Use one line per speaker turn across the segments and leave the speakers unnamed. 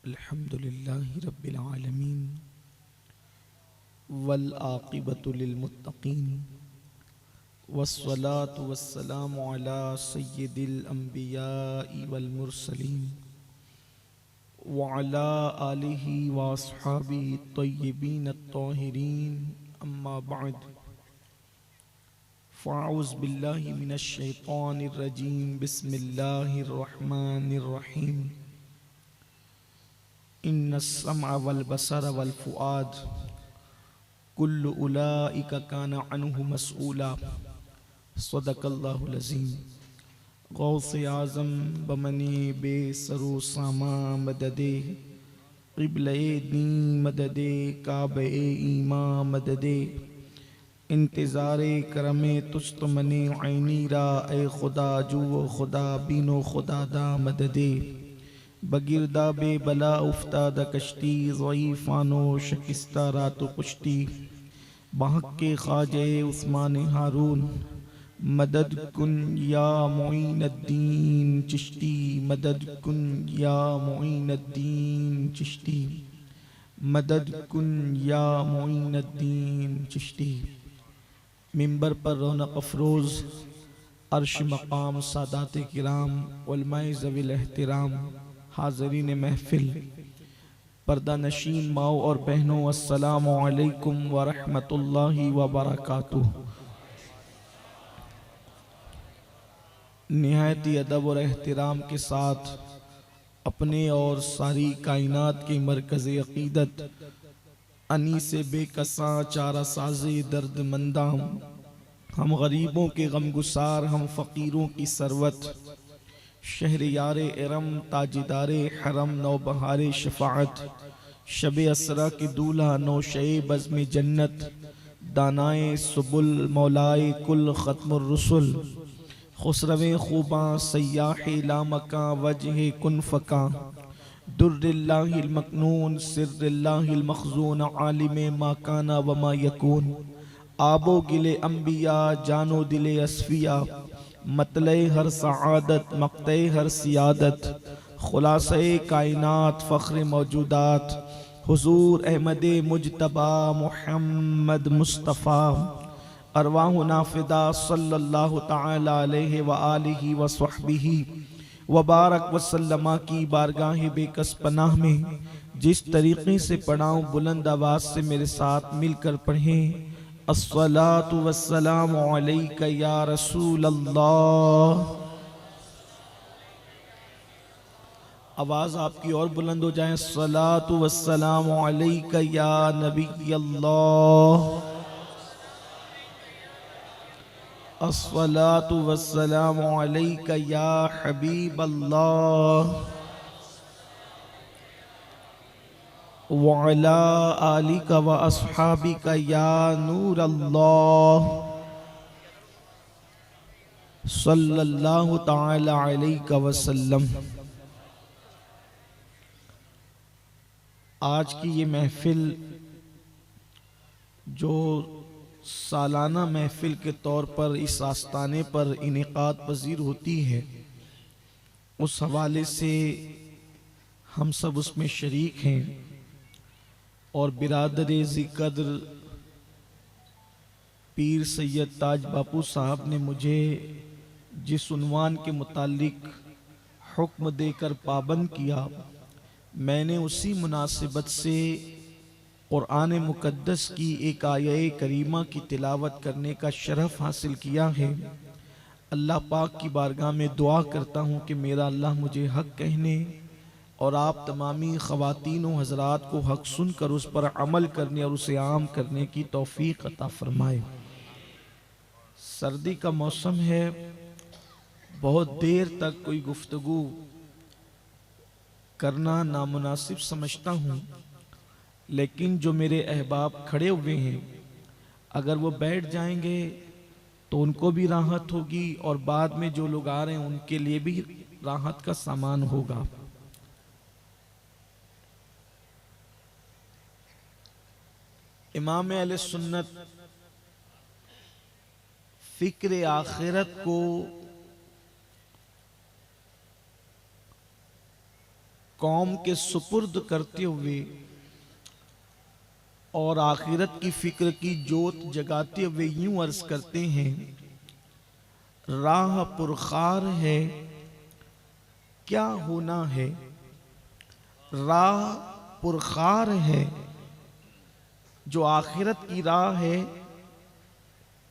अल्हम्दुलिल्लाहि रब्बिल आलमीन वल आक़िबतु लिल मुत्तक़ीन वस्सलातु वस्सलामु अला सय्यिदिल अंबियाइ वल मुरसलीन व अला आलिहि व अस्हाबिहि तय्यिबीन अत्ताहिरीन अम्मा बअद फ़अऊज़ु बिल्लाहि मिनश शैतानिर रजीम बिस्मिल्लाहिर रहमानिर रहीम इन्नस्समअ वल बसरा वल फ़ुआद कुल्लु उलाइका काना अन्हु मसऊला सदक़ल्लाहुल अज़ीम। गौसे आज़म बमने बेसरो सामा मददे क़िबले दी मददे काबे ईमा मददे इंतज़ारे करमे तुस्त मने ऐनीरा ए खुदा जुओ खुदा बीनो खुदा दा मददे बगिरदा बे बला उफ्तादा कश्ती ज़ईफ़ानो शकिस्ता रातो पुश्ती बहक़्क़े ख़ाजे उस्मान हारून मदद कुन या मुईनुद्दीन चिश्ती मदद कुन या मुईनुद्दीन चिश्ती मदद कुन या मुईनुद्दीन चिश्ती। मिंबर पर रौनक अफरोज़ अर्श मकाम सादात किराम उलमाए ज़वील एहतिराम हाज़रीन महफ़िल पर्दा नशीन माओ और बहनों अस्सलामु अलैकुम व रहमतुल्लाहि व बरकातुहू। निहायती अदब और एहतिराम के साथ अपने और सारी कायनात के मरकज़ अक़ीदत अनीसे बेकसा चारा साज़े दर्द मंदाम हम गरीबों के गमगुसार हम फ़कीरों की सरवत शहर यार इरम ताजदारे हरम नौबहारे शफ़ाअत शब असरा के दूल्हा नौशे बज़्म जन्नत दानाए सुबुल मौलाए कुल ख़त्मुर रुसुल खुसरवे खूबा सयाह लामका वजह कुन फ़का दुर्रिल्लाहिल मकनून सिर्रिल्लाहिल मखज़ून आलिम मा काना व मा यकून आबो गिले अंबिया जानो दिले असफिया मतले हर सआदत मक़ते हर सियादत खुलासे कायनात फ़ख्र मौजूदात हुज़ूर अहमद मुजतबा मुहम्मद मुस्तफ़ा अरवाहु नाफिदा सल्लल्लाहु तआला अलैहि व आलिहि व सहबिही व बारक वसल्लमा की बारगाह बेकस पनाह में जिस तरीक़े से पढ़ाऊँ बुलंद आवाज़ से मेरे साथ मिलकर पढ़ें। अस्सलातु वस्सलामु अलैका या रसूल अल्लाह। आवाज़ आपकी और बुलंद हो जाए। अस्सलातु वस्सलामु अलैका या नबी अल्लाह। अस्सलातु वस्सलामु अलैका या हबीब अल्लाह व अला आलिका व अस्हाबिका या नूर अल्लाह सल्लल्लाहु तआला अलैका वसल्लम। आज की ये महफिल जो सालाना महफिल के तौर पर इस आस्ताने पर इनेकाद पजीर होती है, उस हवाले से हम सब उसमें शरीक हैं और बिरादर ज़िक्र पीर सैयद ताज बापू साहब ने मुझे जिस उन्वान के मुतालिक हुक्म देकर पाबंद किया, मैंने उसी मुनासिबत से क़ुरान मुक़द्दस की एक आये करीमा की तिलावत करने का शरफ़ हासिल किया है। अल्लाह पाक की बारगाह में दुआ करता हूँ कि मेरा अल्लाह मुझे हक़ कहने और आप तमामी ख़वातीन व हज़रात को हक़ सुनकर उस पर अमल करने और उसे आम करने की तौफ़ीक़ अता फ़रमाए। सर्दी का मौसम है, बहुत देर तक कोई गुफ्तगू करना नामुनासिब समझता हूँ, लेकिन जो मेरे अहबाब खड़े हुए हैं अगर वो बैठ जाएंगे तो उनको भी राहत होगी और बाद में जो लोग आ रहे हैं उनके लिए भी राहत का सामान होगा। इमाम अहले सुन्नत फ़िक्र आखिरत को कौम के सुपुर्द करते हुए और आखिरत की फिक्र की जोत जगाते हुए यूं अर्ज करते हैं, राह पुरखार है क्या होना है, राह पुरखार है। जो आखिरत की राह है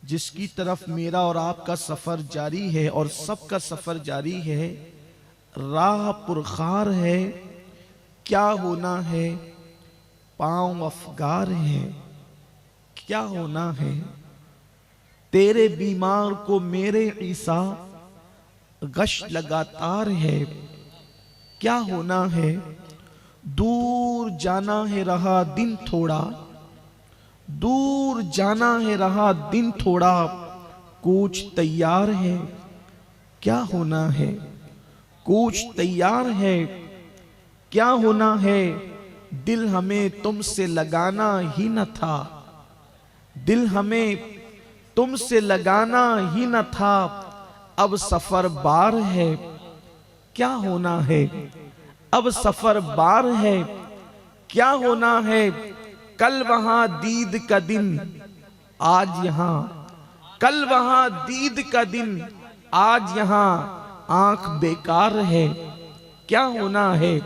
जिसकी तरफ मेरा और आपका सफर जारी है और सबका सफर जारी है, राह पुरखार है क्या होना है, पांव अफगार है क्या होना है। तेरे बीमार को मेरे ईसा गश लगातार है क्या होना है। दूर जाना है रहा दिन थोड़ा, दूर जाना है रहा दिन थोड़ा, कूच तैयार है क्या होना है, कूच तैयार है क्या होना है। दिल हमें तुमसे लगाना ही न था, दिल हमें तुमसे लगाना ही न था, अब सफर बार है क्या होना है, अब सफर बार है क्या होना है। कल वहां दीद का दिन आज यहां, कल वहां दीद का दिन आज यहां, आंख बेकार है क्या होना है,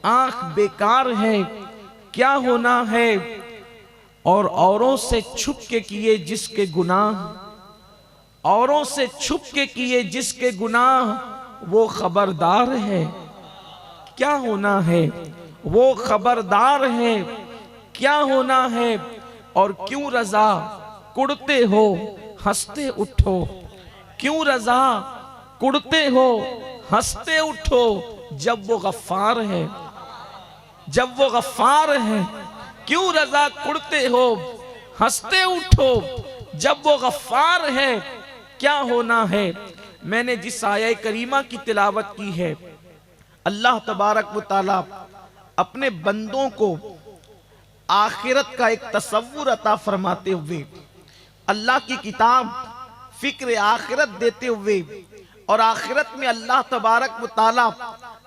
आंख बेकार है क्या होना है। और औरों से छुप के किए जिसके गुनाह, औरों से छुप के किए जिसके गुनाह, वो खबरदार है क्या होना है, वो खबरदार है क्या होना है। और क्यों रजा कुड़ते हो हंसते उठो, क्यों रजा कुड़ते हो हंसते उठो, जब वो गफ्फार है, जब वो गफ्फार है। क्यों रजा कुड़ते हो हंसते उठो, जब वो गफ्फार है क्या होना है। मैंने जिस आया करीमा की तिलावत की है, अल्लाह तबारक व तआला अपने बंदों को आखिरत का एक तसव्वुर अता फरमाते हुए, अल्लाह की किताब फिक्र आखिरत देते हुए, और आखिरत में अल्लाह तबारक व तआला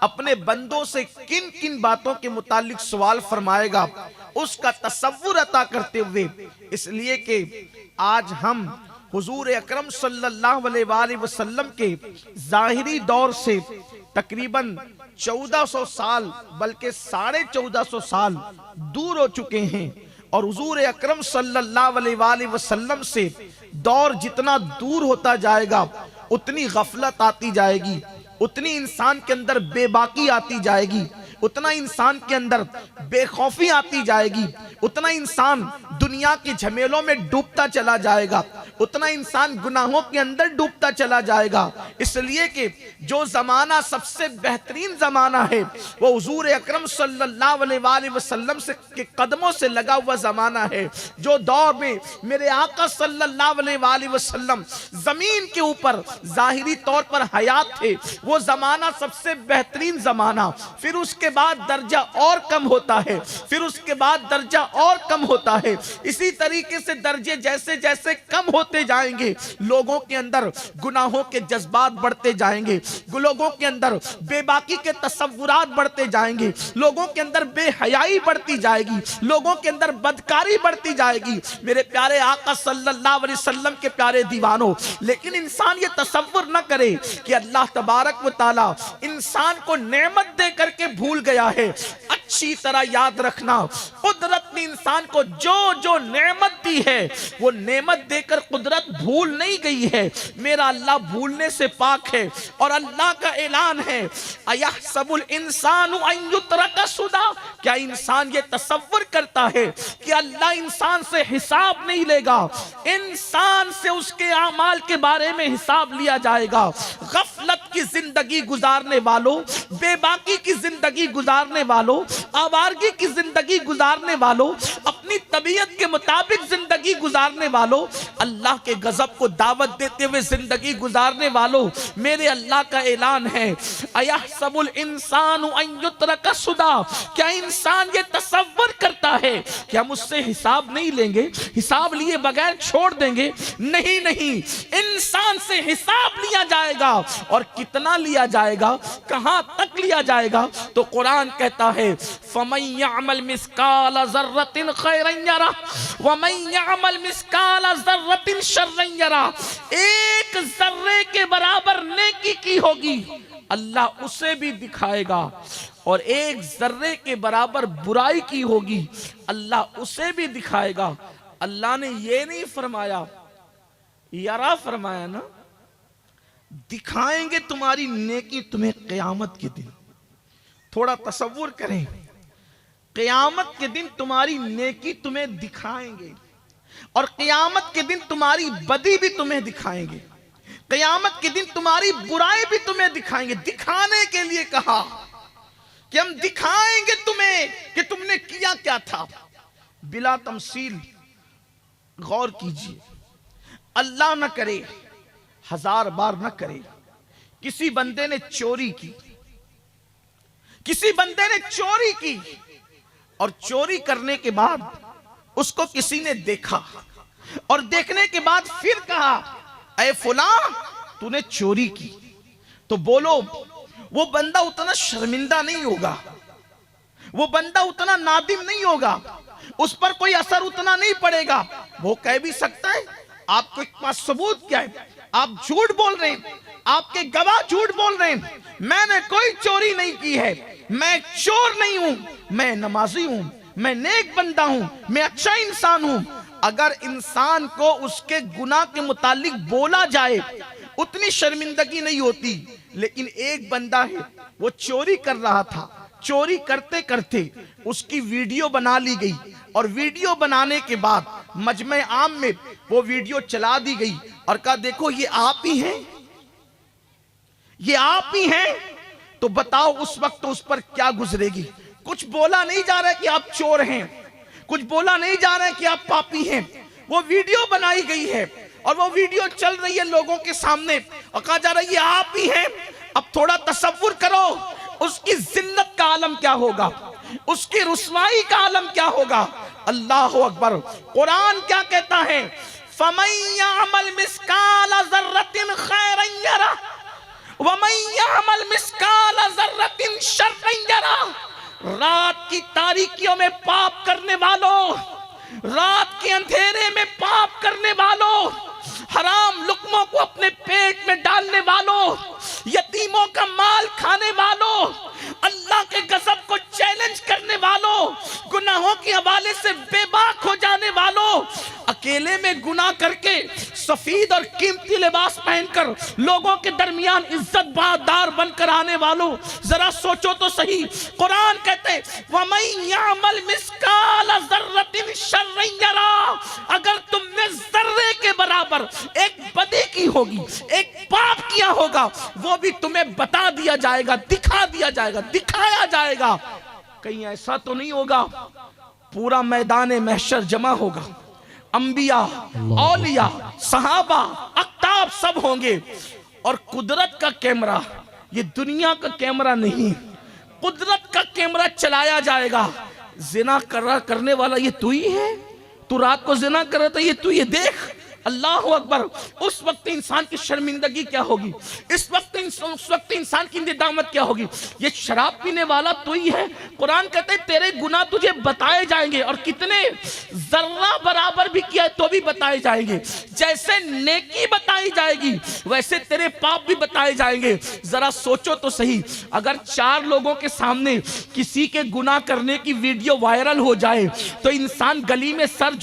अपने बंदों से किन किन बातों के मुतालिक सवाल फरमाएगा उसका तसव्वुर अता करते हुए, इसलिए कि आज हम हुजूर अकरम सल्लल्लाहु अलैहि वसल्लम के ज़ाहिरी दौर से तकरीबन 1400 साल बल्कि 1450 साल दूर हो चुके हैं। और हुजूर अकरम सल्लल्लाहु अलैहि वसल्लम से दौर जितना दूर होता जाएगा उतनी गफलत आती जाएगी, उतनी इंसान के अंदर बेबाकी आती जाएगी, उतना इंसान के अंदर बेखौफी आती जाएगी, उतना इंसान दुनिया के झमेलों में डूबता चला जाएगा, उतना इंसान गुनाहों के अंदर डूबता चला जाएगा। इसलिए कि जो जमाना सबसे बेहतरीन जमाना है वो हुजूर अकरम सल्लल्लाहु अलैहि वसल्लम से के कदमों से लगा हुआ जमाना है। जो दौर में मेरे आका सल्लल्लाहु अलैहि वसल्लम जमीन के ऊपर जाहिरी तौर पर हयात थे, वो जमाना सबसे बेहतरीन जमाना। फिर उसके बाद दर्जा और कम होता है, फिर उसके बाद दर्जा और कम होता है। इसी तरीके से दर्जे जैसे जैसे कम होते जाएंगे, लोगों के अंदर गुनाहों के जज्बात बढ़ते जाएंगे, लोगों के अंदर बेबाकी के तसव्वुरात बढ़ते जाएंगे, लोगों के अंदर बेहयाई बढ़ती जाएगी, लोगों के अंदर बदकारी बढ़ती जाएगी। मेरे प्यारे आका सल्लल्लाहु अलैहि वसल्लम के प्यारे दीवानों, लेकिन इंसान ये तसव्वुर न करे कि अल्लाह तबारक व तआला इंसान को नेमत दे करके भूल गया है। अच्छी तरह याद रखना, कुदरत ने इंसान को जो जो नेमत दी है वो नेमत देकर कुदरत भूल नहीं गई है। मेरा अल्लाह भूलने से पाक है। और अल्लाह का ऐलान है, अयहसबुल इंसानु अन युत्रका सुदा, क्या इंसान ये तसव्वुर करता है कि अल्लाह इंसान से हिसाब नहीं लेगा, इंसान से उसके आमाल के बारे में हिसाब लिया जाएगा। गफलत की जिंदगी गुजारने वालों, बेबाकी की जिंदगी गुजारने वालों, आवारगी की जिंदगी गुजारने वालों, अपनी तबीयत के मुताबिक जिंदगी गुजारने वालों, अल्लाह के गजब को दावत देते हुए जिंदगी गुजारने वालों, मेरे अल्लाह का ऐलान है, अयहसबुल इंसानु अन युत्रका सुदा, क्या इंसान ये तसव्वुर करता है कि हम उससे हिसाब नहीं लेंगे, हिसाब लिए बगैर छोड़ देंगे? नहीं नहीं, इंसान से हिसाब लिया जाएगा। और कितना लिया जाएगा, कहां तक लिया जाएगा? तो कुरान कहता है, फमन यअमल मिस्काल ज़र्रतिन खैरन यरा व मन यअमल मिस्काल ज़र्रतिन शर्रन यरा। एक जर्रे के बराबर नेकी की होगी, अल्लाह उसे भी दिखाएगा, और एक जर्रे के बराबर बुराई की होगी, अल्लाह उसे भी दिखाएगा। अल्लाह ने ये नहीं फरमाया, यरा फरमाया ना, दिखाएंगे तुम्हारी नेकी तुम्हें क़यामत के दिन। थोड़ा तसव्वुर करें, क़यामत के दिन तुम्हारी नेकी तुम्हें दिखाएंगे, और क़यामत के दिन तुम्हारी बदी भी तुम्हें दिखाएंगे, क़यामत के दिन तुम्हारी बुराई भी तुम्हें दिखाएंगे। दिखाने के लिए कहा कि हम दिखाएंगे तुम्हें कि तुमने किया क्या था। बिला तमसील गौर कीजिए, अल्लाह न करे, हजार बार न करे, किसी बंदे ने चोरी की, किसी बंदे ने चोरी की, और चोरी करने के बाद उसको किसी ने देखा, और देखने के बाद फिर कहा, ऐ फुला तूने चोरी की, तो बोलो वो बंदा उतना शर्मिंदा नहीं होगा, वो बंदा उतना नादिम नहीं होगा, उस पर कोई असर उतना नहीं पड़ेगा। वो कह भी सकता है, आपके पास सबूत क्या है, आप झूठ बोल रहे हैं, आपके गवाह झूठ बोल रहे हैं, मैंने कोई चोरी नहीं की है, मैं चोर नहीं हूं, मैं नमाजी हूं, मैं नेक बंदा हूं, मैं अच्छा इंसान हूं। अगर इंसान को उसके गुनाह के मुतालिक बोला जाए उतनी शर्मिंदगी नहीं होती, लेकिन एक बंदा है वो चोरी कर रहा था, चोरी करते करते उसकी वीडियो बना ली गई, और वीडियो बनाने के बाद मजमे आम में वो वीडियो चला दी गई, और कहा देखो ये आप ही हैं, ये आप ही हैं। तो बताओ उस वक्त तो उस पर क्या गुजरेगी? कुछ बोला नहीं जा रहा है कि आप चोर हैं, कुछ बोला नहीं जा रहा है कि आप पापी हैं। वो वीडियो बनाई गई है, और वो वीडियो चल रही है लोगों के सामने, और कहा जा रहा है ये आप ही हैं। अब थोड़ा तसव्वुर करो, उसकी जिल्लत का आलम क्या होगा, उसकी रुसवाई का आलम क्या होगा। अल्लाह अकबर। कुरान क्या कहता है, फमन यअमल मिस्काल ज़र्रतिन खैरन यरा व मन यअमल मिस्काल ज़र्रतिन शर्रन यरा। रात की तारीकियों में पाप करने वालों, रात के अंधेरे में पाप करने वालों, हराम लुक्मों को अपने पेट में डालने वालों, यतीमों का माल खाने वालों, अल्लाह के गजब को चैलेंज करने वालों, गुनाहों के हवाले से बेबाक हो जाने वालों, अकेले में गुनाह करके सफेद और कीमती लिबास पहनकर लोगों के दरमियान इज्जत बादार बनकर आने वालों, जरा सोचो तो सही। कुरान कहते हैं वमन यअमल मिस्काल ज़र्रतिन शर्रन यरा। अगर तुमने जर्रे के बराबर एक बदी की होगी, एक पाप किया होगा, वो भी तुम्हें बता दिया जाएगा, दिखा दिया जाएगा, दिखाया जाएगा। कहीं ऐसा तो नहीं होगा पूरा मैदान महशर जमा होगा, अंबिया, औलिया, सहाबा, अक्ताब सब होंगे, और कुदरत का कैमरा, ये दुनिया का कैमरा नहीं, कुदरत का कैमरा चलाया जाएगा। जिना करने वाला ये तू ही है, तू रात को जिना कर रहा था, ये तू, ये देख। अल्लाह अकबर। उस वक्त इंसान की शर्मिंदगी क्या होगी, उस वक्त इंसान की निदामत क्या होगी। ये शराब पीने वाला तू ही है, कुरान कहते हैं तेरे गुनाह तुझे बताए जाएंगे, और कितने जर्रा बराबर भी किया तो भी बताए जाएंगे। जैसे नेकी बताई जाएगी वैसे तेरे पाप भी बताए जाएंगे। जरा सोचो तो सही, अगर 4 लोगों के सामने किसी के गुनाह करने की वीडियो वायरल हो जाए तो इंसान गली में सर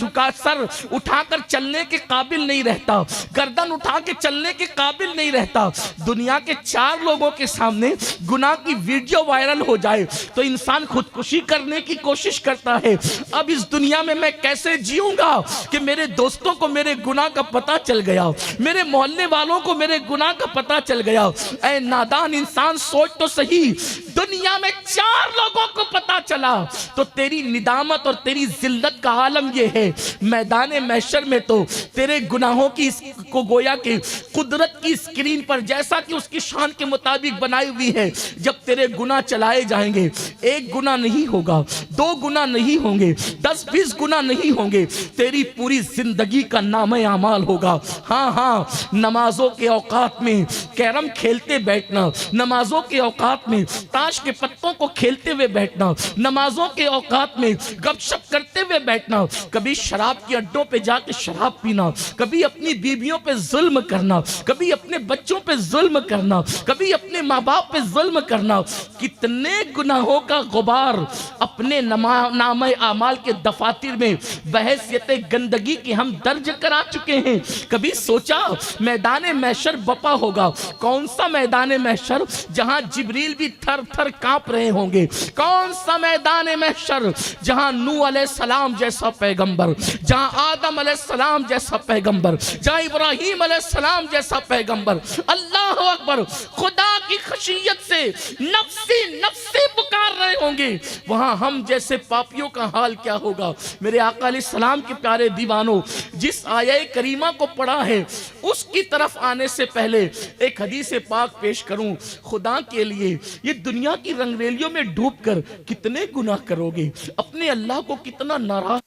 उठाकर चलने के काबिल नहीं रहता, गर्दन उठा के चलने के काबिल नहीं रहता। दुनिया के 4 लोगों के सामने गुनाह की वीडियो वायरल हो जाए तो इंसान खुदकुशी करने की कोशिश करता है। अब इस दुनिया में मैं कैसे जीऊंगा कि मेरे दोस्तों को मेरे गुनाह का पता चल गया, मेरे मोहल्ले वालों को मेरे गुनाह का पता चल गया। ऐ नादान इंसान, सोच तो सही, दुनिया में 4 लोगों को पता चला तो तेरी निदामत और तेरी जिल्लत का आलम यह है, मैदान महशर में तो तेरे गुनाहों की को गोया कि कुदरत की स्क्रीन पर जैसा कि उसकी शान के मुताबिक बनाई हुई है, जब तेरे गुनाह चलाए जाएंगे, एक गुनाह नहीं होगा, 2 गुनाह नहीं होंगे, 10-20 गुनाह नहीं होंगे, तेरी पूरी जिंदगी का नाम आमाल होगा। हाँ हाँ, नमाजों के औकात में कैरम खेलते बैठना, नमाजों के औकात में ताश के पत्तों को खेलते हुए बैठना, नमाजों के औकात में गपशप करते हुए बैठना, कभी शराब के अड्डों पे जाके शराब पीना, कभी अपनी बीवियों पे जुल्म करना, कभी अपने बच्चों पे जुल्म करना, कभी अपने माँ बाप पे जुल्म करना, कितने गुनाहों का गुबार अपने नाम आमाल के दफातर में बहैसियत गंदगी की हम दर्ज करा चुके हैं। कभी सोचा मैदान महशर बपा होगा? कौन सा मैदान महशर जहां जिब्रील भी थर थर कांप रहे होंगे? कौन सा मैदान महशर जहां नूह अलैहिस्सलाम जैसा पैगंबर, जहां आदम अलैहिस्सलाम जैसा पैगंबर, जहां इब्राहीम अलैहिस्सलाम जैसा पैगंबर अल्लाह अकबर खुदा की खशियत से नफ्सी नफ्सी पुकार रहे होंगे, वहां हम जैसे पापियों का हाल क्या होगा? मेरे आका अलैहिस्सलाम के प्यारे दीवानों, जिस आया करीमा को पढ़ा है उसकी तरफ आने से पहले एक हदीस पाक पेश करूं। खुदा के लिए ये दुनिया की रंगरेलियों में डूबकर कितने गुनाह करोगे, अपने अल्लाह को कितना नाराज।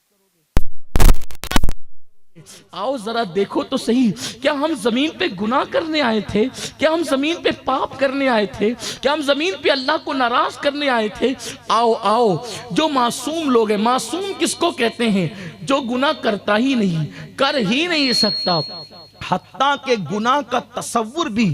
आओ जरा देखो तो सही, क्या हम जमीन पे गुनाह करने आए थे? क्या हम जमीन पे पाप करने आए थे? क्या हम जमीन पे अल्लाह को नाराज करने आए थे? आओ आओ, जो मासूम लोग हैं, मासूम किसको कहते हैं? जो गुनाह करता ही नहीं, कर ही नहीं सकता, हत्ता के गुनाह का तसव्वुर भी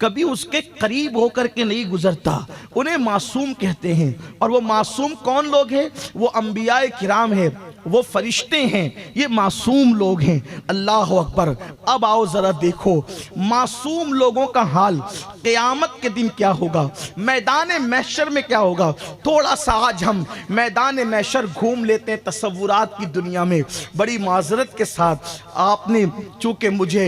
कभी उसके करीब होकर के नहीं गुजरता, उन्हें मासूम कहते हैं। और वो मासूम कौन लोग हैं? वो अंबियाए किराम है, वो फरिश्ते हैं, ये मासूम लोग हैं। अल्लाह अकबर। अब आओ जरा देखो मासूम लोगों का हाल क़यामत के दिन क्या होगा, मैदान महशर में क्या होगा। थोड़ा सा आज हम मैदान महशर घूम लेते हैं तसव्वुरात की दुनिया में। बड़ी माजरत के साथ, आपने चूँकि मुझे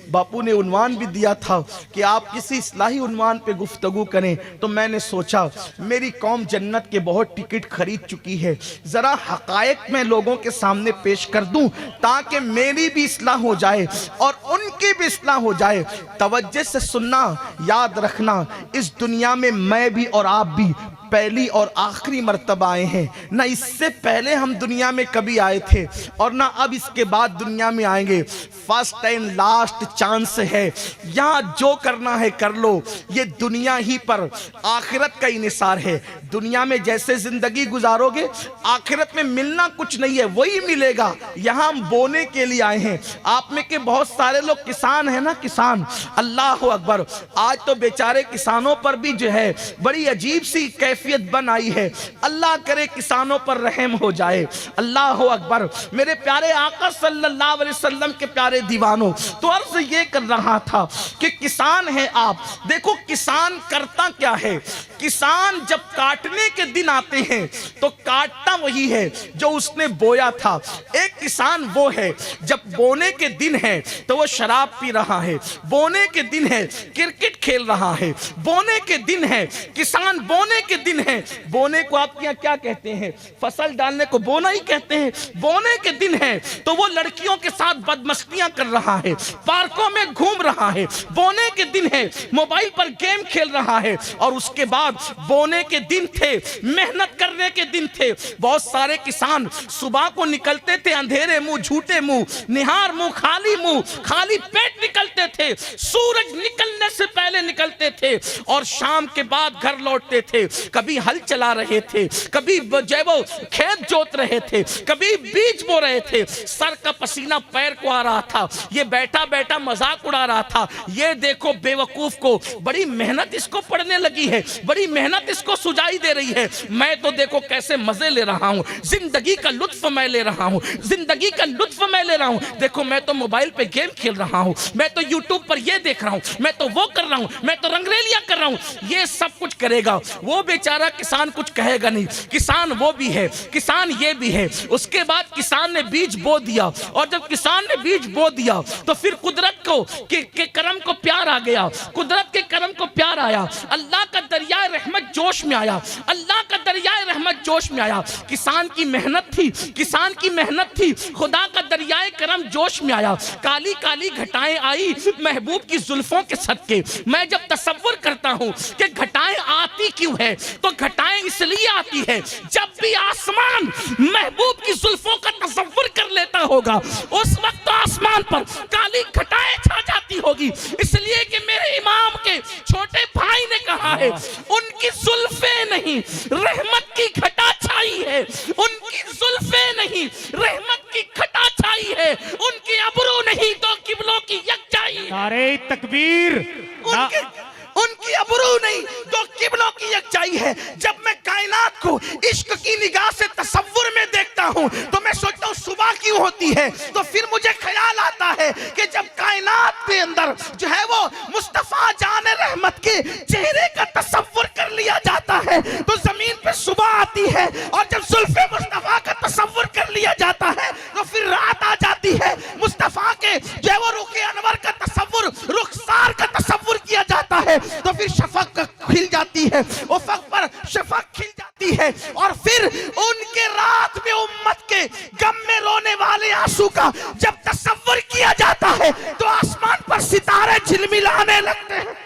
बापू ने उन्वान भी दिया था कि आप किसी इस्लाही उन्वान पे गुफ्तगू करें, तो मैंने सोचा मेरी कौम जन्नत के बहुत टिकट खरीद चुकी है, ज़रा हक़ाइक़ में लोगों के सामने पेश कर दूं ताकि मेरी भी इस्लाह हो जाए और उनकी भी इस्लाह हो जाए। तवज्जो से सुनना, याद रखना, इस दुनिया में मैं भी और आप भी पहली और आखिरी मर्तबा आए हैं, ना इससे पहले हम दुनिया में कभी आए थे और ना अब इसके बाद दुनिया में आएंगे। फर्स्ट एंड लास्ट चांस है, यहाँ जो करना है कर लो। ये दुनिया ही पर आखिरत का इनिसार है। दुनिया में जैसे जिंदगी गुजारोगे, आखिरत में मिलना कुछ नहीं है, वही मिलेगा। यहाँ हम बोने के लिए आए हैं। आप में के बहुत सारे लोग किसान हैं ना, किसान। अल्लाह अकबर। आज तो बेचारे किसानों पर भी जो है बड़ी अजीब सी कैफियत बन आई है। अल्लाह करे किसानों पर रहम हो जाए। अल्लाह अकबर। मेरे प्यारे आका सल्लल्लाहु अलैहि वसल्लम के प्यारे दीवानों, तो अर्ज ये कर रहा था कि किसान है आप, देखो किसान करता क्या है। किसान जब काटने के दिन आते हैं तो काटता वही है जो उसने बोया था। एक किसान वो है जब बोने के दिन है तो वो शराब पी रहा है, बोने के दिन है क्रिकेट खेल रहा है, बोने के दिन है किसान, बोने के दिन है। बोने को आपके यहाँ क्या कहते हैं? फसल डालने को बोना ही कहते हैं। बोने के दिन है तो वो लड़कियों के साथ बदमस्तियां कर रहा है, पार्कों में घूम रहा है। बोने के दिन है मोबाइल पर गेम खेल रहा है। और उसके बाद बोने के दिन थे, मेहनत करने के दिन थे। बहुत सारे किसान सुबह को निकलते थे अंधेरे मुंह, झूठे मुंह, निहार मुंह, खाली पेट निकलते थे। सूरज निकलने से पहले निकलते थे और शाम के बाद घर लौटते थे। कभी हल चला रहे थे, कभी जो वो खेत जोत रहे थे, कभी बीज बो रहे थे। सर का पसीना पैर को आ रहा था। ये बैठा बैठा मजाक उड़ा रहा था, ये देखो बेवकूफ को, बड़ी मेहनत इसको पड़ने लगी है, बड़ी मेहनत इसको सुझाई दे रही है। मैं तो देखो कैसे मजे ले रहा हूँ, जिंदगी का लुत्फ मैं ले रहा हूँ, जिंदगी का लुत्फ मैं ले रहा हूँ। देखो मैं तो मोबाइल पे गेम खेल रहा हूँ, मैं तो यूट्यूब पर ये देख रहा हूँ, मैं तो वो कर रहा हूँ, मैं तो रंगरेलियां कर रहा हूँ। ये सब कुछ करेगा वो बेचारा किसान, कुछ कहेगा नहीं। किसान वो भी है, किसान ये भी है। उसके बाद किसान ने बीज बो दिया और जब किसान ने बीज बो दिया तो फिर कुदरत को के करम को प्यार आ गया, कुदरत के करम को प्यार आया। अल्लाह का दरिया रहमत जोश में आया, अल्लाह का दरिया रहमत रहमत जोश में आया। किसान की मेहनत थी, किसान की मेहनत थी, खुदा का दरियाए करम जोश में आया। काली काली घटाएं आई महबूब की जुल्फों के सदके। मैं जब तसव्वुर करता हूं कि घटाएं आती क्यों है, तो घटाएं इसलिए आती है जब भी आसमान महबूब की जुल्फों का तसव्वुर कर लेता होगा, उस वक्त तो आसमान पर काली घटाएं छा जाती होगी। इसलिए कि मेरे इमाम के छोटे भाई ने कहा है, उनकी जुल्फे नहीं रहमत की घटा छाई है, उनकी जुल्फे नहीं रहमत की घटा छाई है, उनकी अबरू नहीं तो किबलों की यकजाई।
नारे तकबीर।
उनकी अबरू नहीं तो किबलों की यकजाई है। जब मैं कायनात को इश्क की निगाह से तसव्वुर में देखता हूं तो मैं सोचता हूं सुबह क्यों होती है, तो फिर मुझे ख्याल आता है कि जब कायनात के अंदर जो है वो मुस्तफा जाने रहमत के चेहरे का तसव्वुर कर लिया जाता है तो जमीन पे सुबह आती है, और जब जुल्फे मुस्तफा का तसव्वुर कर लिया जाता है तो फिर रात आ जाती है। मुस्तफा के जो है वो रुखे अनवर का तसव्वुर, रुखसार का तसव्वुर किया जाता है तो फिर शफक खिल जाती है, उफक पर शफक खिल जाती है, और फिर उनके रात में उम्मत के गम में रोने वाले आंसू का जब तसव्वुर किया जाता है तो आसमान पर सितारे झिलमिलाने लगते हैं,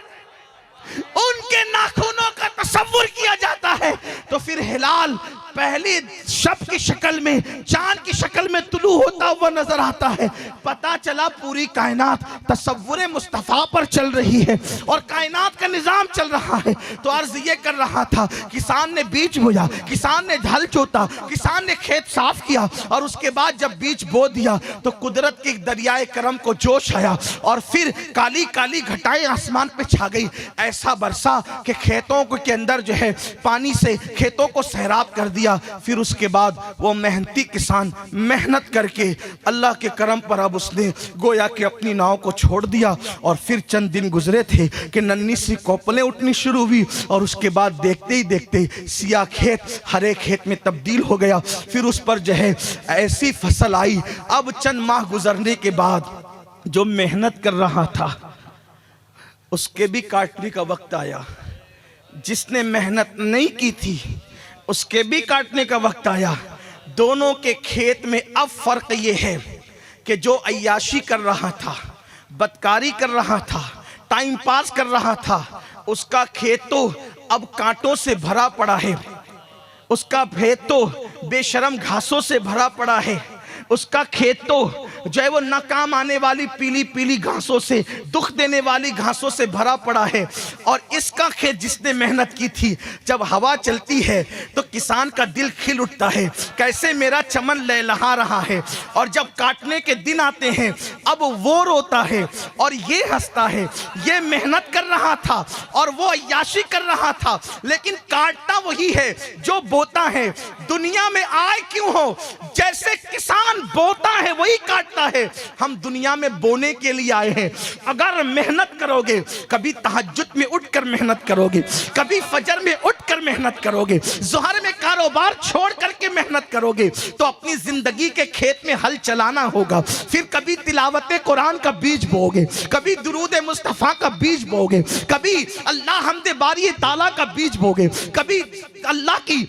उनके नाखूनों का तसव्वुर किया जाता है तो फिर हिलाल पहली शब की शक्ल में, चांद की शक्ल में तुलू होता हुआ नजर आता है। पता चला पूरी कायनात तसव्वुर मुस्तफा पर चल रही है और कायनात का निजाम चल रहा है। तो अर्ज ये कर रहा था, किसान ने बीज बोया, किसान ने हल जोता, किसान ने खेत साफ किया, और उसके बाद जब बीज बो दिया तो कुदरत के दरियाए करम को जोश आया और फिर काली काली घटाएं आसमान पे छा गई। ऐसा बरसा कि खेतों के अंदर जो है पानी से खेतों को सैराब कर दिया। फिर उसके बाद वो मेहनती किसान मेहनत करके अल्लाह के करम पर अब उसने गोया कि अपनी नाव को छोड़ दिया, और फिर चंद दिन गुजरे थे कि नन्ही सी कोपलें उठनी शुरू हुई, और उसके बाद देखते ही देखते सिया खेत हरे खेत में तब्दील हो गया। फिर उस पर जो है ऐसी फसल आई। अब चंद माह गुजरने के बाद जो मेहनत कर रहा था उसके भी काटने का वक्त आया, जिसने मेहनत नहीं की थी उसके भी काटने का वक्त आया। दोनों के खेत में अब फर्क ये है कि जो अय्याशी कर रहा था, बदकारी कर रहा था, टाइम पास कर रहा था, उसका खेत तो अब कांटों से भरा पड़ा है, उसका खेत तो बेशरम घासों से भरा पड़ा है, उसका खेत तो जो है वो न काम आने वाली पीली पीली घासों से, दुख देने वाली घासों से भरा पड़ा है। और इसका खेत जिसने मेहनत की थी, जब हवा चलती है तो किसान का दिल खिल उठता है, कैसे मेरा चमन लहलहा रहा है। और जब काटने के दिन आते हैं अब वो रोता है और ये हंसता है। ये मेहनत कर रहा था और वो अय्याशी कर रहा था, लेकिन काटता वही है जो बोता है। दुनिया में आए क्यों हो, जैसे किसान बोता है वही काटता है। हम दुनिया में बोने के लिए आए हैं। अगर मेहनत करोगे, कभी तहज्जुद में उठकर मेहनत करोगे, कभी फजर में उठकर मेहनत करोगे, ज़ोहर में कारोबार छोड़ करके मेहनत करोगे, तो अपनी जिंदगी के खेत में हल चलाना होगा। फिर कभी तिलावत कुरान का बीज बोओगे, कभी दुरूद मुस्तफ़ा का बीज बोओगे, कभी अल्लाह हमदे बारी ताला का बीज बोओगे, कभी अल्लाह की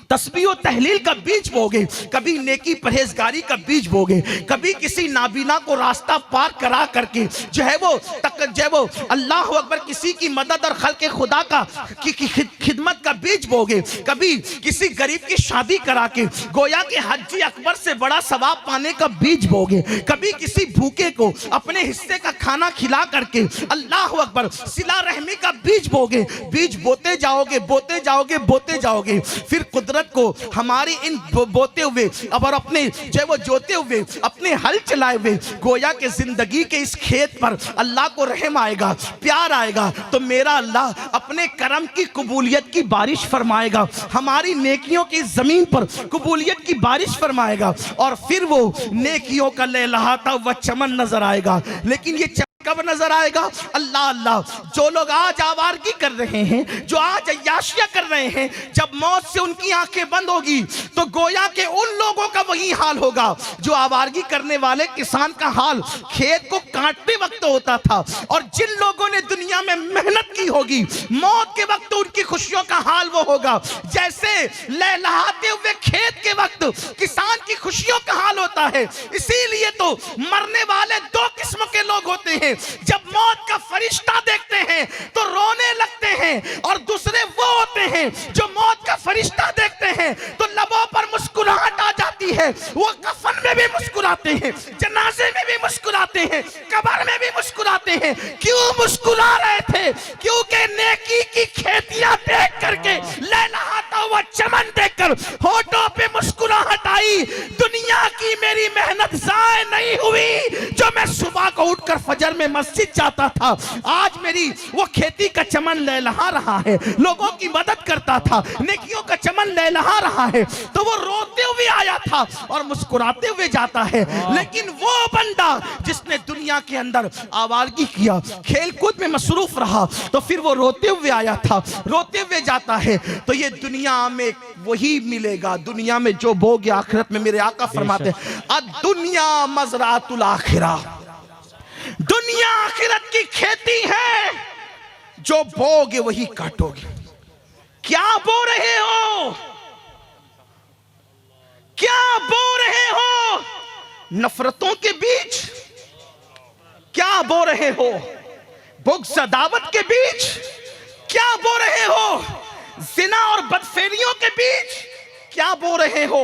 तस्बीह तहलील का बीज बोगे, कभी नेकी परहेजगारी का बीज बोगे, कभी किसी नाबीना को रास्ता पार करा करके जो है वो अल्लाह अकबर किसी की मदद और खल्क़े खुदा का की खिदमत का बीज बोगे, कभी किसी गरीब की शादी करा के गोया के हज्जी अकबर से बड़ा सवाब पाने का बीज बोगे, कभी किसी भूखे को अपने हिस्से का खाना खिला करके अल्लाह अकबर सिला रहमी का बीज बोगे। बीज बोते जाओगे, बोते जाओगे, बोते जाओगे, फिर कुदरत को हमारी इन बोते हुए और अपने जो वो जोते हुए अपने हल चलाए हुए गोया के जिंदगी के इस खेत पर अल्लाह को रहम आएगा, प्यार आएगा, तो मेरा अल्लाह अपने करम की कबूलियत की बारिश फरमाएगा, हमारी नेकियों की जमीन पर कबूलियत की बारिश फरमाएगा, और फिर वो नेकियों का लहलहाता हुआ चमन नजर आएगा। लेकिन ये कब नजर आएगा? अल्लाह अल्लाह, जो लोग आज आवारगी कर रहे हैं, जो आज अय्याशियां कर रहे हैं, जब मौत से उनकी आंखें बंद होगी तो गोया के उन लोगों का वही हाल होगा जो आवारगी करने वाले किसान का हाल खेत को काटते वक्त होता था। और जिन लोगों ने दुनिया में मेहनत की होगी, मौत के वक्त उनकी खुशियों का हाल वो होगा जैसे लहलहाते हुए खेत के वक्त किसान की खुशियों का हाल होता है। इसीलिए तो मरने वाले दो किस्म के लोग होते हैं, जब मौत का फरिश्ता देखते हैं तो रोने लगते हैं, और दूसरे वो होते हैं जो मौत का फरिश्ता देखते हैं तो लबों पर मुस्कुराहट आ जाती है। वो कफन में भी मुस्कुराते हैं, जनाजे में भी मुस्कुराते हैं, कब्र में भी मुस्कुराते हैं। क्यों मुस्कुरा रहे थे? क्योंकि नेकी की खेतियां देख करके, लहलहाता हुआ चमन देखकर होठों पे मुस्कुराहट आई। दुनिया की मेरी मेहनत जाए नहीं हुई जो मैं सुबह को उठकर फजर में मस्जिद जाता था। आज मेरी वो खेती का चमन लहलहा रहा है, लोगों की मदद करता था, नेकियों का चमन लहलहा रहा है। तो वो रोते हुए आया था और मुस्कुराते हुए जाता है। लेकिन वो बंदा जिसने दुनिया के अंदर आवारगी किया, खेल कूद में मसरूफ रहा, तो फिर वो रोते हुए आया था, रोते हुए जाता है। तो ये दुनिया में वही मिलेगा, दुनिया में जो बोगे आखिरत में। मेरे आका फरमाते हैं दुनिया मज़रातुल आखिरा, दुनिया आखिरत की खेती है, जो बोगे वही काटोगे। क्या बो रहे हो? क्या बो रहे हो? नफरतों के बीच क्या बो रहे हो? बुग़्ज़ अदावत के बीच क्या बो रहे हो? ज़िना और बदफेलियों के बीच क्या बो रहे हो?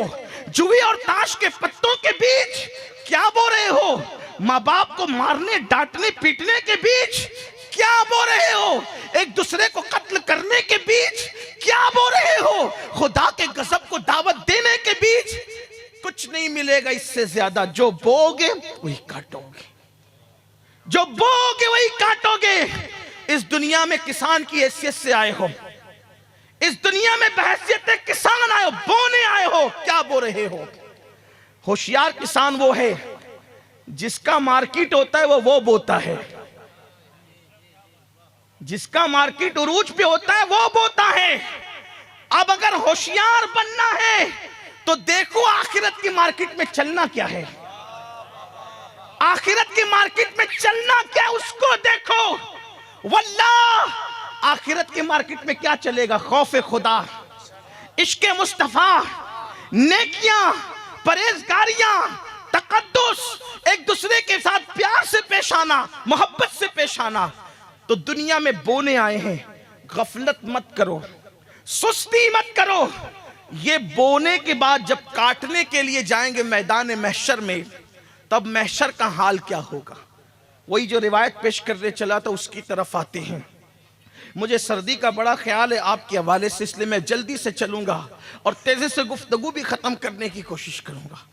जुए और ताश के पत्तों के बीच क्या बो रहे हो? माँ बाप को मारने डांटने पीटने के बीच क्या बो रहे हो? एक दूसरे को कत्ल करने के बीच क्या बो रहे हो? खुदा के गज़ब को दावत देने के बीच कुछ नहीं मिलेगा इससे ज्यादा। जो बोगे वही काटोगे, जो बोगे वही काटोगे। इस दुनिया में किसान की हैसियत से आए हो, इस दुनिया में बहैसियत किसान आए हो, बोने आए हो। क्या बो रहे हो? होशियार किसान वो है जिसका मार्केट होता है वो बोता है, जिसका मार्केट उरूज पे होता है वो बोता है। अब अगर होशियार बनना है तो देखो आखिरत की मार्केट में चलना क्या है, आखिरत की मार्केट में चलना क्या, उसको देखो। वल्लाह आखिरत की मार्केट में क्या चलेगा? खौफ खुदा, इश्क मुस्तफा, नेकियां, परहेजगारियां, तकद्दुस, एक दूसरे के साथ प्यार से पेश आना, मोहब्बत से पेश आना। तो दुनिया में बोने आए हैं, गफलत मत करो, सुस्ती मत करो। ये बोने के बाद जब काटने के लिए जाएंगे मैदान महशर में, तब महशर का हाल क्या होगा? वही जो रिवायत पेश करने चला था उसकी तरफ आते हैं। मुझे सर्दी का बड़ा ख्याल है आपके हवाले से, इसलिए मैं जल्दी से चलूंगा और तेजी से गुफ्तगू भी खत्म करने की कोशिश करूंगा।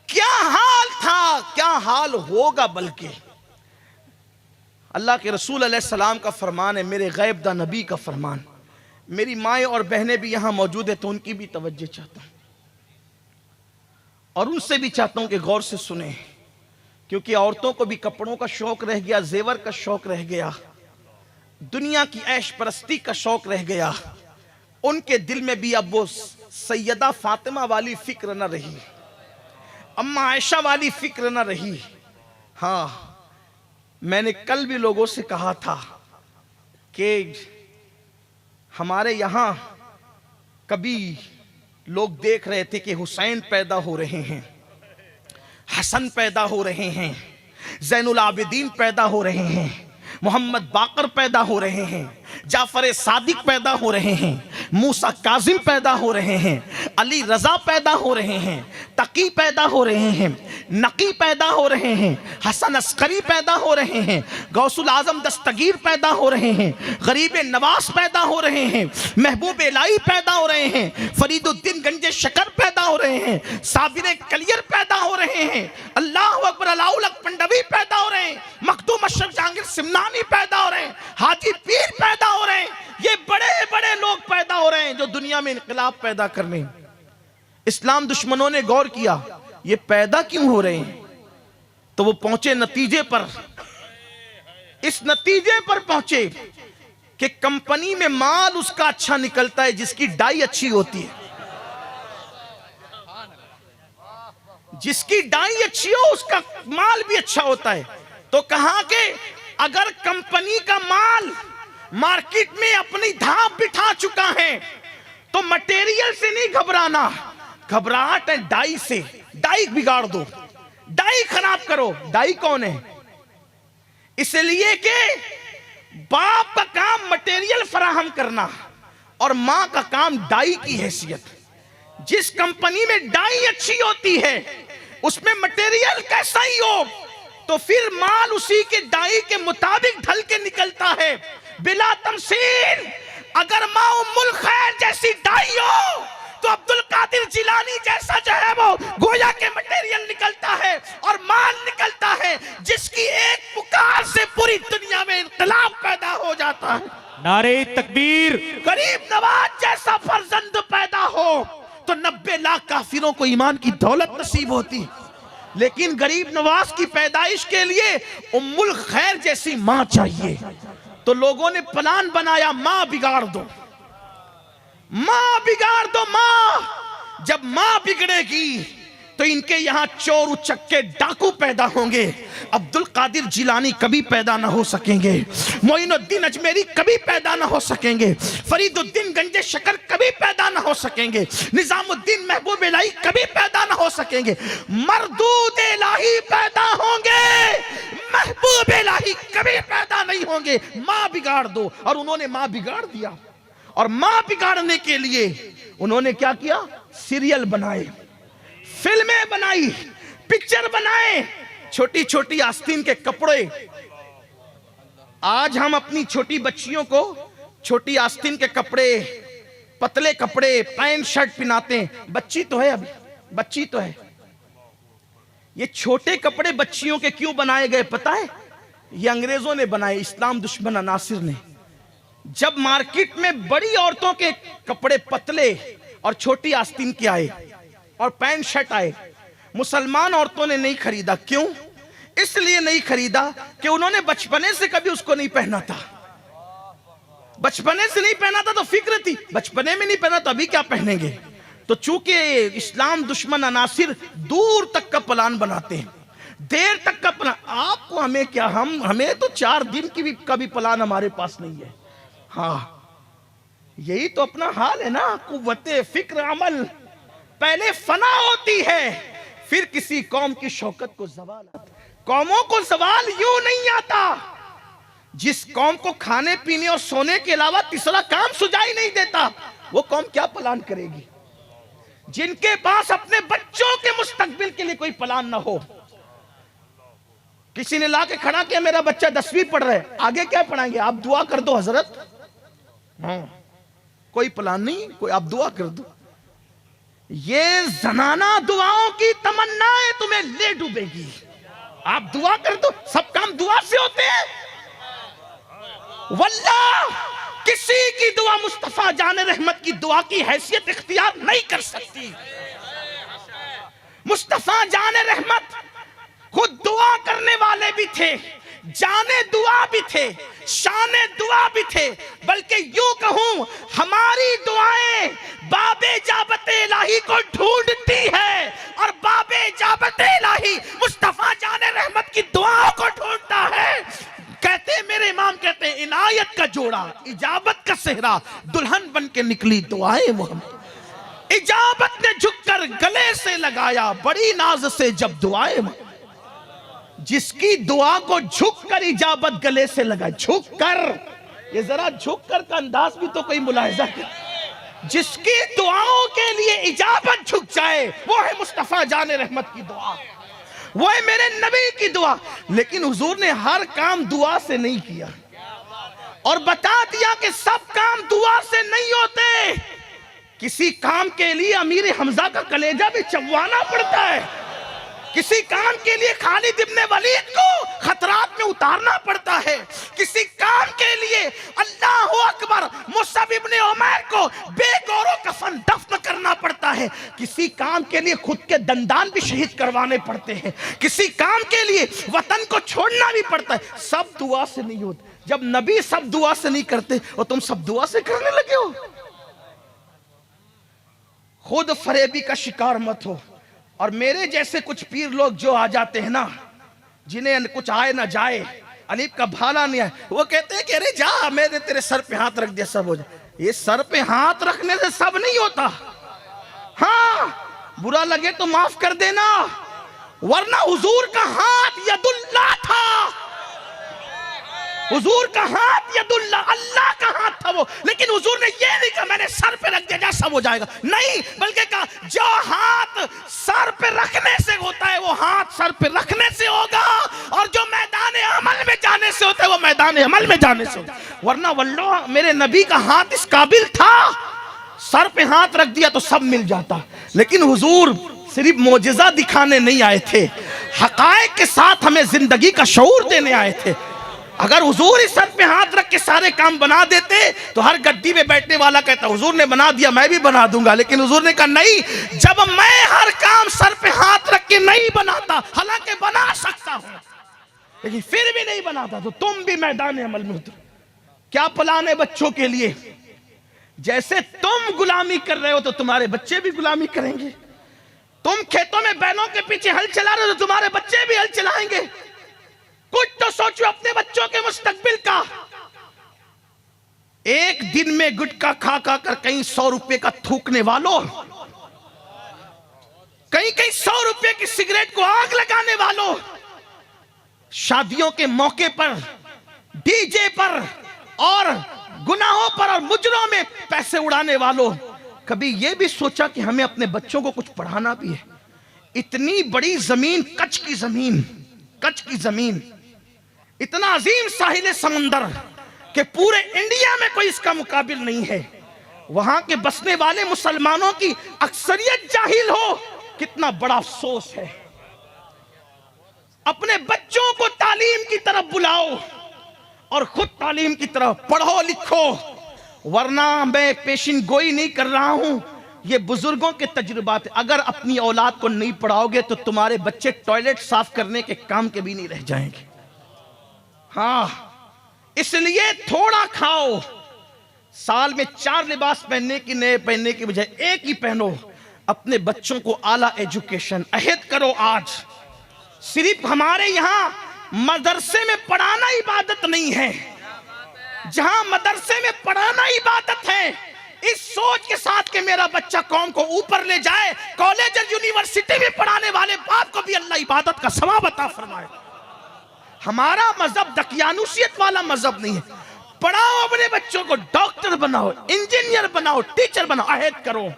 क्या हाल था, क्या हाल होगा, बल्कि अल्लाह के रसूल अलैहिस्सलाम का फरमान है, मेरे गैबदा नबी का फरमान। मेरी माएँ और बहनें भी यहाँ मौजूद है तो उनकी भी तवज्जो चाहता हूँ और उनसे भी चाहता हूँ कि गौर से सुने, क्योंकि औरतों को भी कपड़ों का शौक रह गया, जेवर का शौक रह गया, दुनिया की ऐश परस्ती का शौक रह गया। उनके दिल में भी अब वो सैयदा फातिमा वाली फिक्र न रही, अम्मा आयशा वाली फिक्र न रही। हाँ, मैंने कल भी लोगों से कहा था कि हमारे यहाँ कभी लोग देख रहे थे कि हुसैन पैदा हो रहे हैं, हसन पैदा हो रहे हैं, ज़ैनुल आबिदीन पैदा हो रहे हैं, मोहम्मद बाकर पैदा हो रहे हैं, जाफर सादिक पैदा हो रहे हैं, मूसा काजिम पैदा हो रहे हैं, अली रजा पैदा हो रहे हैं, तकी पैदा हो रहे हैं, नकी पैदा हो रहे हैं, हसन अस्करी पैदा हो रहे हैं, गौसुल आजम दस्तगीर पैदा हो रहे हैं, गरीब नवाज पैदा हो रहे हैं, महबूब इलाही पैदा हो रहे हैं, फरीदुद्दीन गंजे शकर पैदा हो रहे हैं, साबिर कलियर पैदा हो रहे हैं, अल्लाह अकबर अलाउलक पंडवी पैदा हो रहे हैं, मखदूम अशरफ जहांगीर सिमनानी पैदा हो रहे हैं, हाजी पीर पैदा हो रहे हैं। ये बड़े बड़े लोग पैदा हो रहे हैं जो दुनिया में इनकलाब पैदा करने। इस्लाम दुश्मनों ने गौर किया ये पैदा क्यों हो रहे हैं, तो वो पहुंचे नतीजे पर इस नतीजे पर पहुंचे कि कंपनी में माल उसका अच्छा निकलता है जिसकी डाई अच्छी होती है। जिसकी डाई अच्छी हो उसका माल भी अच्छा होता है। तो कहा कि अगर कंपनी का माल मार्केट में अपनी धाप बिठा चुका है तो मटेरियल से नहीं घबराना, घबराहट है डाई से। डाई बिगाड़ दो, डाई खराब करो। डाई कौन है? इसलिए कि बाप का काम मटेरियल फराहम करना और मां का काम डाई की हैसियत। जिस कंपनी में डाई अच्छी होती है उसमें मटेरियल कैसा ही हो तो फिर माल उसी के डाई के मुताबिक ढल के निकलता है बिला तमसील। अगर मां उम्मुल खैर जैसी डाई हो तो अब्दुल कादिर जिलानी जैसा जो है वो गोया के मटेरियल निकलता है और माल निकलता है जिसकी एक पुकार से पूरी दुनिया में इनकलाब पैदा हो जाता है।
नारे तकबीर।
गरीब नवाज जैसा फर्जंद पैदा हो तो 90 लाख काफिरों को ईमान की दौलत नसीब होती, लेकिन गरीब नवाज की पैदाइश के लिए उम्मुल खैर जैसी मां चाहिए। तो लोगों ने प्लान बनाया, मां बिगाड़ दो, मां बिगाड़ दो। मां जब मां बिगड़ेगी तो इनके यहां चोर उचक्के डाकू पैदा होंगे। अब्दुल कादिर जिलानी कभी पैदा ना हो सकेंगे, मोइनुद्दीन अजमेरी कभी पैदा ना हो सकेंगे, फरीदुद्दीन गंजे शकर कभी पैदा ना हो सकेंगे, निजामुद्दीन महबूब इलाही कभी पैदा ना हो सकेंगे। मरदूद इलाही पैदा होंगे, महबूब इलाही कभी पैदा नहीं होंगे। मां बिगाड़ दो। और उन्होंने मां बिगाड़ दिया। और मां बिगाड़ने के लिए उन्होंने क्या किया? सीरियल बनाए, फिल्में बनाई, पिक्चर बनाए, छोटी छोटी आस्तीन के कपड़े। आज हम अपनी छोटी बच्चियों को छोटी आस्तीन के कपड़े, पतले कपड़े, पैंट शर्ट पहनाते हैं। बच्ची तो है, अभी बच्ची तो है। ये छोटे कपड़े बच्चियों के क्यों बनाए गए पता है? ये अंग्रेजों ने बनाए, इस्लाम दुश्मन अनासिर ने। जब मार्केट में बड़ी औरतों के कपड़े पतले और छोटी आस्तीन के आए और पैंट शर्ट आए, मुसलमान औरतों ने नहीं खरीदा। क्यों? इसलिए नहीं खरीदा कि उन्होंने बचपने से कभी उसको नहीं पहना था। बचपने से नहीं पहना था तो फिक्र थी, बचपने में नहीं पहना तो अभी क्या पहनेंगे। तो चूंकि इस्लाम दुश्मन अनासिर दूर तक का प्लान बनाते हैं, देर तक का प्लान। आपको हमें क्या, हमें तो 4 दिन की भी कभी प्लान हमारे पास नहीं है। हाँ, यही तो अपना हाल है ना। कुव्वते फिक्र अमल पहले फना होती है, फिर किसी कौम की शौकत को ज़वाल आता। कौमों को सवाल यूं नहीं आता। जिस कौम को खाने पीने और सोने के अलावा तीसरा काम सुझाई नहीं देता, वो कौम क्या प्लान करेगी? जिनके पास अपने बच्चों के मुस्तकबिल के लिए कोई प्लान ना हो। किसी ने ला के खड़ा किया, मेरा बच्चा 10वीं पढ़ रहा है, आगे क्या पढ़ाएंगे? आप दुआ कर दो हजरत। कोई प्लान नहीं, कोई आप दुआ कर दो। ये जनाना दुआओं की तमन्नाएं तुम्हें ले डूबेगी। आप दुआ कर दो, सब काम दुआ से होते हैं। वल्लाह किसी की दुआ मुस्तफा जाने रहमत की दुआ की हैसियत इख्तियार नहीं कर सकती। मुस्तफा जाने रहमत खुद दुआ करने वाले भी थे, जाने दुआ भी थे, शाने दुआ भी थे। बल्कि यूं कहूं, हमारी दुआएं बाबे जाबते इलाही को ढूंढती है और बाबे जाबते इलाही मुस्तफा जाने रहमत की दुआओं को ढूंढता है। कहते मेरे इमाम कहते हैं, इनायत का जोड़ा, इजाबत का सेहरा, दुल्हन बन के निकली दुआएं मोहम्मद। इजाबत ने झुककर गले से लगाया बड़ी नाज से जब दुआएं। जिसकी दुआ को झुककर इजाबत गले से लगा, झुककर, ये जरा झुककर का अंदाज भी तो कोई मुलाहिजा कर। जिसकी दुआओं के लिए इजाबत झुक जाए वो है मुस्तफा जाने रहमत की दुआ, वो है मेरे नबी की दुआ। लेकिन हुजूर ने हर काम दुआ से नहीं किया और बता दिया कि सब काम दुआ से नहीं होते। किसी काम के लिए अमीर हमजा का कलेजा भी चबवाना पड़ता है। किसी काम के लिए खालिद इब्ने वलीद को खतरात में उतारना पड़ता है, किसी काम के लिए अल्लाहु अकबर मुसअब इब्ने उमैर को बेगौरो कफन दफन करना पड़ता है, किसी काम के लिए खुद के दंदान भी शहीद करवाने पड़ते हैं, किसी काम के लिए वतन को छोड़ना भी पड़ता है। सब दुआ से नहीं होता। जब नबी सब दुआ से नहीं करते और तुम सब दुआ से करने लगे हो। खुद फरेबी का शिकार मत हो। और मेरे जैसे कुछ पीर लोग जो आ जाते हैं ना, जिन्हें कुछ आए ना जाए, अलीप का भाला नहीं आए, वो कहते हैं कि अरे जा, मैंने तेरे सर पे हाथ रख दिया सब हो जाए। ये सर पे हाथ रखने से सब नहीं होता। हाँ, बुरा लगे तो माफ कर देना, वरना हुजूर का हाथ यदुल्लाह था। हुजूर का हाथ यदुल्लाह, अल्लाह का हाथ था वो। लेकिन हुजूर ने ये नहीं कहा मैंने सर पे रख दिया सब हो जाएगा, नहीं, बल्कि कहा जो हाथ सर पे रखने से होता है वो हाथ सर पे रखने से होगा, और जो मैदान अमल में जाने से होता है वो मैदान अमल में जाने से होगा। वरना वल्लाह मेरे नबी का हाथ इस काबिल था, सर पे हाथ रख दिया तो सब मिल जाता। लेकिन हुजूर सिर्फ मोजिजा दिखाने नहीं आए थे, हकायक के साथ हमें जिंदगी का शऊर देने आए थे। अगर हुजूर इस सर पे हाथ रख के सारे काम बना देते तो हर गद्दी में बैठने वाला कहता हुजूर ने बना दिया मैं भी बना दूंगा। लेकिन हुजूर ने कहा नहीं, जब मैं हर काम सर पे हाथ रख के नहीं बनाता, हालांकि बना सकता हूं लेकिन फिर भी नहीं बनाता, तो तुम भी मैदान अमल में उतरो। क्या प्लान है बच्चों के लिए? जैसे तुम गुलामी कर रहे हो तो तुम्हारे बच्चे भी गुलामी करेंगे। तुम खेतों में बैलों के पीछे हल चला रहे हो तो तुम्हारे बच्चे भी हल चलाएंगे। कुछ तो सोचो अपने बच्चों के मुस्तकबिल का। एक दिन में गुटखा खा खा कर कहीं 100 रुपए का थूकने वालों, कहीं कहीं 100 रुपए की सिगरेट को आग लगाने वालों, शादियों के मौके पर डीजे पर और गुनाहों पर और मुजरों में पैसे उड़ाने वालों, कभी यह भी सोचा कि हमें अपने बच्चों को कुछ पढ़ाना भी है? इतनी बड़ी जमीन, कच्छ की जमीन, कच्छ की जमीन, इतना अजीम साहिल समंदर कि पूरे इंडिया में कोई इसका मुकाबिल नहीं है। वहां के बसने वाले मुसलमानों की अक्सरियत जाहिल हो, कितना बड़ा अफसोस है। अपने बच्चों को तालीम की तरफ बुलाओ और खुद तालीम की तरफ पढ़ो लिखो। वरना मैं पेशिन गोई नहीं कर रहा हूं, ये बुजुर्गों के तजुर्बात। अगर अपनी औलाद को नहीं पढ़ाओगे तो तुम्हारे बच्चे टॉयलेट साफ करने के काम के भी नहीं रह जाएंगे। हाँ, इसलिए थोड़ा खाओ। साल में 4 लिबास पहनने की, नए पहनने की बजाय एक ही पहनो। अपने बच्चों को आला एजुकेशन अहद करो। आज सिर्फ हमारे यहां मदरसे में पढ़ाना इबादत नहीं है। जहां मदरसे में पढ़ाना इबादत है, इस सोच के साथ कि मेरा बच्चा कौम को ऊपर ले जाए, कॉलेज और यूनिवर्सिटी में पढ़ाने वाले बाप को भी अल्लाह इबादत का सवाब अता फरमाए। हमारा मजहब दकियानुसियत वाला मजहब नहीं है। पढ़ाओ अपने बच्चों को, डॉक्टर बनाओ, इंजीनियर बनाओ, टीचर बनाओ, अहद करो।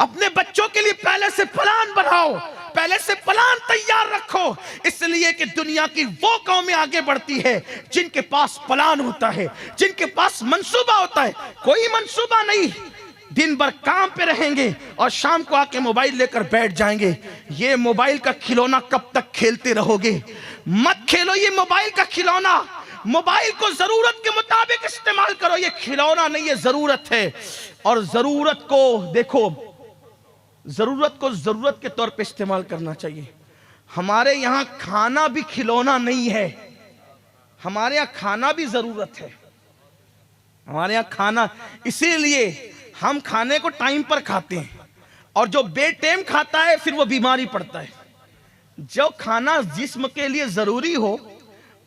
अपने बच्चों के लिए पहले से प्लान बनाओ, पहले से प्लान तैयार रखो। इसलिए कि दुनिया की वो कौमें आगे बढ़ती है जिनके पास प्लान होता है, जिनके पास मंसूबा होता है। कोई मंसूबा नहीं, दिन भर काम पे रहेंगे और शाम को आके मोबाइल लेकर बैठ जाएंगे। ये मोबाइल का खिलौना कब तक खेलते रहोगे? मत खेलो ये मोबाइल का खिलौना। मोबाइल को जरूरत के मुताबिक इस्तेमाल करो। ये खिलौना नहीं, ये जरूरत है। और जरूरत को देखो, जरूरत को जरूरत के तौर पे इस्तेमाल करना चाहिए। हमारे यहां खाना भी खिलौना नहीं है, हमारे यहां खाना भी जरूरत है। हमारे यहां खाना, इसीलिए हम खाने को टाइम पर खाते हैं, और जो बेटाइम खाता है फिर वो बीमारी पड़ता है। जो खाना जिस्म के लिए जरूरी हो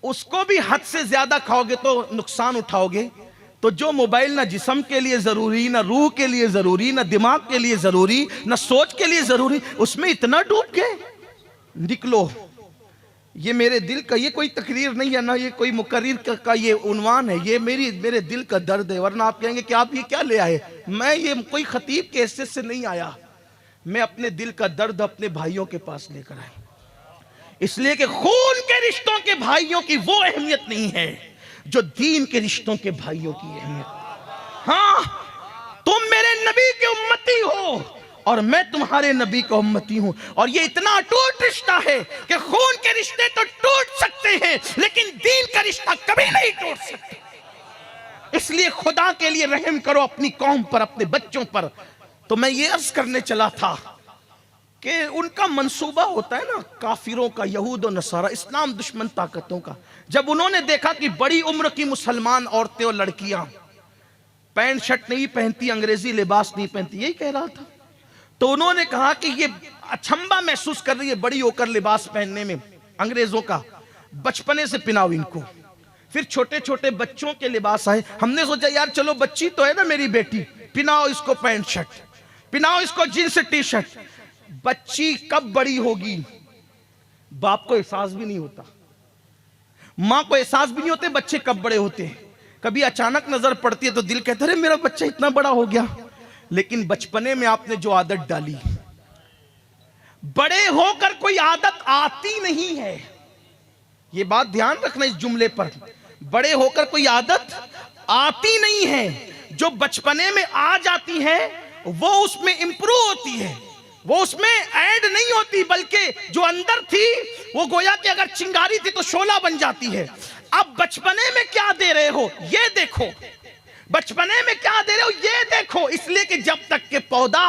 उसको भी हद से ज्यादा खाओगे तो नुकसान उठाओगे। तो जो मोबाइल ना जिस्म के लिए जरूरी, ना रूह के लिए जरूरी, ना दिमाग के लिए जरूरी, ना सोच के लिए जरूरी, उसमें इतना डूब गए। निकलो। ये मेरे दिल का, ये कोई तकरीर नहीं है ना, ये कोई मुकर्रिर का ये उन्वान है, ये मेरे दिल का दर्द है। वरना आप कहेंगे कि आप ये क्या ले आए। मैं ये कोई खतीब के हैसियत से नहीं आया, मैं अपने दिल का दर्द अपने भाइयों के पास लेकर आया। इसलिए कि खून के रिश्तों के भाइयों की वो अहमियत नहीं है जो दीन के रिश्तों के भाइयों की अहमियत। हाँ, तुम मेरे नबी के उम्मती हो और मैं तुम्हारे नबी का उम्मती हूं। और ये इतना अटूट रिश्ता है कि खून के रिश्ते तो टूट सकते हैं लेकिन दीन का रिश्ता कभी नहीं टूट सकता। इसलिए खुदा के लिए रहम करो अपनी कौम पर, अपने बच्चों पर। तो मैं ये अर्ज करने चला था कि उनका मंसूबा होता है ना काफिरों का, यहूद और नसारा, इस्लाम दुश्मन ताकतों का। जब उन्होंने देखा कि बड़ी उम्र की मुसलमान औरतें और लड़कियां पैंट शर्ट नहीं पहनती, अंग्रेजी लिबास नहीं पहनती, यही कह रहा था, तो उन्होंने कहा कि ये अचंभा महसूस कर रही है बड़ी होकर लिबास पहनने में अंग्रेजों का, बचपने से पिनाओ इनको। फिर छोटे छोटे बच्चों के लिबास आए। हमने सोचा यार चलो बच्ची तो है ना मेरी बेटी, पिनाओ इसको पैंट शर्ट, पिनाओ इसको जींस टी शर्ट। बच्ची कब बड़ी होगी बाप को एहसास भी नहीं होता, मां को एहसास भी नहीं होते बच्चे कब बड़े होते हैं। कभी अचानक नजर पड़ती है तो दिल कहता है मेरा बच्चा इतना बड़ा हो गया। लेकिन बचपने में आपने जो आदत डाली, बड़े होकर कोई आदत आती नहीं है। यह बात ध्यान रखना इस जुमले पर, बड़े होकर कोई आदत आती नहीं है। जो बचपने में आ जाती है वो उसमें इंप्रूव होती है, वो उसमें ऐड नहीं होती, बल्कि जो अंदर थी वो गोया कि अगर चिंगारी थी तो शोला बन जाती है। अब बचपने में क्या दे रहे हो ये देखो, बचपने में क्या दे रहे हो ये देखो। इसलिए कि जब तक के पौधा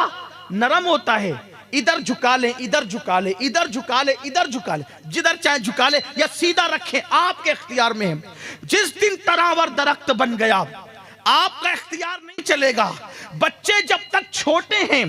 नरम होता है, इधर झुका ले, इधर झुका ले, इधर झुका ले, इधर झुका ले, जिधर चाहे झुका ले या सीधा रखे, आपके इख्तियार में है। जिस दिन तरावर दरख्त बन गया आपका इख्तियार नहीं चलेगा। बच्चे जब तक छोटे हैं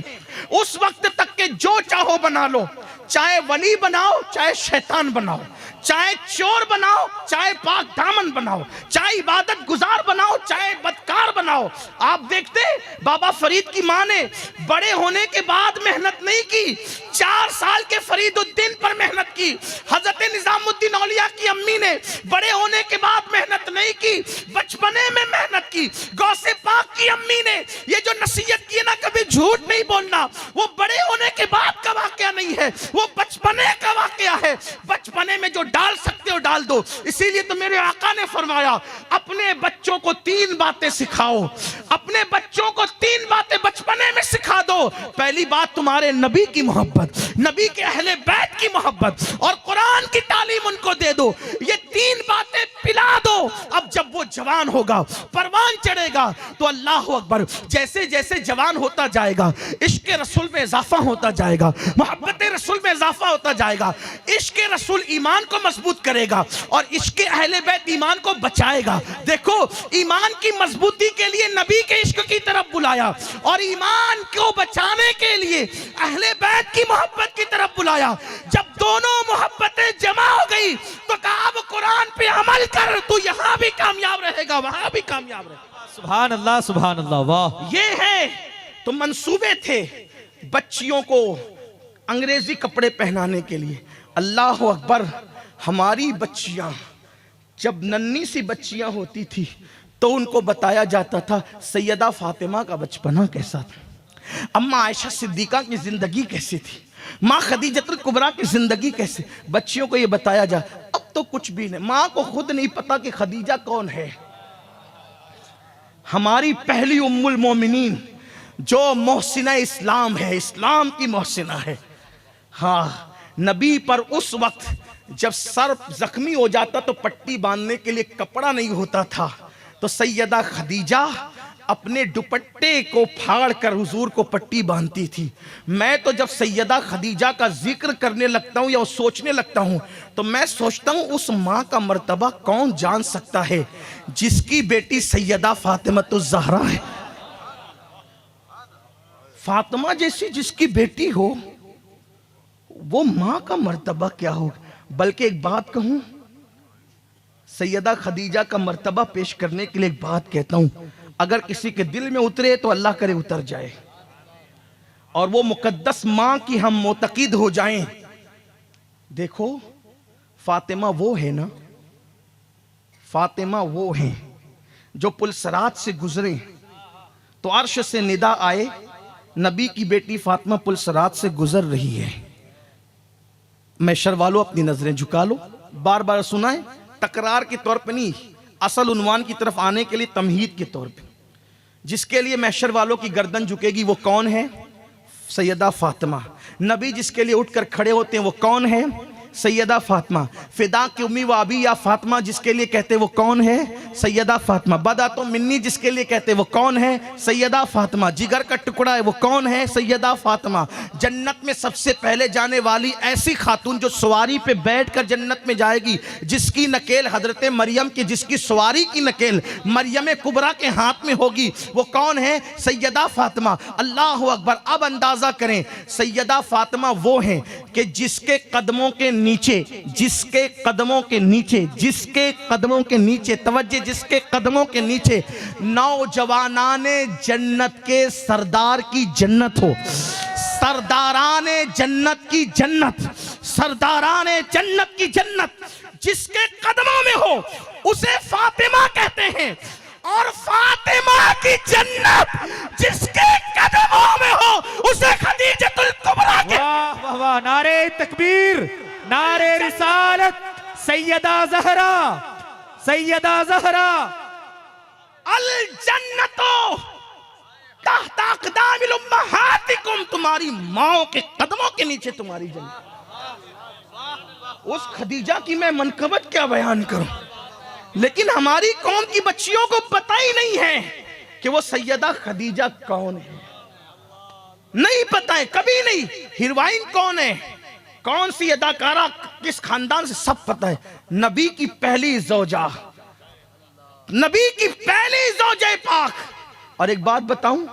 उस वक्त तक के जो चाहो बना लो, चाहे वली बनाओ चाहे शैतान बनाओ, चाहे चोर बनाओ चाहे पाक दामन बनाओ, चाहे इबादत गुजार बनाओ चाहे बदकार बनाओ। आप देखते बाबा फरीद की मां ने बड़े होने के बाद मेहनत नहीं की, 4 साल के फरीदुद्दीन पर मेहनत की। हजरत निजामुद्दीन औलिया की अम्मी ने बड़े होने के बाद मेहनत नहीं की, बचपने में मेहनत की। गौसे पाक की अम्मी ने ये जो नसीहत की ना, कभी झूठ नहीं बोलना, वो बड़े होने के बाद का वाकया नहीं है, वो बचपने का वाकया है। बचपने में जो डाल सकते हो डाल दो। इसीलिए तो मेरे आका ने फरमाया अपने बच्चों को 3 बातें सिखाओ, अपने बच्चों को 3 बातें बचपने में सिखा दो। पहली बात तुम्हारे नबी की मोहब्बत, नबी के अहले बैत की मोहब्बत और कुरान की तालीम उनको दे दो। ये 3 बातें पिला दो। अब जब वो जवान होगा, परवान चढ़ेगा, तो अल्लाह अकबर, जैसे जैसे जवान होता जाएगा इश्क रसूल में इजाफा होता जाएगा, मोहब्बत रसूल में इजाफा होता जाएगा। इश्क रसूल ईमान को मजबूत करेगा और इश्क अहले बैत ईमान को बचाएगा। देखो ईमान की मजबूती के लिए नबी के इश्क की तरफ बुलाया और ईमान को बचाने के लिए अहले बैत की मोहब्बत की तरफ बुलाया। जब दोनों मोहब्बतें जमा हो गई तो कहा अब कुरान पे अमल कर, तू यहां भी कामयाब रहेगा वहां भी कामयाब रहेगा।
सुभान अल्लाह सुभान अल्लाह, वाह।
ये है तो मंसूबे थे बच्चियों को अंग्रेजी कपड़े पहनाने के लिए। अल्लाह अकबर, हमारी बच्चियां जब नन्ही सी बच्चियां होती थी तो उनको बताया जाता था सैयदा फातिमा का बचपना कैसा था, अम्मा आयशा सिद्दीका की जिंदगी कैसी थी, माँ खदीजतुल कुबरा की जिंदगी कैसे। बच्चियों को ये बताया जा। अब तो कुछ भी नहीं, माँ को खुद नहीं पता कि खदीजा कौन है। हमारी पहली उम्मुल मोमिनीन जो मोहसिना इस्लाम है, इस्लाम की मोहसिना है। हाँ, नबी पर उस वक्त जब सर जख्मी हो जाता तो पट्टी बांधने के लिए कपड़ा नहीं होता था, तो सैयदा खदीजा अपने दुपट्टे को फाड़ कर हुजूर को पट्टी बांधती थी। मैं तो जब सैयदा खदीजा का जिक्र करने लगता हूँ या सोचने लगता हूँ तो मैं सोचता हूँ उस माँ का मर्तबा कौन जान सकता है जिसकी बेटी सैयदा फातिमतुज़ ज़हरा है। फातिमा जैसी जिसकी बेटी हो, वो माँ का मर्तबा क्या हो। बल्कि एक बात कहूं, सैयदा खदीजा का मर्तबा पेश करने के लिए एक बात कहता हूं, अगर किसी के दिल में उतरे तो अल्लाह करे उतर जाए और वो मुकद्दस मां की हम मोतकीद हो जाएं। देखो फातिमा वो है ना, फातिमा वो है जो पुलसरात से गुजरे तो अर्श से निदा आए, नबी की बेटी फातिमा पुलसरात से गुजर रही है। मैशर वालों अपनी नजरें झुका लो, बार बार सुनाए, तकरार के तौर पे नहीं, असल उन्वान की तरफ आने के लिए तमहीद के तौर पे। जिसके लिए मैशर वालों की गर्दन झुकेगी वो कौन है? सैयदा फातिमा। नबी जिसके लिए उठकर खड़े होते हैं वो कौन है? सैयदा फातिमा। फिदा की उम्मी व अबी या फातिमा जिसके लिए कहते वो कौन है? सैयदा फातिमा। बदा तो मिन्नी जिसके लिए कहते वो कौन है? सैयदा फातिमा। जिगर का टुकड़ा है वो कौन है? सैयदा फातिमा। जन्नत में सबसे पहले जाने वाली ऐसी खातून जो सवारी पे बैठकर जन्नत में जाएगी, जिसकी नकेल हजरत मरियम की, जिसकी सवारी की नकेल मरियम कुबरा के हाथ में होगी, वो कौन है? सैयदा फातिमा। अल्लाह अकबर। अब अंदाजा करें, सैयदा फातिमा वो हैं कि जिसके कदमों के नीचे, जिसके कदमों के नीचे, जिसके कदमों के नीचे, तवज्जो, जिसके कदमों के नीचे नौजवानाने जन्नत के सरदार की जन्नत हो, सरदाराने जन्नत की जन्नत, सरदाराने जन्नत की जन्नत जिसके कदमों में हो उसे फातिमा कहते हैं। और फातिमा की जन्नत जिसके कदमों में हो उसे खदीजतुल कुबरा कहते हैं।
वाह वाह वाह, नारे तकबीर, नारे रिसालत, सैयदा ज़हरा, सैयदा ज़हरा।
अल जन्नतो तहता अक़दामिल उम्महातिकुम, तुम्हारी माओ के कदमों के नीचे तुम्हारी जन्नत। उस खदीजा की मैं मनकबत क्या बयान करूं, लेकिन हमारी कौम की बच्चियों को पता ही नहीं है कि वो सैयदा खदीजा कौन है। नहीं पता है, कभी नहीं। हीरोइन कौन है, कौन सी अदाकारा, किस खानदान से, सब पता है। नबी की पहली ज़ौजा, नबी की पहली ज़ौजे पाक। और एक बात बताऊं,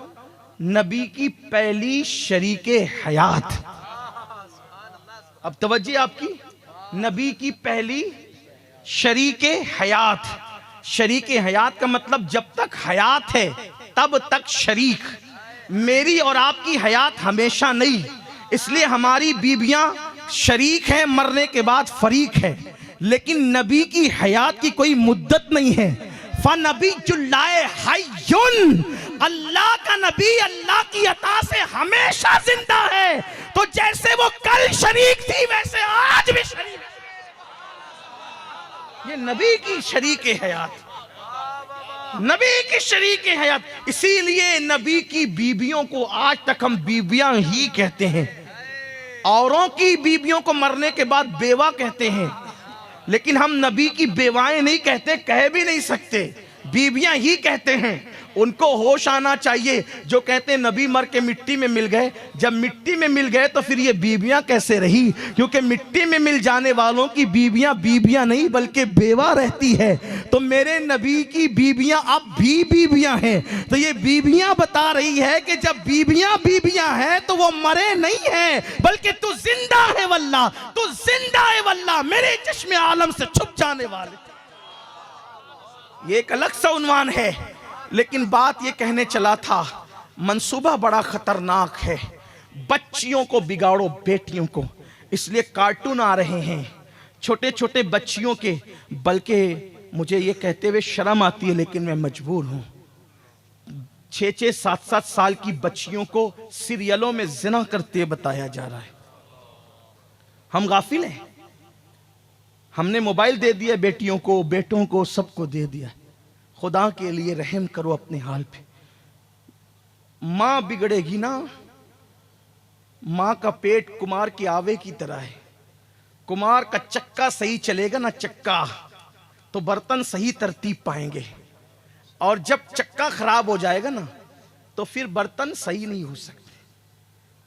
नबी की पहली शरीके हयात। अब तवज्जो आपकी, नबी की पहली शरीके हयात। शरीके हयात का मतलब जब तक हयात है तब तक शरीक। मेरी और आपकी हयात हमेशा नहीं, इसलिए हमारी बीबियां शरीक हैं, मरने के बाद फरीक है। लेकिन नबी की हयात की कोई मुद्दत नहीं है। फनबी जुल्लाए हय्युन, अल्लाह का नबी अल्लाह की अता से हमेशा जिंदा है। तो जैसे वो कल शरीक थी वैसे आज भी शरीक। ये नबी की शरीके हयात, नबी की शरीके हयात। इसीलिए नबी की बीबियों को आज तक हम बीबियां ही कहते हैं। औरों की बीबियों को मरने के बाद बेवा कहते हैं, लेकिन हम नबी की बेवाएं नहीं कहते, कह भी नहीं सकते, बीबियां ही कहते हैं। उनको होश आना चाहिए जो कहते हैं नबी मर के मिट्टी में मिल गए। जब मिट्टी में मिल गए तो फिर ये बीबियां कैसे रही? क्योंकि मिट्टी में मिल जाने वालों की बीबियां बीबियां नहीं बल्कि बेवा रहती है। तो मेरे नबी की बीबियां अब भी बीबियां हैं। तो ये बीबियां बता रही है कि जब बीबियां बीबियां हैं तो वो मरे नहीं हैं, बल्कि तू जिंदा है वल्लाह, तू जिंदा है वल्लाह, मेरे चश्मे आलम से छुप जाने वाले। ये एक अलग सा उन्वान है, लेकिन बात ये कहने चला था, मंसूबा बड़ा खतरनाक है। बच्चियों को बिगाड़ो, बेटियों को। इसलिए कार्टून आ रहे हैं छोटे छोटे बच्चियों के, बल्कि मुझे ये कहते हुए शर्म आती है लेकिन मैं मजबूर हूं। 6-6, 7-7 साल की बच्चियों को सीरियलों में जिना करते बताया जा रहा है। हम गाफिल हैं, हमने मोबाइल दे दिया बेटियों को, बेटों को, सबको दे दिया। खुदा के लिए रहम करो अपने हाल पे। मां बिगड़ेगी ना, मां का पेट कुमार की आवे की तरह है। कुमार का चक्का सही चलेगा ना, चक्का, तो बर्तन सही तरतीब पाएंगे। और जब चक्का खराब हो जाएगा ना तो फिर बर्तन सही नहीं हो सकते।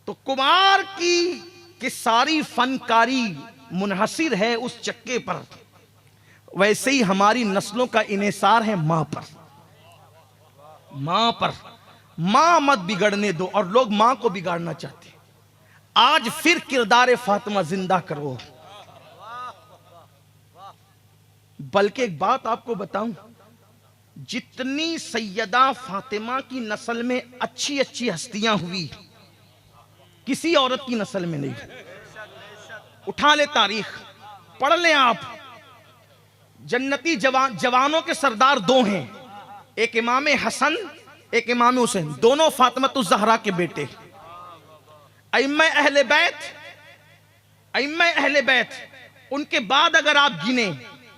तो कुमार की सारी फनकारी मुनहसिर है उस चक्के पर, वैसे ही हमारी नस्लों का इन्हिसार है मां पर। मां पर, मां मत बिगड़ने दो। और लोग मां को बिगाड़ना चाहते हैं। आज फिर किरदार फातिमा जिंदा करो। बल्कि एक बात आपको बताऊं, जितनी सैयदा फातिमा की नस्ल में अच्छी अच्छी हस्तियां हुई, किसी औरत की नस्ल में नहीं। उठा ले तारीख, पढ़ लें आप। जन्नती जवानों के सरदार दो हैं, एक इमाम हसन, एक इमाम हुसैन, दोनों फातिमातुज़ ज़हरा के बेटे। अइम्मा अहले बैत, अइम्मा अहले बैत, उनके बाद अगर आप गिने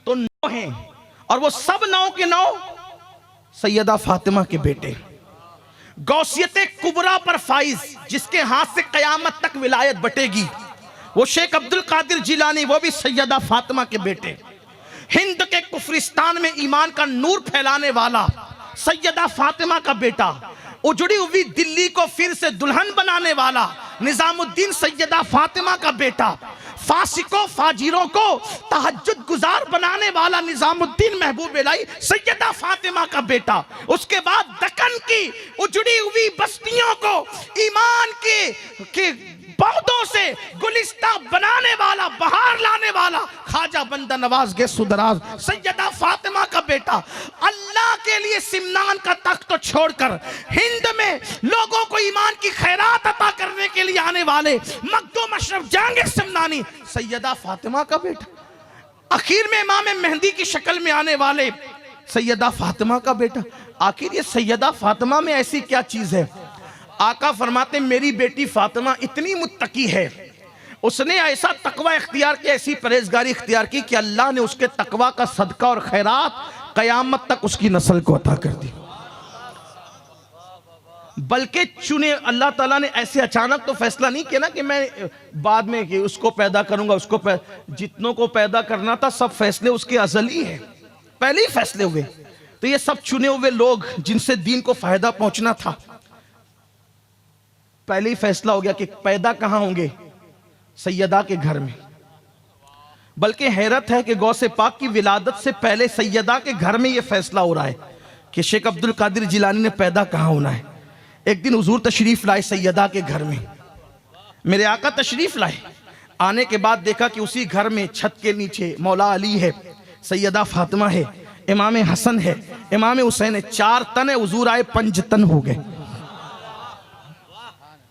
तो 9 हैं, और वो सब 9 के 9 सैयदा फातिमा के बेटे। गौसियत कुबरा पर फाइज, जिसके हाथ से कयामत तक विलायत बटेगी, वो शेख अब्दुल कादिर जिलानी, वो भी सैयदा फातिमा के बेटे। हिंद के कुफरिस्तान में ईमान का नूर फैलाने वाला सैयदा फातिमा का बेटा। उजड़ी हुई दिल्ली को फिर से दुल्हन बनाने वाला निजामुद्दीन सैयदा फातिमा का बेटा। फासिकों फाजिरों को तहज्जुद गुजार बनाने वाला निजामुद्दीन महबूब इलाही सैयदा फातिमा का बेटा। उसके बाद दक्कन की उजड़ी हुई बस्तियों को ईमान के पौधों से गुलिस्ता बनाने वाला, बहार लाने वाला ख्वाजा बंदा नवाज के सुदराज सैयदा फातिमा का बेटा। अल्लाह के लिए सिमनान का तख्त छोड़कर हिंद में लोगों को ईमान की खैरात अता करने के लिए आने वाले मखदूम अशरफ जहांगीर सिमनानी सैयदा फातिमा का बेटा। आखिर में इमाम मेहंदी की शक्ल में आने वाले सैयदा फातिमा का बेटा। आखिर ये सैयदा फातिमा में ऐसी क्या चीज है? आका फरमाते मेरी बेटी फातिमा इतनी मुत्तकी है, उसने ऐसा तकवा इख्तियार किया, ऐसी परहेजगारी इख्तियार की कि अल्लाह ने उसके तकवा का सदका और खैरात कयामत तक उसकी नस्ल को अता कर दी। बल्कि चुने अल्लाह ताला ने ऐसे अचानक तो फैसला नहीं किया ना कि मैं बाद में कि उसको पैदा करूंगा, उसको जितनों को पैदा करना था सब फैसले उसके अजली है, पहले ही फैसले हुए। तो ये सब चुने हुए लोग जिनसे दीन को फायदा पहुंचना था, पहले ही फैसला हो गया कि पैदा कहां होंगे, सैयदा के घर में। बल्कि हैरत है कि गौसे पाक की विलादत से पहले सैयदा के घर में यह फैसला हो रहा है कि शेख अब्दुल कादिर जिलानी ने पैदा कहां होना है। एक दिन हुजूर तशरीफ लाए सैयदा के घर में, मेरे आका तशरीफ लाए। आने के बाद देखा कि उसी घर में छत के नीचे मौला अली है, सैयदा फातिमा है, इमाम हसन है, इमाम हुसैन है। 4 तन है, हुजूर आए 5 तन हो गए।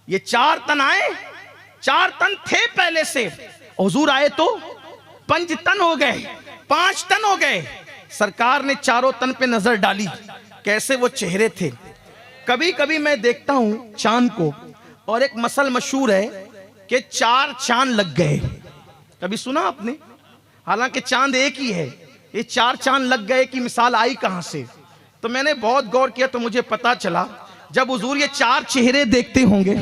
ये 4 तन आए, 4 तन थे पहले से, हुजूर आए तो 5 तन हो गए, 5 तन हो गए। सरकार ने 4 तन पे नजर डाली, कैसे वो चेहरे थे। कभी कभी मैं देखता हूं चांद को, और एक मसल मशहूर है कि 4 चांद लग गए। कभी सुना आपने? हालांकि चांद एक ही है, ये 4 चांद लग गए की मिसाल आई कहां से? तो मैंने बहुत गौर किया तो मुझे पता चला, जब हुजूर ये 4 चेहरे देखते होंगे,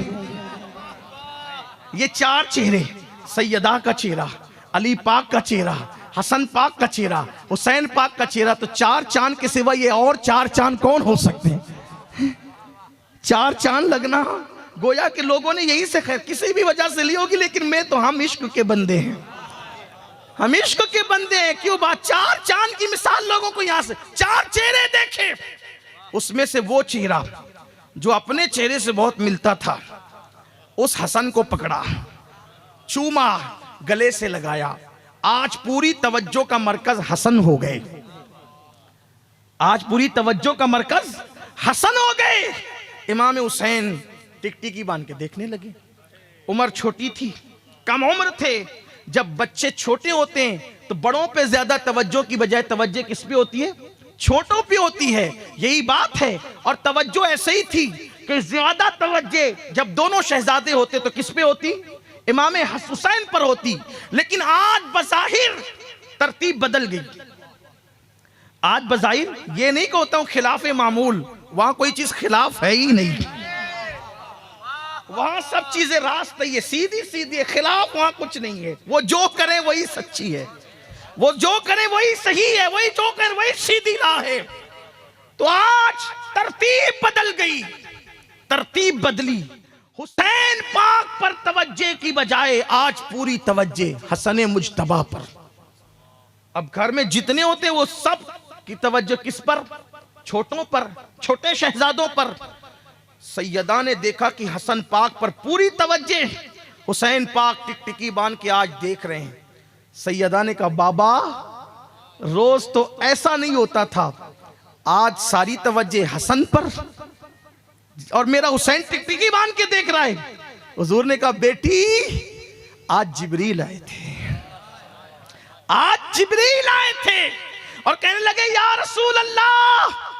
ये 4 चेहरे, सैयदा का चेहरा, अली पाक का चेहरा, हसन पाक का चेहरा, हुसैन पाक का चेहरा, तो 4 चांद के सिवा ये और 4 चांद कौन हो सकते हैं? 4 चांद लगना गोया के लोगों ने यही से खैर किसी भी वजह से ली होगी, लेकिन मैं तो हम इश्क के बंदे हैं, हम इश्क के बंदे हैं। क्यों बात? 4 चांद की मिसाल लोगों को यहां से 4 चेहरे देखे, उसमें से वो चेहरा जो अपने चेहरे से बहुत मिलता था, उस हसन को पकड़ा, चूमा, गले से लगाया। आज पूरी तवज्जो का मरकज हसन हो गए, आज पूरी तवज्जो का मरकज हसन हो गए। इमाम हुसैन टिकटिकी बांध के देखने लगे। उम्र छोटी थी, कम उम्र थे। जब बच्चे छोटे होते हैं तो बड़ों पे ज्यादा तवज्जो की बजाय तवज्जो किस पे होती है? छोटों पे होती है, यही बात है। और तवज्जो ऐसे ही थी कि ज्यादा तवज्जो जब दोनों शहजादे होते तो किस पे होती? इमाम हुसैन पर होती। लेकिन आज बज़ाहिर तरतीब बदल गई। आज बज़ाहिर ये नहीं कहता हूं खिलाफ मामूल, वहां कोई चीज खिलाफ है ही नहीं, वहां सब चीजें रास्त है, सीधी सीधी है, खिलाफ वहां कुछ नहीं है। वो जो करे वही सच्ची है, वो जो करे वही सही है, वही जो करे वही सीधी राह है। तो आज तरतीब बदल गई, तरतीब बदली। हुसैन पाक पर तवज्जे की बजाय आज पूरी तवज्जे हसन मुज्तबा पर। अब घर में जितने होते हैं वो सब की तवज्जो किस पर? छोटों पर, छोटे शहजादों पर। सैयदा ने देखा कि हसन पाक पर पूरी तवज्जे, हुसैन पाक टिकटिकी बांध के आज देख रहे हैं। सैयदा ने कहा बाबा रोज तो ऐसा नहीं होता था, आज सारी तवज्जे हसन पर और मेरा हुसैन टिकटिकी बांध के देख रहा है। हुजूर ने कहा बेटी आज जिब्रील आए थे, आज जिब्रील आए थे और कहने लगे या रसूल अल्लाह,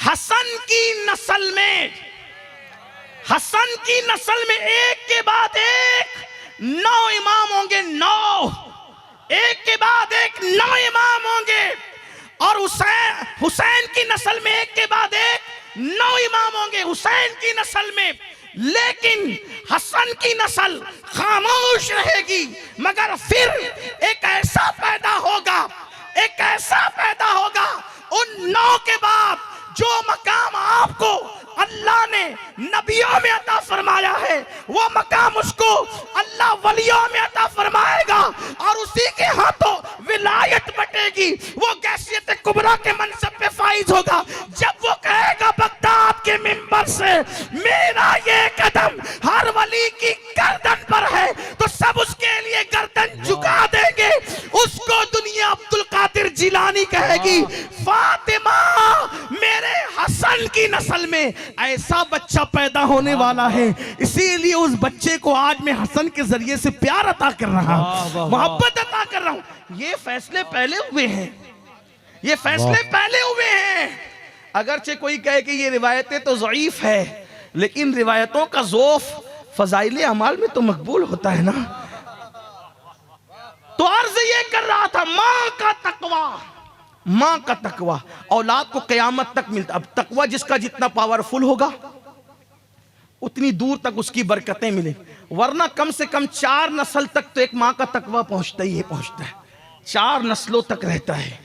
हसन की नस्ल में, हसन की नस्ल में एक के बाद एक 9 इमाम होंगे, 9, एक के बाद एक 9 इमाम होंगे। और हुसैन की नस्ल में एक के बाद एक 9 इमाम होंगे हुसैन की नस्ल में, लेकिन हसन की नस्ल खामोश रहेगी। मगर फिर एक ऐसा पैदा होगा, एक ऐसा पैदा होगा उन 9 के बाद जो मकाम आपको अल्लाह ने नबियों में अता फरमाया है, वो मकाम उसको अल्लाह वलियों में अता फरमाएगा और उसी के हाथों विलायत बटेगी। वो गैसियत कुबरा के मनसब पे फाइज होगा जब वो कहेगा बगदाद के मिंबर से मेरा ये कदम हर वली की गर्दन पर है, तो सब उसके लिए गर्दन झुका देंगे। उसको दुनिया अब्दुल कादिर जिलानी कहेगी, फातिमा मेरे हसन की नस्ल में ऐसा बच्चा पैदा होने वाला है, इसीलिए उस बच्चे को आज मैं हसन के जरिए से प्यार अता कर रहा हूं, मोहब्बत अता कर रहा हूं। ये फैसले पहले हुए हैं, ये फैसले पहले हुए हैं। अगरचे कोई कहे कि ये रिवायतें तो ज़ईफ है, लेकिन रिवायतों का ज़ौफ़ फ़ज़ाइल अमाल में तो मकबूल होता है ना। तो अर्ज ये कर रहा था, माँ का तकवा, माँ का तकवा औलाद को कयामत तक मिलता। अब तकवा जिसका जितना पावरफुल होगा उतनी दूर तक उसकी बरकतें मिले, वरना कम से कम 4 नस्ल तक तो एक माँ का तकवा पहुंचता ही है, पहुंचता है, 4 नस्लों तक रहता है।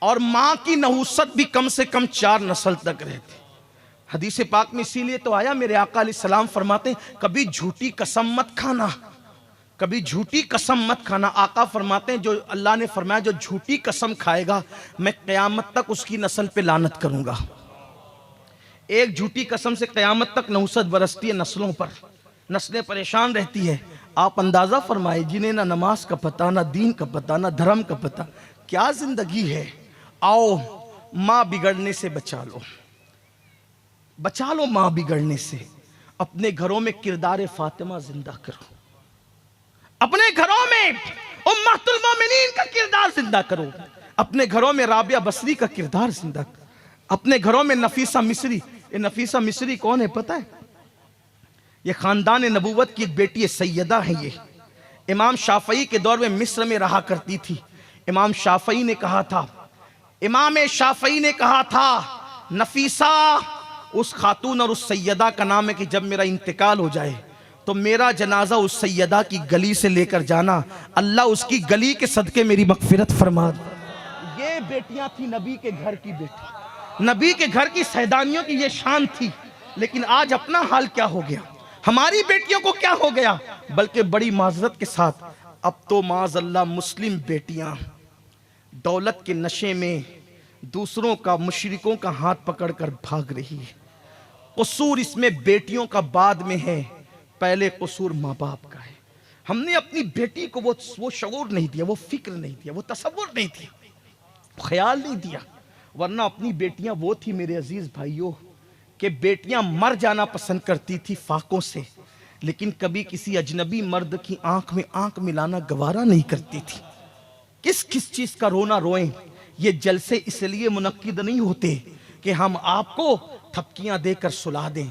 और माँ की नहुसत भी कम से कम 4 नस्ल तक रहती। हदीस पाक में इसीलिए तो आया, मेरे आका अलैहिस्सलाम फरमाते कभी झूठी कसम मत खाना, कभी झूठी कसम मत खाना। आका फरमाते हैं, जो अल्लाह ने फरमाया जो झूठी कसम खाएगा मैं क़यामत तक उसकी नस्ल पे लानत करूंगा। एक झूठी कसम से क़यामत तक नहुसत बरसती है नस्लों पर, नस्लें परेशान रहती है। आप अंदाज़ा फरमाए, जिन्हें ना नमाज का पता, ना दीन का पता, ना धर्म का पता, क्या ज़िंदगी है। आओ माँ बिगड़ने से बचा लो, बचा लो माँ बिगड़ने से। अपने घरों में किरदार फातिमा जिंदा करो, अपने घरों में उम्मतुल मोमिनीन का किरदार जिंदा करो, अपने घरों में राबिया बसरी का किरदार जिंदा करो, अपने घरों में नफीसा मिस्री। ये नफीसा मिस्री कौन है पता है? ये खानदान नबूवत की एक बेटी है, सैयदा है। ये इमाम शाफई के दौर में मिस्र में रहा करती थी। इमाम शाफई ने कहा था, इमाम शाफई ने कहा था, नफीसा उस खातून और उस सैयदा का नाम है कि जब मेरा इंतकाल हो जाए तो मेरा जनाजा उस सैयदा की गली से लेकर जाना, अल्लाह उसकी गली के सदके मेरी मगफिरत फरमा दे। ये बेटियां थी नबी के घर की बेटी, नबी के घर की सैदानियों की ये शान थी। लेकिन आज अपना हाल क्या हो गया, हमारी बेटियों को क्या हो गया। बल्कि बड़ी माजरत के साथ अब तो माज़अल्लाह मुस्लिम बेटियां दौलत के नशे में दूसरों का, मुशरिकों का हाथ पकड़कर भाग रही है। कसूर इसमें बेटियों का बाद में है, पहले कसूर माँ बाप का है। हमने अपनी बेटी को वो शऊर नहीं दिया, वो फिक्र नहीं दिया, वो तसव्वुर नहीं दिया, ख्याल नहीं दिया। वरना अपनी बेटियां वो थी मेरे अजीज भाइयों कि बेटियां मर जाना पसंद करती थी फाकों से, लेकिन कभी किसी अजनबी मर्द की आंख में आंख मिलाना गवारा नहीं करती थी। किस किस चीज का रोना रोएं। ये जलसे इसलिए मुनक्किद नहीं होते कि हम आपको थपकियां देकर सुला दें,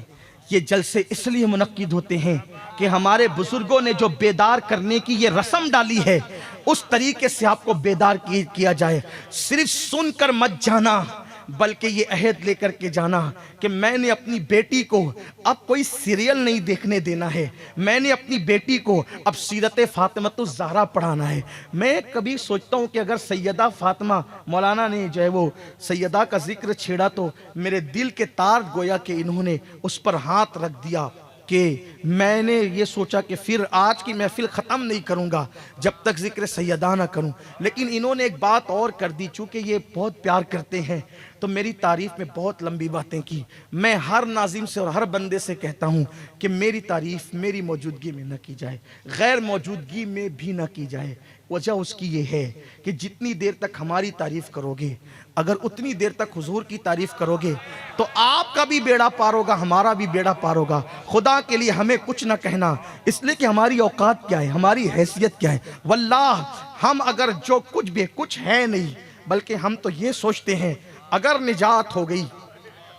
ये जलसे इसलिए मुनक्किद होते हैं कि हमारे बुजुर्गों ने जो बेदार करने की ये रस्म डाली है उस तरीके से आपको बेदार किया जाए। सिर्फ सुनकर मत जाना, बल्कि ये अहद लेकर के जाना कि मैंने अपनी बेटी को अब कोई सीरियल नहीं देखने देना है, मैंने अपनी बेटी को अब सीरत फातिमतुज़ ज़हरा पढ़ाना है। मैं कभी सोचता हूँ कि अगर सैयदा फातिमा, मौलाना ने जो है वो सैयदा का जिक्र छेड़ा तो मेरे दिल के तार गोया कि इन्होंने उस पर हाथ रख दिया कि मैंने ये सोचा कि फिर आज की महफिल ख़त्म नहीं करूँगा जब तक जिक्र सैयदा ना करूँ। लेकिन इन्होंने एक बात और कर दी, चूँकि ये बहुत प्यार करते हैं तो मेरी तारीफ़ में बहुत लंबी बातें की। मैं हर नाजिम से और हर बंदे से कहता हूँ कि मेरी तारीफ़ मेरी मौजूदगी में न की जाए, गैर मौजूदगी में भी न की जाए। वजह उसकी ये है कि जितनी देर तक हमारी तारीफ़ करोगे, अगर उतनी देर तक हुजूर की तारीफ़ करोगे तो आपका भी बेड़ा पार होगा, हमारा भी बेड़ा पार होगा। खुदा के लिए हमें कुछ ना कहना, इसलिए कि हमारी औकात क्या है, हमारी हैसियत क्या है। वल्लाह हम अगर जो कुछ भी कुछ है नहीं, बल्कि हम तो ये सोचते हैं अगर निजात हो गई,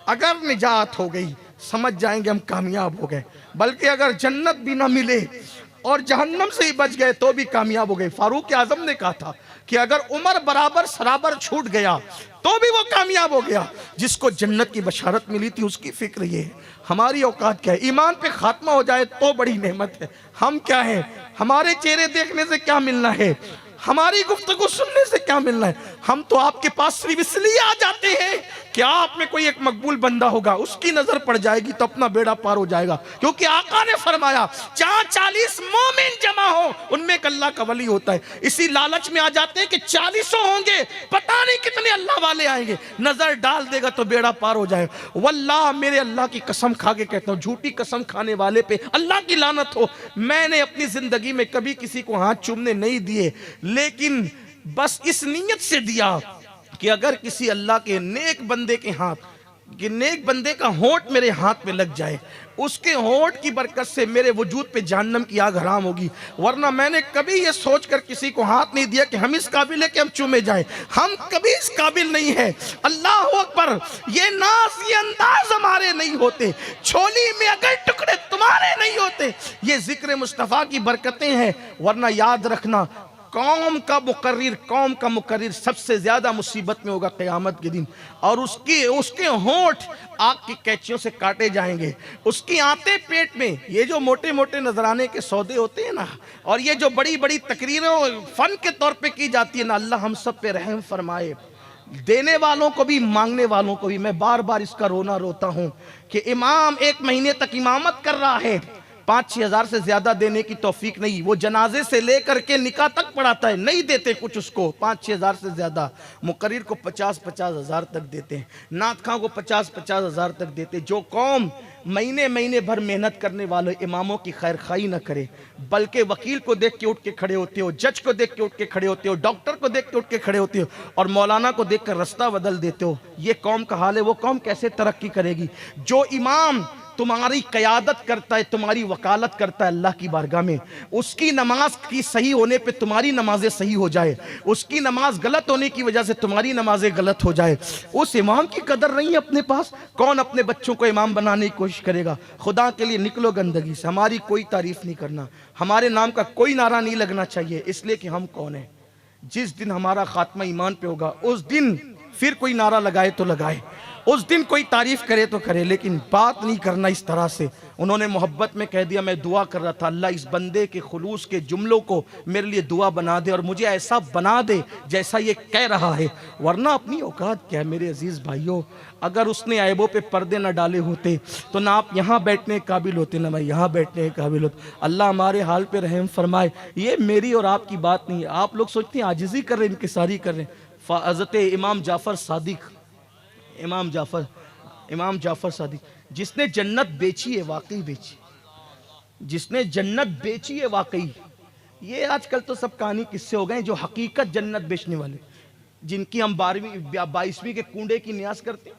अगर निजात हो गई समझ जाएंगे हम कामयाब हो गए। बल्कि अगर जन्नत भी ना मिले और जहन्नम से ही बच गए तो भी कामयाब हो गए। फारूक आजम ने कहा था कि अगर उमर बराबर सराबर छूट गया तो भी वो कामयाब हो गया। जिसको जन्नत की बशारत मिली थी उसकी फिक्र ये है। हमारी औकात क्या है? ईमान पे खात्मा हो जाए तो बड़ी नेमत है। हम क्या है? हमारे चेहरे देखने से क्या मिलना है? हमारी गुफ्तगू सुनने से क्या मिलना है? हम तो आपके पास सिर्फ इसलिए आ जाते हैं कि आप में कोई एक मकबूल बंदा होगा, उसकी नजर पड़ जाएगी तो अपना बेड़ा पार हो जाएगा। क्योंकि आका ने फरमाया जहां 40 मोमिन जमा हो उनमें एक अल्लाह का वली होता है। इसी लालच में आ जाते हैं कि 40 होंगे, पता नहीं कितने अल्लाह वाले आएंगे, नजर डाल देगा तो बेड़ा पार हो जाएगा। वल्लाह मेरे अल्लाह की कसम खा के कहता हूं, झूठी कसम खाने वाले पे अल्लाह की लानत हो। मैंने अपनी जिंदगी में कभी किसी को हाथ चूमने नहीं दिए, लेकिन बस इस नीयत से दिया कि अगर किसी अल्लाह के नेक बंदे के हाथ, कि नेक बंदे का होंठ मेरे हाथ में लग जाए, उसके होंठ की बरकत से मेरे वजूद पे जहन्नम की आग हराम होगी। वरना मैंने कभी ये सोचकर किसी को हाथ नहीं दिया कि हम इस काबिल है कि हम चूमे जाएं। हम कभी इस काबिल नहीं है। अल्लाह अकबर, ये नाज ये अंदाज हमारे नहीं होते, छोली में अगर टुकड़े तुम्हारे नहीं होते। ये जिक्र मुस्तफ़ा की बरकतें हैं। वरना याद रखना, कौम का मुकर्रिर सबसे ज्यादा मुसीबत में होगा क़यामत के दिन। और उसके होंठ आग की कैंचियों से काटे जाएंगे। उसकी आंतें पेट में, ये जो मोटे मोटे नजराने के सौदे होते हैं ना, और ये जो बड़ी बड़ी तकरीरें फन के तौर पे की जाती है ना, अल्लाह हम सब पे रहम फरमाए। देने वालों को भी मांगने वालों को भी। मैं बार बार इसका रोना रोता हूं कि इमाम 1 महीने तक इमामत कर रहा है, 5-6 हज़ार से ज्यादा देने की तौफीक नहीं। वो जनाजे से लेकर के निकाह तक पढ़ाता है, नहीं देते कुछ उसको 5-6 हज़ार से ज्यादा। मुकर्रिर को 50-50 हज़ार तक देते हैं, नात खां को 50-50 हज़ार तक देते। जो कौम महीने महीने भर मेहनत करने वाले इमामों की खैर खाई न करे, बल्कि वकील को देख के उठ के खड़े होते हो, जज को देख के उठ के खड़े होते हो, डॉक्टर को देख के उठ के खड़े होते हो, और मौलाना को देख कर रास्ता बदल देते हो, ये कौम का हाल है। वो कौम कैसे तरक्की करेगी? जो इमाम तुम्हारी क़यादत करता है, तुम्हारी वकालत करता है अल्लाह की बारगाह में, उसकी नमाज की सही होने पे तुम्हारी नमाजें सही हो जाए, उसकी नमाज गलत होने की वजह से तुम्हारी नमाजें गलत हो जाए, उस इमाम की कदर नहीं है अपने पास। कौन अपने बच्चों को इमाम बनाने की कोशिश करेगा? खुदा के लिए निकलो गंदगी से। हमारी कोई तारीफ नहीं करना, हमारे नाम का कोई नारा नहीं लगना चाहिए, इसलिए कि हम कौन हैं। जिस दिन हमारा खात्मा ईमान पे होगा उस दिन फिर कोई नारा लगाए तो लगाए, उस दिन कोई तारीफ करे तो करे, लेकिन बात नहीं करना इस तरह से। उन्होंने मोहब्बत में कह दिया, मैं दुआ कर रहा था अल्लाह इस बंदे के खुलूस के जुमलों को मेरे लिए दुआ बना दे और मुझे ऐसा बना दे जैसा ये कह रहा है। वरना अपनी औकात क्या है मेरे अजीज भाइयों? अगर उसने ऐबों पे पर्दे न डाले होते तो ना आप यहाँ बैठने के काबिल होते, ना मैं यहाँ बैठने के काबिल होता। अल्लाह हमारे हाल पे रहम फरमाए। ये मेरी और आपकी बात नहीं है। आप लोग सोचते हैं आजिज़ी कर रहे हैं, इनकिसारी कर रहे हैं। हज़रत इमाम जाफ़र सादिक, इमाम जाफ़र सादिक, जिसने जन्नत बेची है, वाकई बेची, जिसने जन्नत बेची है वाकई। ये आजकल तो सब कहानी किस्से हो गए, जो हकीकत जन्नत बेचने वाले, जिनकी हम 22वीं के कुंडे की न्यास करते हैं,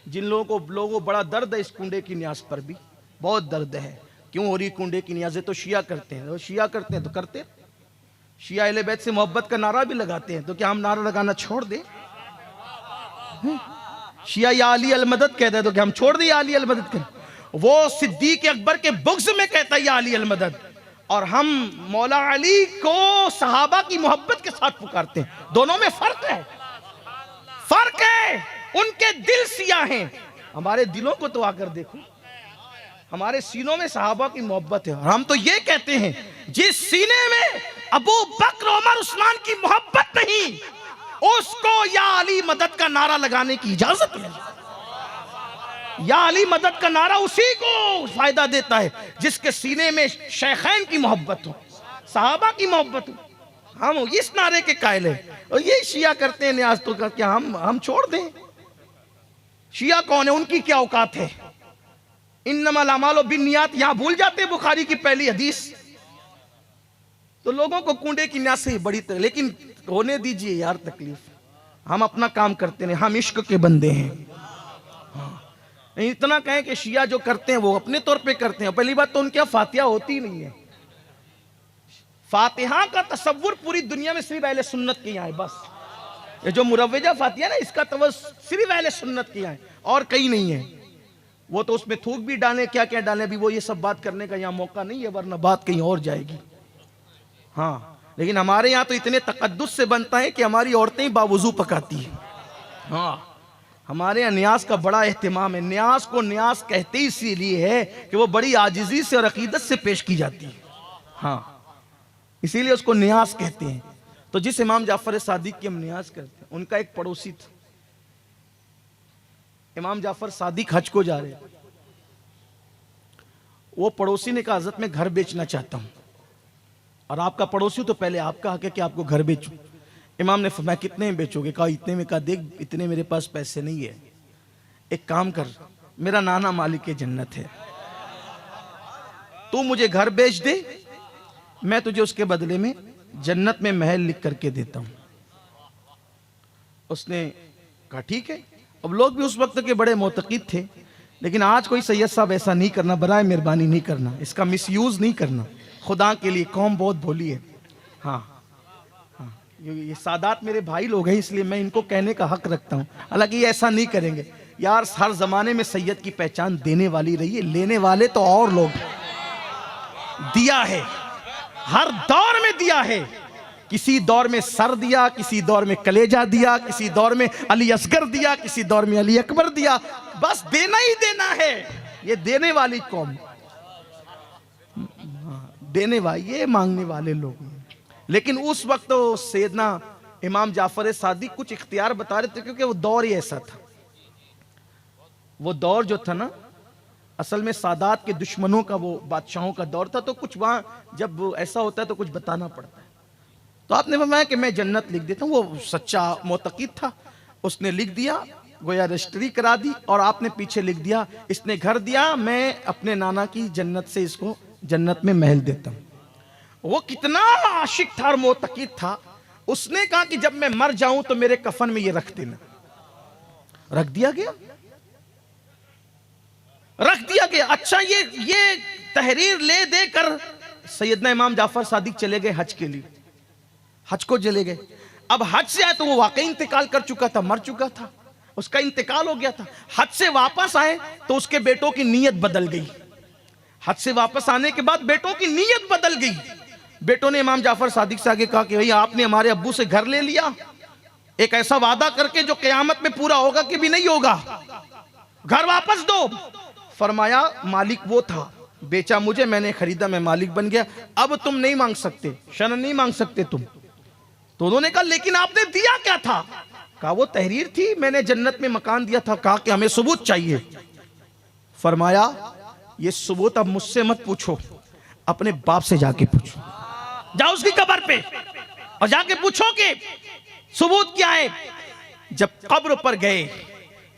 जिन लोगों को बड़ा दर्द है इस कुंडे की न्यास पर भी बहुत दर्द है। क्यों हो रही कुंडे की न्याज़ें? तो शिया करते हैं, शिया करते हैं तो करते, शिया अहले बैत से मोहब्बत का नारा भी लगाते हैं, तो क्या हम नारा लगाना छोड़ दें? शिया या अली अल मदद कहता है तो क्या हम छोड़ दें या अली अल मदद करें? वो सिद्दीक अकबर के बुग़्ज़ में कहता है या अली अल मदद, और हम मौला अली को सहाबा की मोहब्बत के साथ पुकारते हैं। दोनों में फर्क है, फर्क है। उनके दिल सिया हैं, हमारे दिलों को तो आकर देखो, हमारे सीनों में सहाबा की मोहब्बत है। और हम तो ये कहते हैं जिस सीने में अबू बकर उमर उस्मान की मोहब्बत नहीं, उसको या अली मदद का नारा लगाने की इजाजत है। या अली मदद का नारा उसी को फायदा देता है जिसके सीने में शेखैन की मोहब्बत हो, सहाबा की मोहब्बत हो। हम इस नारे के कायल हैं और ये शिया करते हैं न्याज, तो क्या हम छोड़ दें? शिया कौन है? उनकी क्या औकात है? इन्नमल अमालु बिन्नियात, यहां भूल जाते बुखारी की पहली हदीस। तो लोगों को कुंडे की न्यास से बड़ी लेकिन होने दीजिए यार तकलीफ। हम अपना काम करते नहीं, हम इश्क के बंदे हैं। इतना कहें कि शिया जो करते हैं वो अपने तौर पे करते हैं। पहली बात तो उनके यहाँ फातिहा होती नहीं है। फातिहा का तसव्वुर पूरी दुनिया में सिर्फ अहले सुन्नत के यहाँ है बस। ये जो मुरव्वजा फातिहा ना, इसका तवज्जुह सिर्फ अहले सुन्नत के यहाँ है और कहीं नहीं है। वो तो उसमें थूक भी डालें, क्या क्या डालें, अभी वो ये सब बात करने का यहाँ मौका नहीं है, वरना बात कहीं और जाएगी। हाँ, लेकिन हमारे यहाँ तो इतने तकद्दुस से बनता है कि हमारी औरतें ही बावुजू पकाती हैं। हाँ, हमारे यहाँ न्यास का बड़ा एहतिमाम है। न्यास को न्यास कहते ही इसीलिए है कि वो बड़ी आजिज़ी से और अकीदत से पेश की जाती है। हाँ, इसीलिए उसको न्यास कहते हैं। तो जिस इमाम जाफर सादिक की हम न्यास करते हैं, उनका एक पड़ोसी था। इमाम जाफर सादिक हज को जा रहे, वो पड़ोसी ने कहा हज़रत मैं घर बेचना चाहता हूं, और आपका पड़ोसी तो पहले आपका हक है कि आपको घर बेचूं। इमाम ने फरमाया कितने में बेचोगे? कहा इतने में। कहा देख इतने मेरे पास पैसे नहीं है, एक काम कर, मेरा नाना मालिक जन्नत है, तू मुझे घर बेच दे, मैं तुझे उसके बदले में जन्नत में महल लिख करके देता हूं। उसने कहा ठीक है। अब लोग भी उस वक्त के बड़े मोतक़िद थे, लेकिन आज कोई सैयद साहब ऐसा नहीं करना, बराए मेहरबानी नहीं करना, इसका मिसयूज नहीं करना। खुदा के लिए कौम बहुत भोली है। हाँ, ये सादात मेरे भाई लोग हैं, इसलिए मैं इनको कहने का हक रखता हूँ। हालांकि ये ऐसा नहीं करेंगे यार। हर जमाने में सैयद की पहचान देने वाली रही है, लेने वाले तो और लोग दिया है, हर दौर में दिया है। किसी दौर में सर दिया, किसी दौर में कलेजा दिया, किसी दौर में अली असगर दिया, किसी दौर में अली अकबर दिया। बस देना ही देना है। ये देने वाली कौम, देने वाले, ये मांगने वाले लोग। लेकिन उस वक्त तो सैयदना इमाम जाफर सादिक कुछ इख्तियार बता रहे थे, क्योंकि वो दौर ही ऐसा था। वो दौर जो था ना, असल में सादात के दुश्मनों का, वो बादशाहों का दौर था। तो कुछ वहां जब ऐसा होता है तो कुछ बताना पड़ता है। तो आपने फरमाया कि मैं जन्नत लिख देता हूं। वो सच्चा मोतक़िद था, उसने लिख दिया, गोया रजिस्ट्री करा दी, और आपने पीछे लिख दिया इसने घर दिया, मैं अपने नाना की जन्नत से इसको जन्नत में महल देता हूं। वो कितना आशिक था और मोतक़िद था। उसने कहा कि जब मैं मर जाऊं तो मेरे कफन में ये रख देना। रख दिया गया, रख दिया गया। अच्छा, ये तहरीर ले देकर सैयदना इमाम जाफर सादिक चले गए हज के लिए। हज को चले गए। अब हज से आए तो वो वाकई इंतकाल कर चुका था, मर चुका था, उसका इंतकाल हो गया था। हज से वापस आए तो उसके बेटों की नीयत बदल गई। हज से वापस आने के बाद बेटों की नीयत बदल गई। बेटों ने इमाम जाफर सादिक से आगे कहा कि भाई आपने हमारे अब्बू से घर ले लिया, एक ऐसा वादा करके जो क़यामत में पूरा होगा कि भी नहीं होगा, घर वापस दो। फरमाया मालिक वो था, बेचा मुझे, मैंने खरीदा, मैं मालिक बन गया, अब तुम नहीं मांग सकते, शरण नहीं मांग सकते तुम। तो उन्होंने कहा लेकिन आपने दिया क्या था? कहा वो तहरीर थी, मैंने जन्नत में मकान दिया था। कहा कि हमें सबूत चाहिए। फरमाया ये सबूत अब मुझसे मत पूछो, अपने बाप से जाके पूछो। जाओ उसकी कब्र पे और जाके पूछो कि सबूत क्या है। जब कब्र पर गए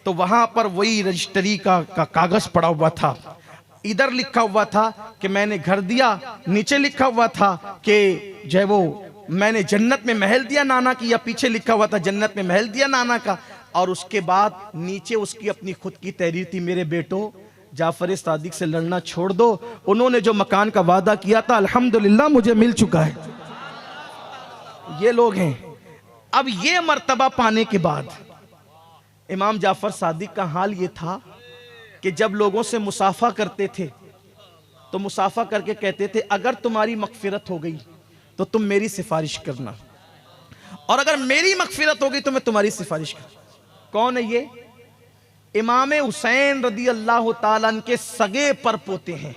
तो वहां पर वही रजिस्ट्री का कागज पड़ा हुआ था। इधर लिखा हुआ था कि मैंने घर दिया, नीचे लिखा हुआ था कि जो है वो मैंने जन्नत में महल दिया नाना की, या पीछे लिखा हुआ था जन्नत में महल दिया नाना का। और उसके बाद नीचे उसकी अपनी खुद की तहरीर थी, मेरे बेटो जाफर सादिक से लड़ना छोड़ दो, उन्होंने जो मकान का वादा किया था अल्हम्दुलिल्लाह मुझे मिल चुका है। ये लोग हैं। अब ये मर्तबा पाने के बाद इमाम जाफर सादिक का हाल ये था कि जब लोगों से मुसाफा करते थे तो मुसाफा करके कहते थे अगर तुम्हारी मगफिरत हो गई तो तुम मेरी सिफारिश करना, और अगर मेरी मगफिरत हो गई तो मैं तुम्हारी सिफारिश करना। कौन है ये? इमाम हुसैन रदी अल्लाह ताला अन्हु के सगे पर पोते हैं,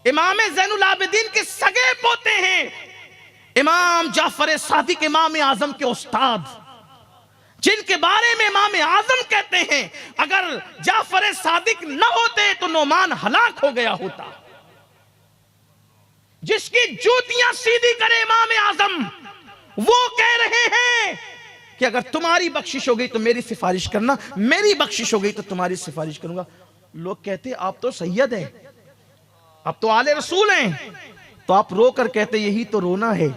इमाम ज़ैनुल आबिदीन के सगे पोते हैं, इमाम जाफर सादिक इमाम आजम के उस्ताद, जिनके बारे में इमाम आजम कहते हैं अगर जाफर सादिक न होते तो नोमान हलाक हो गया होता। जिसकी जूतियां सीधी करे इमाम आजम, वो कह रहे हैं कि अगर तुम्हारी बख्शिश हो गई तो मेरी सिफारिश करना, मेरी बख्शिश हो गई तो तुम्हारी सिफारिश करूंगा। लोग कहते आप तो सैयद हैं, आप तो आले रसूल हैं। तो आप रो कर कहते यही तो रोना है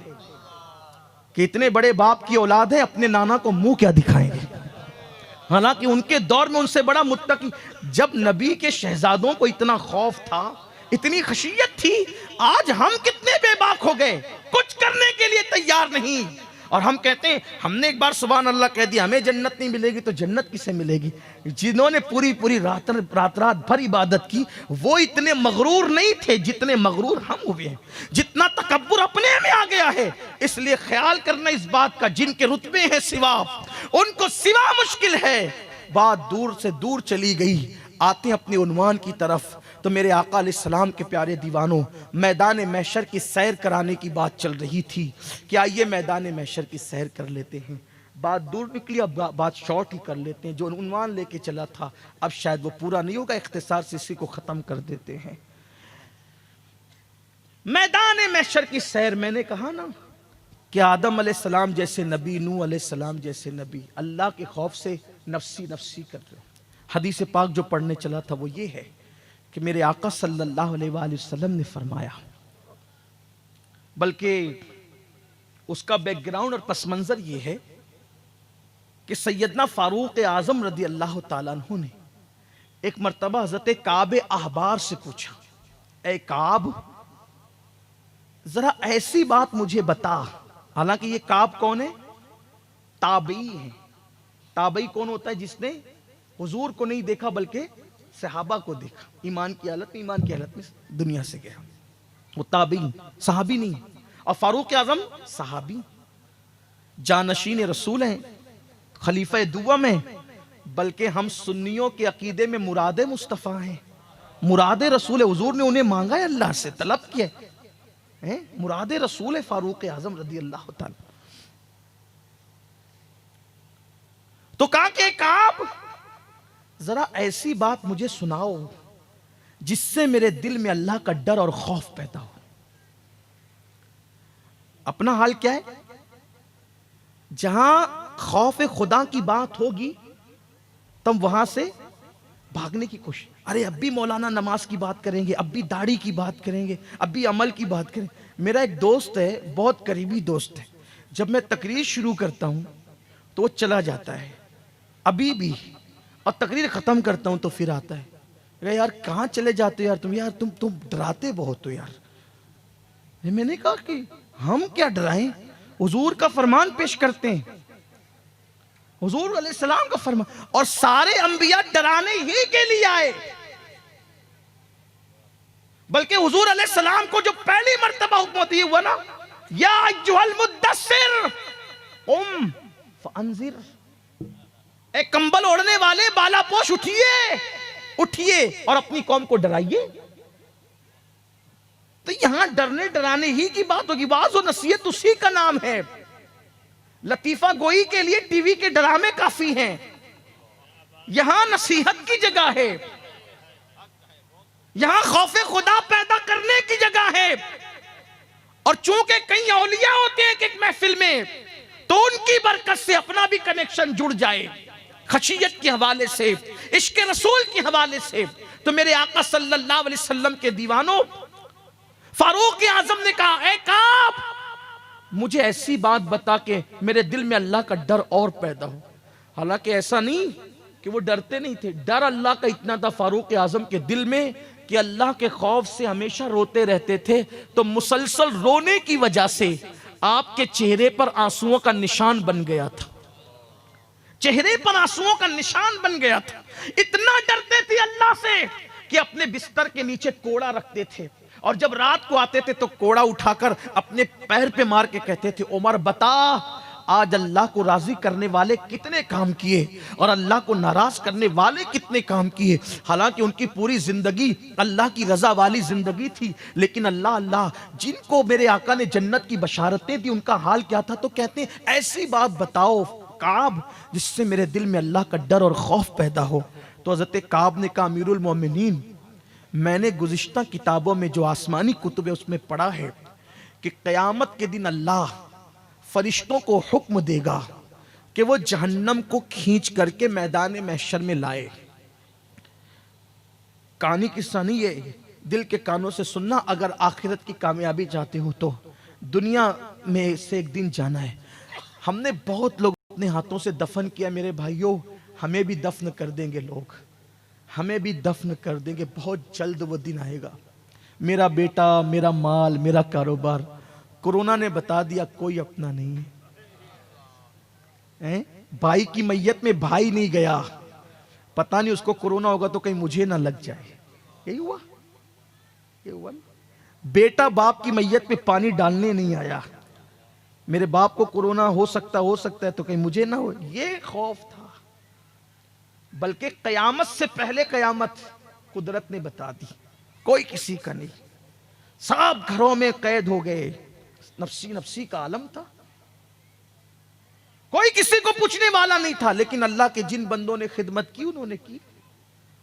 कि इतने बड़े बाप की औलाद है, अपने नाना को मुंह क्या दिखाएंगे। हालांकि उनके दौर में उनसे बड़ा मुत्तकी, जब नबी के शहजादों को इतना खौफ था, इतनी खशियत थी, आज हम कितने बेबाक हो गए, कुछ करने के लिए तैयार नहीं। और हम कहते हैं हमने एक बार सुभान अल्लाह कह दिया, हमें जन्नत नहीं मिलेगी तो जन्नत किसे मिलेगी? जिन्होंने पूरी पूरी रात भर इबादत की वो इतने मगरूर नहीं थे जितने मगरूर हम हुए हैं। जितना तकब्बुर अपने में आ गया है। इसलिए ख्याल करना इस बात का, जिनके रुतबे हैं सिवा, उनको सिवा मुश्किल है। बात दूर से दूर चली गई, आते हैं अपने उन्वान की तरफ। तो मेरे आका अलैहिस्सलाम के प्यारे दीवानों, मैदान महशर की सैर कराने की बात चल रही थी कि आइए मैदान महशर की सैर कर लेते हैं। बात दूर निकली, अब बात शॉर्ट ही कर लेते हैं। जो उन्वान लेके चला था अब शायद वो पूरा नहीं होगा, इख्तिसार से इसी को ख़त्म कर देते हैं। मैदान महशर की सैर, मैंने कहा ना कि आदम अलैहिस्सलाम जैसे नबी, नूह अलैहिस्सलाम जैसे नबी अल्लाह के खौफ से नफ्सी नफ्सी कर रहे। हदीस पाक जो पढ़ने चला था वो ये है कि मेरे आका सल्लल्लाहु अलैहि वसल्लम ने फरमाया, बल्कि उसका बैकग्राउंड और पस मंजर ये है कि सैयदना फारूक आजम रदी अल्लाह ताला अन्हु ने एक मर्तबा हजरत काब अहबार से पूछा, ए काब जरा ऐसी बात मुझे बता। हालांकि ये काब कौन है? ताबई है। ताबई कौन होता है? जिसने हुजूर को नहीं देखा बल्कि सहाबा को देखा, ईमान की हालत में दुनिया से गया, वो ताबई, सहाबी नहीं। और फारूक आजम सहाबी, जानशीन रसूल हैं, खलीफा दुआ हैं, बल्कि हम सुन्नियों के अकीदे में मुराद मुस्तफ़ा हैं, मुराद रसूल। हुजूर ने उन्हें मांगा है, अल्लाह से तलब किया है, मुराद रसूल है फारूक आजम रदी अल्लाह ताला। तो कहा कि काब जरा ऐसी बात मुझे सुनाओ जिससे मेरे दिल में अल्लाह का डर और खौफ पैदा हो। अपना हाल क्या है? जहां खौफ खुदा की बात होगी तब वहां से भागने की कोशिश। अरे अब भी मौलाना नमाज की बात करेंगे, अब भी दाढ़ी की बात करेंगे, अब भी अमल की बात करेंगे। मेरा एक दोस्त है, बहुत करीबी दोस्त है, जब मैं तकरीर शुरू करता हूं तो वो चला जाता है अभी भी, और तकरीर खत्म करता हूं तो फिर आता है, अरे यार कहां चले जाते हो यार तुम, यार तुम डराते बहुत हो यार। मैंने कहा कि हम क्या डराएं, हुजूर का फरमान पेश करते हैं, हुजूर अलैहिस्सलाम का फरमान, और सारे अंबिया डराने ही के लिए आए। बल्कि हुजूर अलैहिस्सलाम को जो पहली मर्तबा हुक्म दी हुआ ना, या अय्युहल मुद्दस्सिर कुम फअंजिर, एक कंबल ओढ़ने वाले बालापोश उठिए, उठिए और अपनी कौम को डराइए। तो यहां डरने डराने ही की बात होगी। वाज़ और नसीहत उसी का नाम है। लतीफा गोई के लिए टीवी के ड्रामे काफी हैं, यहां नसीहत की जगह है, यहां खौफे खुदा पैदा करने की जगह है। और चूंकि कई औलिया होते हैं एक महफिल में, तो उनकी बरकत से अपना भी कनेक्शन जुड़ जाए, खशियत के हवाले से, इश्क रसूल के हवाले से। तो मेरे आका सल्लल्लाहु अलैहि वसल्लम के दीवानों, फारूक आजम ने कहा, ए काब मुझे ऐसी बात बता के मेरे दिल में अल्लाह का डर और पैदा हो। हालांकि ऐसा नहीं कि वो डरते नहीं थे, डर अल्लाह का इतना था फारूक आजम के दिल में कि अल्लाह के खौफ से हमेशा रोते रहते थे। तो मुसलसल रोने की वजह से आपके चेहरे पर आंसुओं का निशान बन गया था, चेहरे पर आंसुओं का निशान बन गया था। इतना डरते थे अल्लाह से कि अपने बिस्तर के नीचे कोड़ा रखते थे, और जब रात को आते थे तो कोड़ा उठाकर अपने पैर पे मार के कहते थे, उमर बता आज अल्लाह को राजी करने वाले कितने काम किए और अल्लाह को नाराज करने वाले कितने काम किए। हालांकि उनकी पूरी जिंदगी अल्लाह की रजा वाली जिंदगी थी, लेकिन अल्लाह अल्लाह, जिनको मेरे आका ने जन्नत की बशारतें दी उनका हाल क्या था। तो कहते हैं ऐसी बात बताओ काब जिससे मेरे दिल में अल्लाह का डर और खौफ पैदा हो। तो हजरत काब ने कहा, अमीरुल मोमिनीन, मैंने गुज़िश्ता किताबों में जो आसमानी कुतुब है उसमें पढ़ा है कि क़यामत के दिन अल्लाह फरिश्तों को हुक्म देगा कि वो जहन्नम को खींच करके मैदान महशर में लाए। कहानी किस्सा नहीं, ये दिल के कानों से सुनना। अगर आखिरत की कामयाबी चाहते हो तो दुनिया में से एक दिन जाना है। हमने बहुत लोग अपने हाथों से दफन किया मेरे भाइयों, हमें भी दफन कर देंगे लोग, हमें भी दफन कर देंगे। बहुत जल्द वो दिन आएगा। मेरा बेटा, मेरा माल, मेरा कारोबार, कोरोना ने बता दिया कोई अपना नहीं है। भाई की मैयत में भाई नहीं गया, पता नहीं उसको कोरोना होगा तो कहीं मुझे ना लग जाए। यही हुआ, ये हुआ। बेटा बाप की मैयत में पानी डालने नहीं आया, मेरे बाप को कोरोना हो सकता है तो कहीं मुझे ना हो, ये खौफ था। बल्कि कयामत से पहले कयामत कुदरत ने बता दी, कोई किसी का नहीं, सब घरों में कैद हो गए। नफसी नफसी का आलम था, कोई किसी को पूछने वाला नहीं था। लेकिन अल्लाह के जिन बंदों ने खिदमत की उन्होंने की,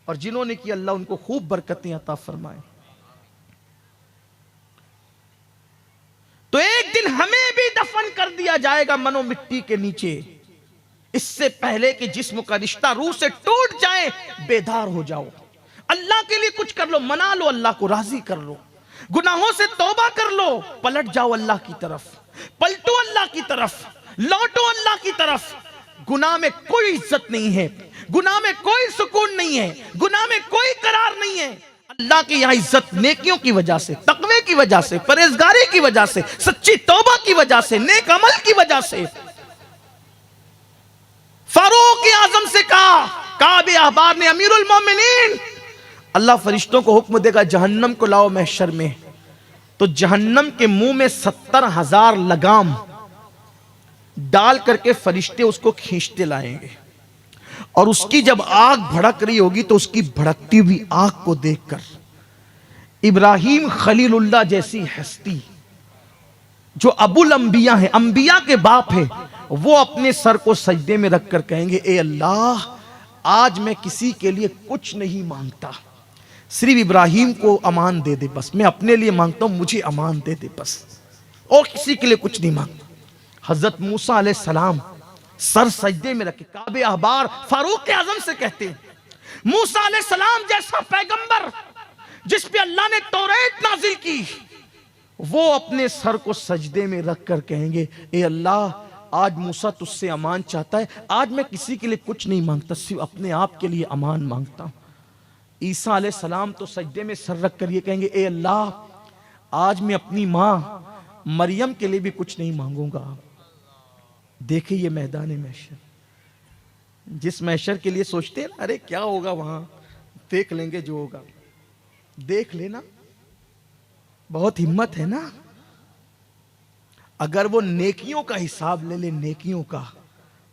और जिन्होंने की अल्लाह उनको खूब बरकतें अता फरमाए। तो एक दिन हमें भी दफन कर दिया जाएगा मनो मिट्टी के नीचे, इससे पहले कि जिस्म का रिश्ता रूह से टूट जाए। बेदार हो जाओ, अल्लाह के लिए कुछ कर लो, मना लो, अल्लाह को राजी कर लो, गुनाहों से तौबा कर लो, पलट जाओ अल्लाह की तरफ, पलटो अल्लाह की तरफ, लौटो अल्लाह की तरफ। गुनाह में कोई इज्जत नहीं है, गुनाह में कोई सुकून नहीं है, गुनाह में कोई करार नहीं है। अल्लाह की यहां इज्जत नेकियों की वजह से, तकवे की वजह से, परहेजगारी की वजह से, सच्ची तौबा की वजह से, नेक अमल की वजह से। फारूक आजम से कहा, काबे अहबार ने, अमीरुल मोमिनीन, अल्लाह फरिश्तों को हुक्म देगा जहन्नम को लाओ महशर में, तो जहन्नम के मुंह में 70,000 लगाम डाल करके फरिश्ते उसको खींचते लाएंगे। और उसकी जब आग भड़क रही होगी तो उसकी भड़कती हुई आग को देखकर इब्राहिम खलीलुल्लाह जैसी हस्ती, जो अबुल अंबिया है, अंबिया के बाप है, वो अपने सर को सजदे में रखकर कहेंगे, ए अल्लाह, आज मैं किसी के लिए कुछ नहीं मांगता, सिर्फ इब्राहिम को अमान दे दे बस, मैं अपने लिए मांगता हूं, मुझे अमान दे दे बस, और किसी के लिए कुछ नहीं मांगता। हजरत मूसा अलैहिस्सलाम सर सजदे में रखे, काबे अहबार फारूक आजम से कहते हैं, मूसा अलैहिस्सलाम जैसा पैगंबर जिस पे अल्लाह ने तौरात नाजिल की, वो अपने सर को सजदे में रख कर कहेंगे, ए अल्लाह, आज मूसा तुझसे अमान चाहता है, आज मैं किसी के लिए कुछ नहीं मांगता, सिर्फ अपने आप के लिए अमान मांगता हूं। ईसा अलैहिस्सलाम तो सजदे में सर रख कर ये कहेंगे, ए अल्लाह, आज मैं अपनी माँ मरियम के लिए भी कुछ नहीं मांगूंगा। देखिए ये मैदान महशर, जिस महशर के लिए सोचते हैं अरे क्या होगा वहां, देख लेंगे जो होगा, देख लेना, बहुत हिम्मत है ना। अगर वो नेकियों का हिसाब ले ले, नेकियों का,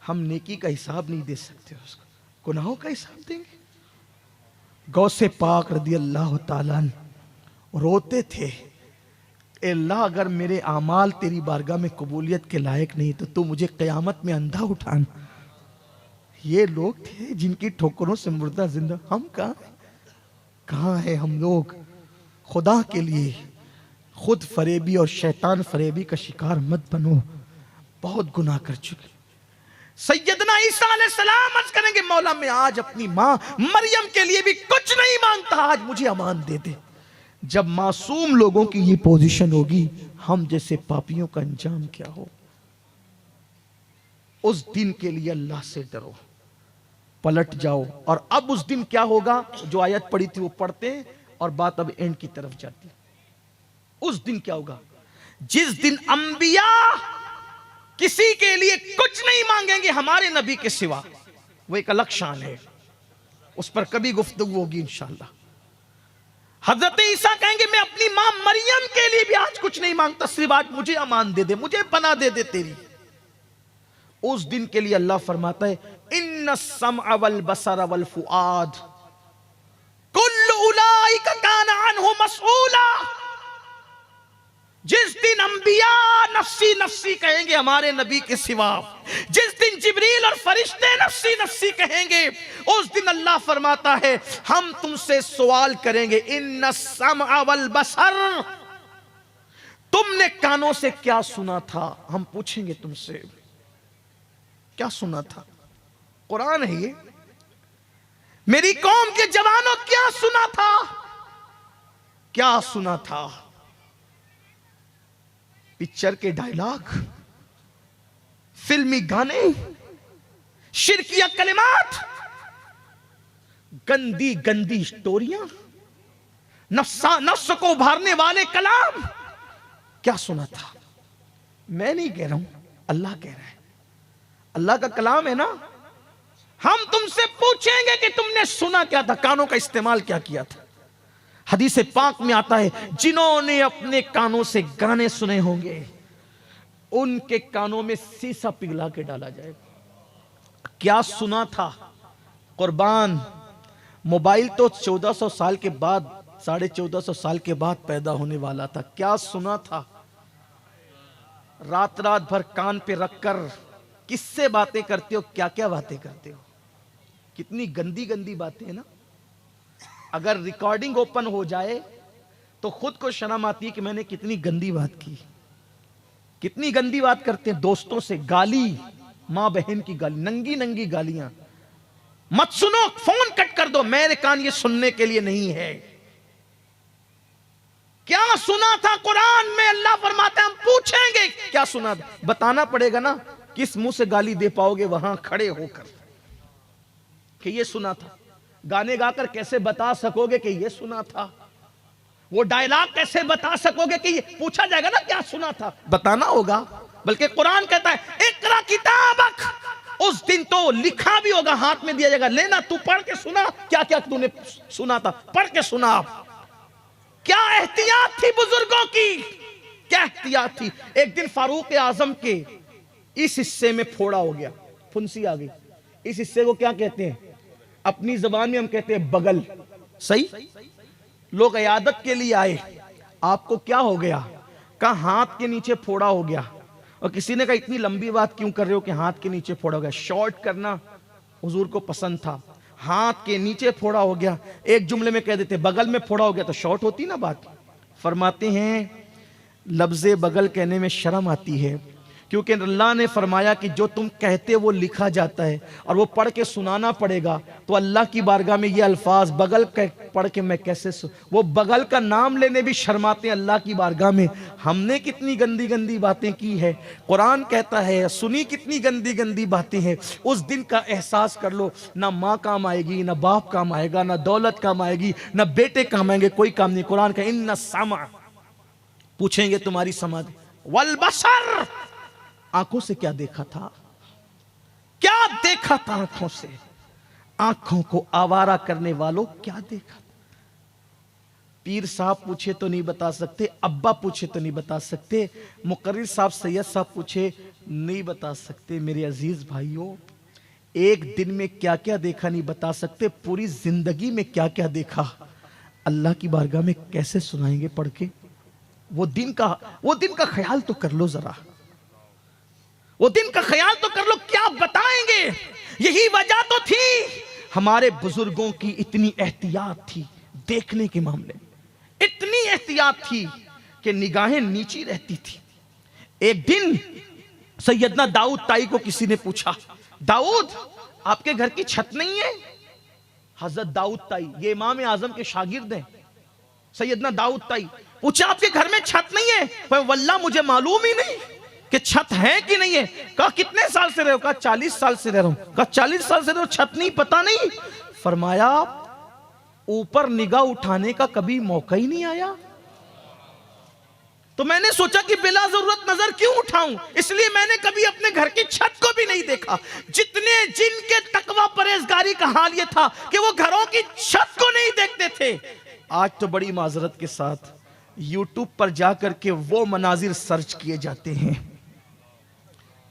हम नेकी का हिसाब नहीं दे सकते उसको, गुनाहों का हिसाब देंगे। गौसे पाक रदी अल्लाह ताला रोते थे, अल्लाह, अगर मेरे आमाल तेरी बारगाह में कबूलियत के लायक नहीं तो तू मुझे क़यामत में अंधा उठाना। ये लोग थे जिनकी ठोकरों से मुर्दा जिंदा, हम कहाँ हैं हम लोग। खुदा के लिए खुद फरेबी और शैतान फरेबी का शिकार मत बनो, बहुत गुनाह कर चुके। सैयदना ईसा अलैहिस्सलाम अर्ज करेंगे, मौला मैं आज अपनी माँ मरियम के लिए भी कुछ नहीं मांगता, आज मुझे अमान दे दे। जब मासूम लोगों की ये पोजीशन होगी, हम जैसे पापियों का अंजाम क्या हो। उस दिन के लिए अल्लाह से डरो, पलट जाओ। और अब उस दिन क्या होगा, जो आयत पढ़ी थी वो पढ़ते हैं और बात अब एंड की तरफ जाती है। उस दिन क्या होगा, जिस दिन अंबिया किसी के लिए कुछ नहीं मांगेंगे हमारे नबी के सिवा, वो एक अलग शान है, उस पर कभी गुफ्तगू होगी इंशाअल्लाह। हजरत ईसा कहेंगे, मैं अपनी मां मरियम के लिए भी आज कुछ नहीं मांगता, सिर्फ आज मुझे अमान दे दे, मुझे पनाह दे दे तेरी। उस दिन के लिए अल्लाह फरमाता है, इन्ना सम्अ वल बसर वल फुआद कुल्लु उलाइका काना अन्हु मसऊला। जिस दिन अंबिया नफ्सी नफ्सी कहेंगे हमारे नबी के सिवा, जिस दिन जिब्रील और फरिश्ते नफ्सी नफ्सी कहेंगे, उस दिन अल्लाह फरमाता है हम तुमसे सवाल करेंगे, इन्ना सम्अ वल बसर, तुमने कानों से क्या सुना था। हम पूछेंगे तुमसे क्या सुना था। कुरान है ये, मेरी कौम के जवानों क्या सुना था, क्या सुना था। पिक्चर के डायलॉग, फिल्मी गाने, शिरकिया कलिमात, गंदी गंदी स्टोरियां, नफ्स को उभारने वाले कलाम, क्या सुना था। मैं नहीं कह रहा हूं, अल्लाह कह रहा है, अल्लाह का कलाम है ना। हम तुमसे पूछेंगे कि तुमने सुना क्या था, कानों का इस्तेमाल क्या किया था। हदीस पाक में आता है, जिन्होंने अपने कानों से गाने सुने होंगे उनके कानों में सीसा पिघला के डाला जाएगा। क्या सुना था? कुर्बान, मोबाइल तो 1400 साल के बाद, 1450 साल के बाद पैदा होने वाला था। क्या सुना था? रात रात भर कान पे रखकर किससे बातें करते हो, क्या क्या बातें करते हो? कितनी गंदी गंदी बातें हैं ना। अगर रिकॉर्डिंग ओपन हो जाए तो खुद को शर्म आती है कि मैंने कितनी गंदी बात की। कितनी गंदी बात करते हैं दोस्तों से, गाली, मां बहन की गाली, नंगी नंगी गालियां। मत सुनो, फोन कट कर दो, मेरे कान ये सुनने के लिए नहीं है। क्या सुना था कुरान में? अल्लाह फरमाते हैं हम पूछेंगे क्या सुना था। बताना पड़ेगा ना, किस मुंह से गाली दे पाओगे वहां खड़े होकर कि ये सुना था? गाने गाकर कैसे बता सकोगे कि ये सुना था? वो डायलॉग कैसे बता सकोगे कि ये पूछा जाएगा ना क्या सुना था? बताना होगा। बल्कि कुरान कहता है इकरा किताबक, उस दिन तो लिखा भी होगा, हाथ में दिया जाएगा, लेना तू पढ़ के सुना क्या क्या तूने सुना था, पढ़ के सुना। क्या एहतियात थी बुजुर्गों की, क्या एहतियात थी। एक दिन फारूक आजम के इस हिस्से में फोड़ा हो गया, फुंसी आ गई। इस हिस्से को क्या कहते हैं? अपनी जबान में हम कहते हैं बगल। सही? लोग इयादत के लिए आए, आपको क्या हो गया? कहा हाथ के नीचे फोड़ा हो गया। और किसी ने कहा इतनी लंबी बात क्यों कर रहे हो कि हाथ के नीचे फोड़ा हो गया? शॉर्ट करना हुजूर को पसंद था। हाथ के नीचे फोड़ा हो गया, एक जुमले में कह देते बगल में फोड़ा हो गया तो शॉर्ट होती ना बात। फरमाते हैं लफ्ज़े बगल कहने में शर्म आती है, क्योंकि अल्लाह ने फरमाया कि जो तुम कहते वो लिखा जाता है और वो पढ़ के सुनाना पड़ेगा। तो अल्लाह की बारगाह में ये अल्फाज बगल पढ़ के मैं कैसे वो बगल का नाम लेने भी शर्माते हैं अल्लाह की बारगाह में। हमने कितनी गंदी गंदी बातें की है। कुरान कहता है सुनी कितनी गंदी गंदी बातें हैं। उस दिन का एहसास कर लो, ना माँ काम आएगी, ना बाप काम आएगा, ना दौलत काम आएगी, ना बेटे काम आएंगे, कोई काम नहीं। कुरान का इन्ना सामा, पूछेंगे तुम्हारी समाज वल बसर, आंखों से क्या देखा था, क्या देखा था आंखों से? आंखों को आवारा करने वालों क्या देखा था? पीर साहब पूछे तो नहीं बता सकते, अब्बा पूछे तो नहीं बता सकते, मुकर्रिर साहब सैयद साहब पूछे नहीं बता सकते। मेरे अजीज भाइयों, एक दिन में क्या क्या देखा नहीं बता सकते, पूरी जिंदगी में क्या क्या देखा अल्लाह की बारगाह में कैसे सुनाएंगे पढ़ के? वो दिन का ख्याल तो कर लो जरा, वो दिन का ख्याल तो कर लो, क्या बताएंगे? यही वजह तो थी हमारे बुजुर्गों की इतनी एहतियात थी देखने के मामले में, इतनी एहतियात थी कि निगाहें नीची रहती थी। एक दिन सैयदना दाऊद ताई को किसी ने पूछा, दाऊद आपके घर की छत नहीं है? हजरत दाऊद ताई, ये इमाम आजम के शागिर्द हैं, सैयदना दाऊद ताई पूछा आपके घर में छत नहीं है? वल्लाह मुझे मालूम ही नहीं कि छत है कि नहीं है। कहा कितने साल से रहे हो? कहा 40 साल से रह रहा हूं। कहा 40 साल से रहे हो, छत नहीं, पता नहीं? फरमाया ऊपर निगाह उठाने का कभी मौका ही नहीं आया। तो मैंने सोचा कि बिला जरूरत नजर क्यों उठाऊं, इसलिए मैंने कभी अपने घर की छत को भी नहीं देखा। जिनके तकवा परहेजगारी का हाल यह था कि वो घरों की छत को नहीं देखते थे, आज तो बड़ी माजरत के साथ यूट्यूब पर जाकर के वो मनाजिर सर्च किए जाते हैं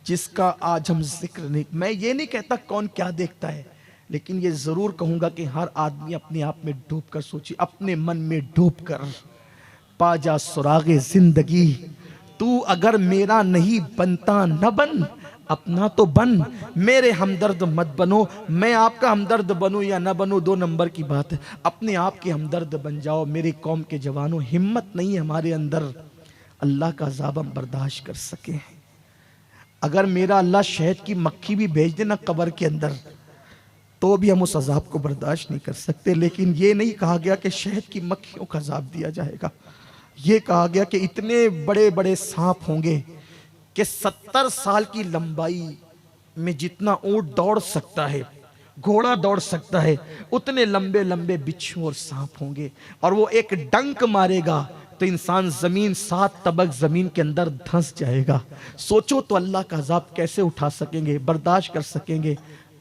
जिसका आज हम जिक्र नहीं। मैं ये नहीं कहता कौन क्या देखता है, लेकिन ये जरूर कहूंगा कि हर आदमी अपने आप में डूब कर सोचे, अपने मन में डूब कर पा जा सुरागे जिंदगी। तू अगर मेरा नहीं बनता न बन, अपना तो बन, मेरे हमदर्द मत बनो। मैं आपका हमदर्द बनूं या ना बनूं, 2 नंबर की बात है। अपने आप के हमदर्द बन जाओ। मेरी कौम के जवानों, हिम्मत नहीं है हमारे अंदर अल्लाह का अज़ाब हम बर्दाश्त कर सके। अगर मेरा अल्लाह शहद की मक्खी भी भेज देना कब्र के अंदर, तो भी हम उस अज़ाब को बर्दाश्त नहीं कर सकते। लेकिन ये नहीं कहा गया कि शहद की मक्खियों का अज़ाब दिया जाएगा। ये कहा गया कि इतने बड़े बड़े सांप होंगे कि 70 साल की लंबाई में जितना ऊंट दौड़ सकता है, घोड़ा दौड़ सकता है, उतने लंबे लंबे बिच्छू और सांप होंगे। और वो एक डंक मारेगा तो इंसान जमीन 7 तबक जमीन के अंदर धंस जाएगा। सोचो तो अल्लाह का अज़ाब कैसे उठा सकेंगे, बर्दाश्त कर सकेंगे?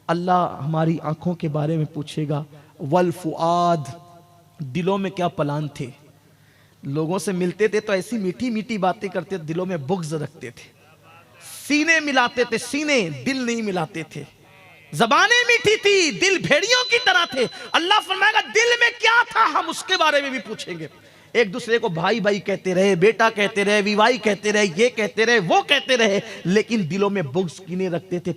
अल्लाह हमारी आंखों के बारे में पूछेगा। वल फुआद, दिलों में क्या प्लान थे? लोगों से मिलते थे तो ऐसी मीठी मीठी बातें करते, दिलों में बुग़्ज़ रखते थे। सीने मिलाते थे, सीने, दिल नहीं मिलाते थे। जबानें मीठी थी, दिल भेड़ियों की तरह थे। अल्लाह फरमाएगा दिल में क्या था, हम उसके बारे में भी पूछेंगे। एक दूसरे को भाई भाई कहते रहे, बेटा कहते रहे, विवाही कहते रहे, ये कहते रहे, वो कहते रहे, लेकिन दिलों में बुग़्ज़ किने रखते थे।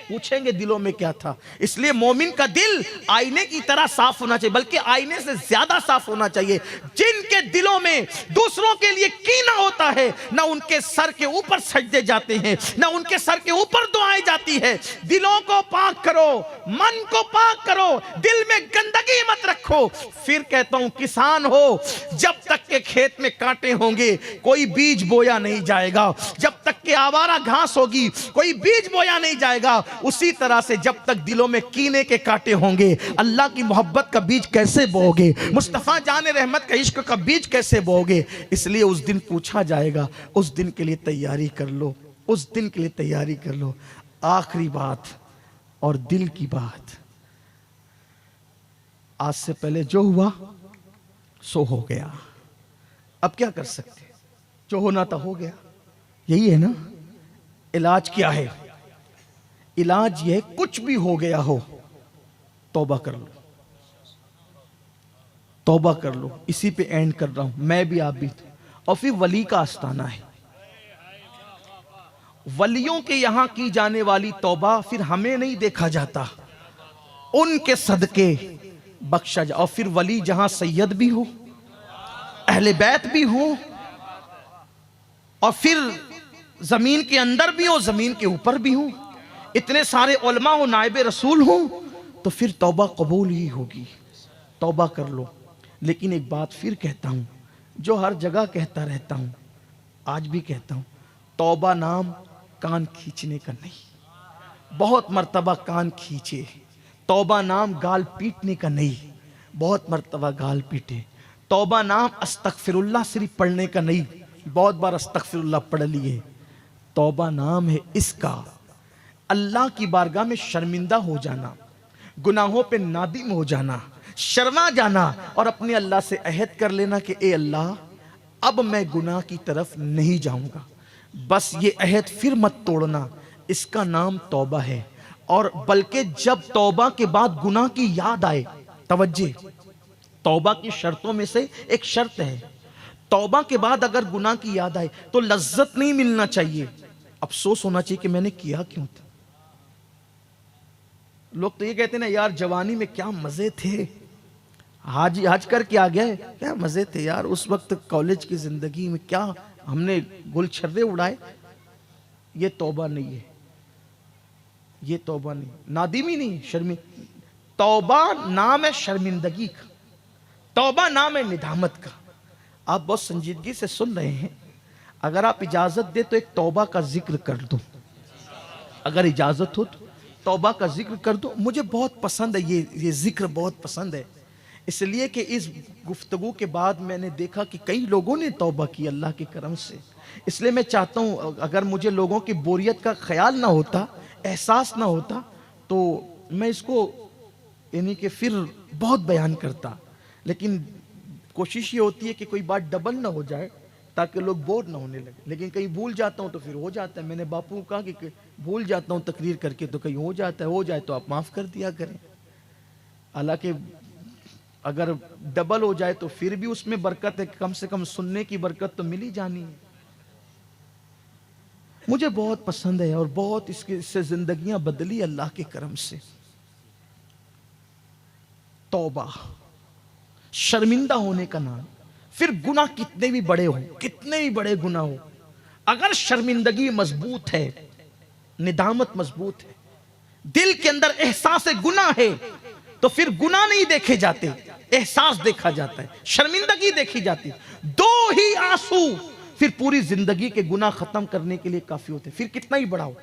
पूछेंगे दिलों में क्या था। इसलिए मोमिन का दिल आईने की तरह साफ होना चाहिए, बल्कि आईने से ज्यादा साफ होना चाहिए। जिनके दिलों में दूसरों के लिए कीना होता है, ना उनके सर के ऊपर सजदे जाते हैं, ना उनके सर के ऊपर दुआएं जाती है। दिलों को पाक करो, मन को पाक करो, दिल में गंदगी मत रखो। फिर कहता हूं, किसान हो, जब तक के खेत में कांटे होंगे कोई बीज बोया नहीं जाएगा। जब तक के आवारा घास होगी कोई बीज बोया नहीं जाएगा। उसी तरह से जब तक दिलों में कीने के कांटे होंगे, अल्लाह की मोहब्बत का बीज कैसे बोओगे, मुस्तफा जान रहमत का इश्क का बीज कैसे बोओगे। इसलिए उस दिन पूछा जाएगा, उस दिन के लिए तैयारी कर लो, उस दिन के लिए तैयारी कर लो। आखिरी बात और दिल की बात, आज से पहले जो हुआ सो हो गया। अब क्या कर सकते, जो होना था हो गया। यही है ना। इलाज क्या है? इलाज यह, कुछ भी हो गया हो तौबा कर लो, तौबा कर लो। इसी पे एंड कर रहा हूं, मैं भी आप भी। और फिर वली का आस्ताना है, वलियों के यहां की जाने वाली तौबा फिर हमें नहीं देखा जाता, उनके सदके बख्शा जा। और फिर वली जहां सैयद भी हो, अहले बैत भी हो, और फिर जमीन के अंदर भी हो, जमीन के ऊपर भी हो, इतने सारे उलमा हो, नायब रसूल हो, तो फिर तौबा कबूल ही होगी। तौबा कर लो। लेकिन एक बात फिर कहता हूं, जो हर जगह कहता रहता हूं, आज भी कहता हूं, तौबा नाम कान खींचने का नहीं। बहुत मर्तबा कान खींचे। तौबा नाम गाल पीटने का नहीं, बहुत मर्तबा गाल पीटे। तौबा नाम अस्तगफिरुल्लाह सिर्फ पढ़ने का नहीं, बहुत बार अस्तगफिरुल्लाह पढ़ लिए। तौबा नाम है इसका अल्लाह की बारगाह में शर्मिंदा हो जाना, गुनाहों पे नादिम हो जाना, शर्मा जाना, और अपने अल्लाह से अहद कर लेना कि ए अल्लाह, अब मैं गुनाह की तरफ नहीं जाऊंगा। बस ये अहद फिर मत तोड़ना। इसका नाम तौबा है। और बल्कि जब तौबा के बाद गुनाह की याद आए, तवज्जे, तौबा की शर्तों में से एक शर्त है, तौबा के बाद अगर गुनाह की याद आए तो लज्जत नहीं मिलना चाहिए, अफसोस होना चाहिए कि मैंने किया क्यों था। लोग तो ये कहते हैं ना, यार जवानी में क्या मजे थे, आज करके आ गया है, क्या मजे थे यार उस वक्त कॉलेज की जिंदगी में, क्या हमने गुलछर्रे उड़ाए। ये तौबा नहीं है, ये तौबा नहीं, नादिमी नहीं, शर्मी। तौबा नाम है शर्मिंदगी का, तौबा नाम है निदामत का। आप बहुत संजीदगी से सुन रहे हैं, अगर आप इजाजत दे तो एक तौबा का जिक्र कर दो, अगर इजाजत हो तो तौबा का जिक्र कर दो। मुझे बहुत पसंद है ये जिक्र, बहुत पसंद है, इसलिए कि इस गुफ्तगू के बाद मैंने देखा कि कई लोगों ने तौबा की अल्लाह के करम से। इसलिए मैं चाहता हूँ, अगर मुझे लोगों की बोरियत का ख्याल ना होता, एहसास ना होता, तो मैं इसको यानी कि फिर बहुत बयान करता। लेकिन कोशिश ये होती है कि कोई बात डबल ना हो जाए ताकि लोग बोर ना होने लगे। लेकिन कहीं भूल जाता हूँ तो फिर हो जाता है। मैंने बापू को कहा कि भूल जाता हूँ तकरीर करके, तो कहीं हो जाता है, हो जाए तो आप माफ़ कर दिया करें। हालांकि अगर डबल हो जाए तो फिर भी उसमें बरकत है, कम से कम सुनने की बरकत तो मिल ही जानी है। मुझे बहुत पसंद है और बहुत इससे जिंदगियां बदली अल्लाह के करम से। तौबा, शर्मिंदा होने का नाम। फिर गुनाह कितने भी बड़े हो, कितने भी बड़े गुनाह हो, अगर शर्मिंदगी मजबूत है, निदामत मजबूत है, दिल के अंदर एहसास गुनाह है, तो फिर गुनाह नहीं देखे जाते, एहसास देखा जाता है, शर्मिंदगी देखी जाती है। दो ही आंसू फिर पूरी जिंदगी के गुनाह खत्म करने के लिए काफी होते, फिर कितना ही बड़ा हो।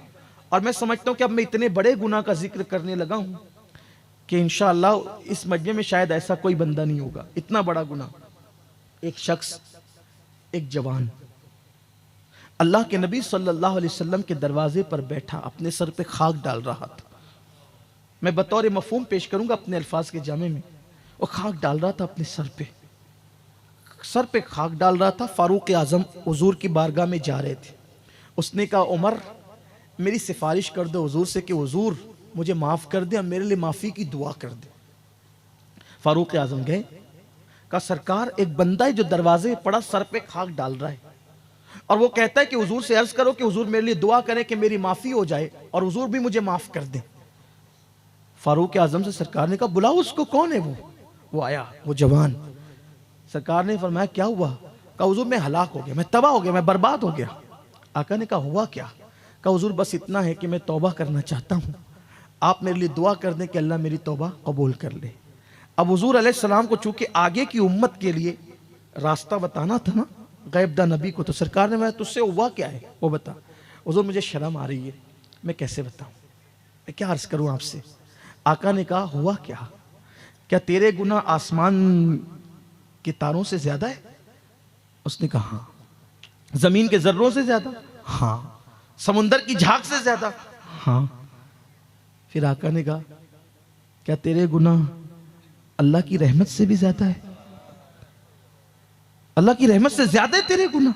और मैं समझता हूं कि अब मैं इतने बड़े गुनाह का जिक्र करने लगा हूं कि इंशाअल्लाह इस मजमे में शायद ऐसा कोई बंदा नहीं होगा, इतना बड़ा गुनाह। एक शख्स, एक जवान अल्लाह के नबी सल्लल्लाहु अलैहि वसल्लम के दरवाजे पर बैठा, अपने सर पे खाक डाल रहा था। मैं बतौर मफहूम पेश करूंगा अपने अल्फाज के जामे में। वो खाक डाल रहा था अपने सर पे खाक डाल रहा था। फारूक आजम हुजूर की बारगाह में जा रहे थे। उसने कहा उमर मेरी सिफारिश कर दो हुजूर से कि हुजूर मुझे माफ कर दे और मेरे लिए माफी की दुआ कर दे। फारूक आजम गए, कहा सरकार एक बंदा है जो दरवाजे पे पड़ा सर पे खाक डाल रहा है और वो कहता है कि हुजूर से अर्ज करो कि हुजूर मेरे लिए दुआ करें कि मेरी माफी हो जाए और हुजूर भी मुझे माफ कर दें। फारूक आजम से सरकार ने कहा बुलाओ उसको, कौन है वो आया, वो जवान। सरकार ने फरमाया क्या हुआ? कहा हुजूर मैं हलाक हो गया, मैं तबाह हो गया, मैं बर्बाद हो गया। आका ने कहा हुआ क्या? कहा हुजूर बस इतना है कि मैं तौबा करना चाहता हूँ, आप मेरे लिए दुआ कर दें कि अल्लाह मेरी तौबा कबूल कर ले। अब हुजूर अलैहिस्सलाम को चूंकि आगे की उम्मत के लिए रास्ता बताना था ना गैबदा नबी को, तो सरकार ने मैं तुझसे हुआ क्या है वो बता। हुजूर मुझे शर्म आ रही है, मैं कैसे बताऊं, मैं क्या अर्ज करूं आपसे। आका ने कहा हुआ क्या? क्या तेरे गुनाह आसमान के तारों से ज्यादा है? उसने कहा हाँ। जमीन के जर्रों से ज्यादा? हाँ। समुंदर की झाग से ज्यादा? हाँ। फिर आका ने कहा क्या तेरे गुनाह अल्लाह की रहमत से भी ज्यादा है? अल्लाह की रहमत से ज्यादा है तेरे गुनाह?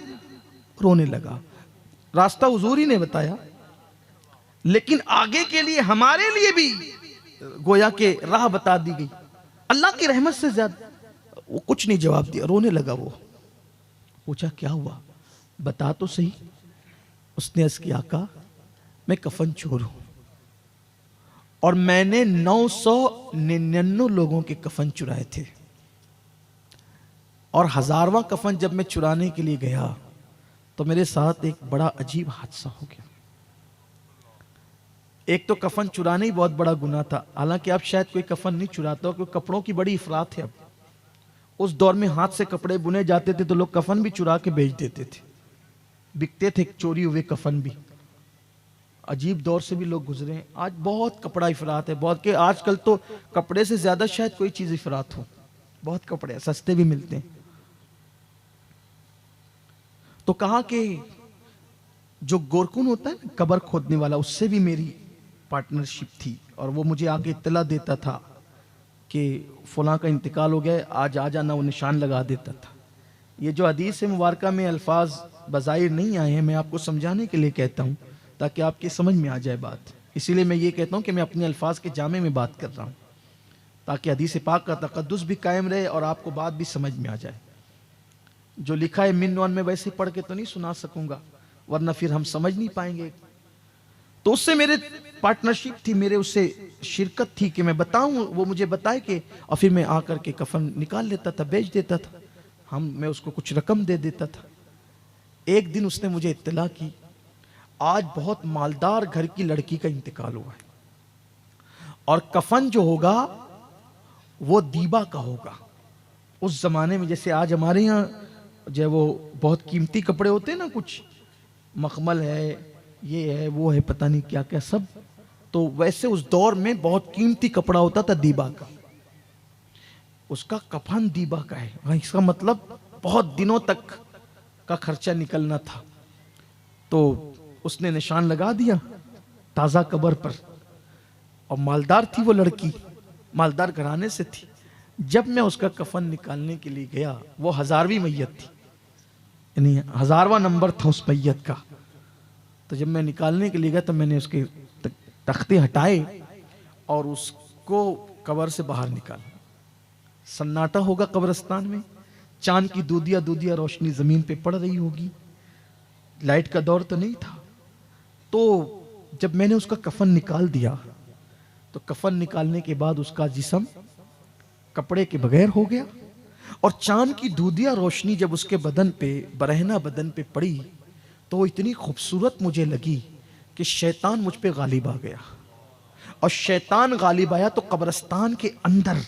रोने लगा। रास्ता हुजूर ही ने बताया, लेकिन आगे के लिए हमारे लिए भी गोया के राह बता दी गई, अल्लाह की रहमत से ज्यादा। वो कुछ नहीं जवाब दिया, रोने लगा। वो पूछा क्या हुआ, बता तो सही। उसने अर्ज किया आका मैं कफन चोर हूं और मैंने 999 लोगों के कफन चुराए थे और 1000वां कफन जब मैं चुराने के लिए गया तो मेरे साथ एक बड़ा अजीब हादसा हो गया। एक तो कफन चुराना ही बहुत बड़ा गुनाह था, हालांकि अब शायद कोई कफन नहीं चुराता क्योंकि कपड़ों की बड़ी इफरात है। अब उस दौर में हाथ से कपड़े बुने जाते थे तो लोग कफन भी चुरा के बेच देते थे, बिकते थे चोरी हुए कफन भी। अजीब दौर से भी लोग गुजरे हैं। आज बहुत कपड़ा इफरात है, बहुत के आजकल तो कपड़े से ज्यादा शायद कोई चीज इफरात हो, बहुत कपड़े सस्ते भी मिलते हैं। तो कहा कि जो गोरकुन होता है ना कब्र खोदने वाला, उससे भी मेरी पार्टनरशिप थी और वो मुझे आके इत्तला देता था कि फलां का इंतकाल हो गया, आज आ जाना, वो निशान लगा देता था। ये जो हदीस मुबारका में अल्फाज बज़ाहिर नहीं आए हैं, मैं आपको समझाने के लिए कहता हूँ ताकि आपकी समझ में आ जाए बात। इसीलिए मैं ये कहता हूँ कि मैं अपने अल्फाज के जामे में बात कर रहा हूँ ताकि हदीस पाक का तक़द्दुस भी कायम रहे और आपको बात भी समझ में आ जाए। जो लिखा है मिन में वैसे पढ़ के तो नहीं सुना सकूंगा, वरना फिर हम समझ नहीं पाएंगे। तो उससे मेरे पार्टनरशिप थी, मेरे उससे शिरकत थी कि मैं बताऊं, वो मुझे बताए कि, और फिर मैं आकर के कफन निकाल लेता था, बेच देता था, मैं उसको कुछ रकम दे देता था। एक दिन उसने मुझे इत्तला की आज बहुत मालदार घर की लड़की का इंतकाल हुआ है और कफन जो होगा वो दीबा का होगा। उस जमाने में जैसे आज हमारे यहाँ जो वो बहुत कीमती कपड़े होते हैं ना, कुछ मखमल है, ये है, वो है, पता नहीं क्या क्या सब, तो वैसे उस दौर में बहुत कीमती कपड़ा होता था दीबा का। उसका कफन दीबा का है, इसका मतलब बहुत दिनों तक का खर्चा निकलना था। तो उसने निशान लगा दिया ताजा कब्र पर और मालदार थी वो लड़की, मालदार घराने से थी। जब मैं उसका कफन निकालने के लिए गया, वो 1000वीं मैयत थी, यानी 1000वां नंबर था उस मैयत का। तो जब मैं निकालने के लिए गया तो मैंने उसके तख्ते हटाए और उसको कब्र से बाहर निकाला। सन्नाटा होगा कब्रिस्तान में, चांद की दूधिया दूधिया रोशनी जमीन पे पड़ रही होगी, लाइट का दौर तो नहीं था। तो जब मैंने उसका कफन निकाल दिया तो कफन निकालने के बाद उसका जिस्म कपड़े के बगैर हो गया और चांद की दूधिया रोशनी जब उसके बदन पे, बरहना बदन पे पड़ी तो वो इतनी खूबसूरत मुझे लगी कि शैतान मुझ पे गालिब आ गया। और शैतान गालिब आया तो कब्रिस्तान के अंदर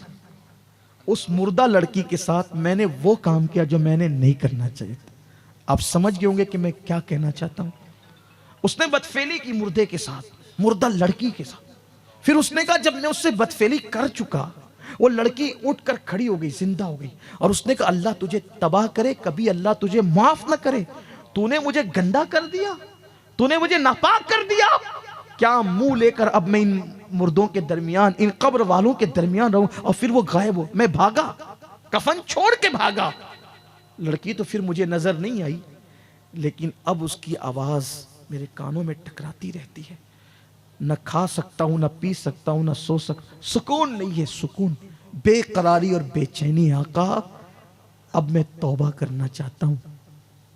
उस मुर्दा लड़की के साथ मैंने वो काम किया जो मैंने नहीं करना चाहिए था। आप समझ गए होंगे कि मैं क्या कहना चाहता हूं। उसने बदफेली की मुर्दे के साथ, मुर्दा लड़की के साथ। फिर उसने कहा जब मैं उससे बदफेली कर चुका, वो लड़की उठकर खड़ी हो गई, जिंदा हो गई, और उसने कहा अल्लाह तुझे तबाह करे, कभी अल्लाह तुझे माफ ना करे। तूने मुझे गंदा कर दिया, तूने मुझे नापाक कर दिया। क्या मुंह लेकर अब मैं इन मुर्दों के दरमियान, इन कब्र वालों के दरमियान रहूं? और फिर वो गायब हो, मैं भागा, कफन छोड़ के भागा। लड़की तो फिर मुझे नजर नहीं आई, लेकिन अब उसकी आवाज मेरे कानों में टकराती रहती है। न खा सकता हूं, न पी सकता हूं, न सो सकता, सुकून नहीं है, सुकून, बेकरारी और बेचैनी। आका अब मैं तौबा करना चाहता हूं,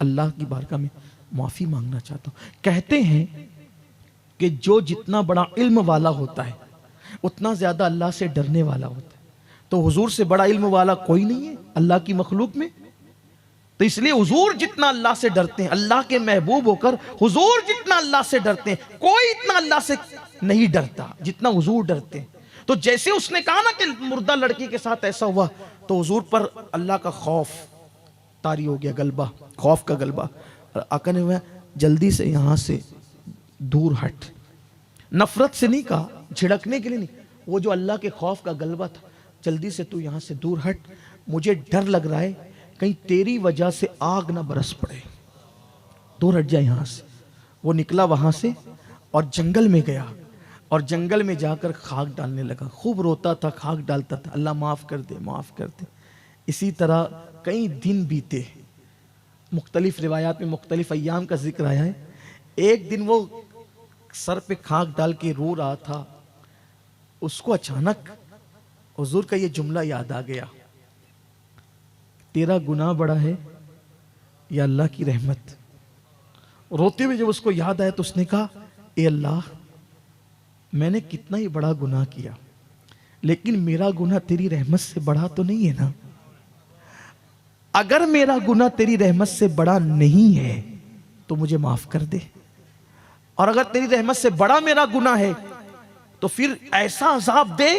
अल्लाह की बारगाह में माफी मांगना चाहता हूं। कहते हैं कि जो जितना बड़ा इल्म वाला होता है उतना ज्यादा अल्लाह से डरने वाला होता है। तो हुजूर से बड़ा इल्म वाला कोई नहीं है अल्लाह की मखलूक में। तो इसलिए हुजूर जितना अल्लाह से डरते हैं, अल्लाह के महबूब होकर हुजूर जितना अल्लाह से डरते हैं, कोई इतना अल्लाह से नहीं डरता जितना हुजूर डरते हैं। तो जैसे उसने कहा ना कि मुर्दा लड़की के साथ ऐसा हुआ, तो हुजूर पर अल्लाह का खौफ तारी हो गया, गलबा, खौफ का गलबा। आका ने हुआ जल्दी से यहां से दूर हट। नफरत से नहीं कहा, झिड़कने के लिए नहीं, वो जो अल्लाह के खौफ का गलबा था, जल्दी से तू यहां से दूर हट, मुझे डर लग रहा है कहीं तेरी वजह से आग ना बरस पड़े, दूर हट जा यहां से। वो निकला वहां से और जंगल में गया, और जंगल में जाकर खाक डालने लगा, खूब रोता था, खाक डालता था, अल्लाह माफ कर दे, माफ कर दे। इसी तरह कई दिन बीते, मुख्तलिफ रिवायात में मुख्तलिफ अय्याम का जिक्र आया है। एक दिन वो सर पे खाक डाल के रो रहा था, उसको अचानक हुजूर का ये जुमला याद आ गया, तेरा गुनाह बड़ा है या अल्लाह की रहमत। रोते हुए जब उसको याद आया तो उसने कहा, ए अल्लाह, मैंने कितना ही बड़ा गुनाह किया, लेकिन मेरा गुनाह तेरी रहमत से बड़ा तो नहीं है ना। अगर मेरा गुनाह तेरी रहमत से बड़ा नहीं है तो मुझे माफ कर दे, और अगर तेरी रहमत से बड़ा मेरा गुनाह है तो फिर ऐसा अजाब दे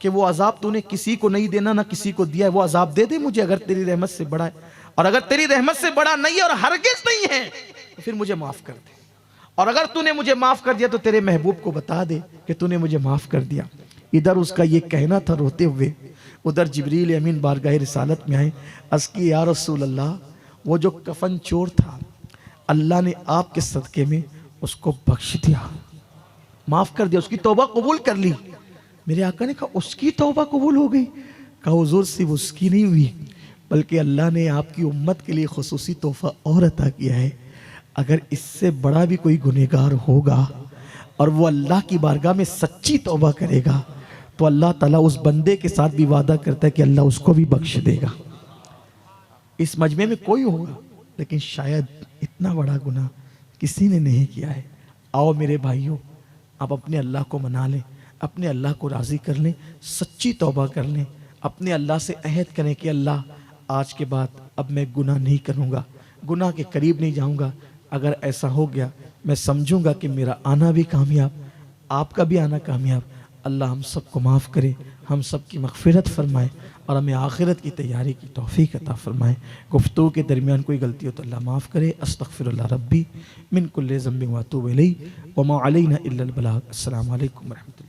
कि वो अजाब तूने किसी को नहीं देना, ना किसी को दिया है, वो अजाब दे दे मुझे अगर तेरी रहमत से बड़ा है। और अगर तेरी रहमत से बड़ा नहीं है और हरगिज़ नहीं है तो फिर मुझे माफ कर दे, और अगर तूने मुझे माफ कर दिया तो तेरे महबूब को बता दे कि तूने मुझे माफ कर दिया। इधर उसका ये कहना था रोते हुए, उधर जिब्रील अमीन बारगाह रिसालत में आए, अर्ज़ की या रसूल अल्लाह, वो जो कफन चोर था अल्लाह ने आपके सदके में उसको बख्श दिया, माफ कर दिया, उसकी तौबा कबूल कर ली। मेरे आका ने कहा उसकी तौबा कबूल हो गई? कहा हुजूर सिर्फ उसकी नहीं हुई, बल्कि अल्लाह ने आपकी उम्मत के लिए खुसूसी तोहफा और अता किया है। अगर इससे बड़ा भी कोई गुनहगार होगा और वो अल्लाह की बारगाह में सच्ची तौबा करेगा तो अल्लाह ताला उस बंदे के साथ भी वादा करता है कि अल्लाह उसको भी बख्श देगा। इस मजमे में कोई होगा लेकिन शायद इतना बड़ा गुनाह किसी ने नहीं किया है। आओ मेरे भाइयों, आप अपने अल्लाह को मना लें, अपने अल्लाह को राज़ी कर लें, सच्ची तौबा कर लें, अपने अल्लाह से अहद करें कि अल्लाह आज के बाद अब मैं गुनाह नहीं करूँगा, गुनाह के करीब नहीं जाऊँगा। अगर ऐसा हो गया मैं समझूंगा कि मेरा आना भी कामयाब, आपका भी आना कामयाब। अल्लाह हम सबको माफ़ करे, हम सब की मग़फ़िरत फरमाए और हमें आखिरत की तैयारी की तौफ़ीक़ अता फरमाए। गुफ्तगू के दरमियान कोई गलती हो तो अल्लाह माफ़ करे। अस्तग़फ़िरुल्लाह रब्बी मिन कुल्लि ज़ंबिन व अतूबु इलैहि व मा अलैना इल्लल बलाग। अस्सलामु अलैकुम व रहमतुल्लाह।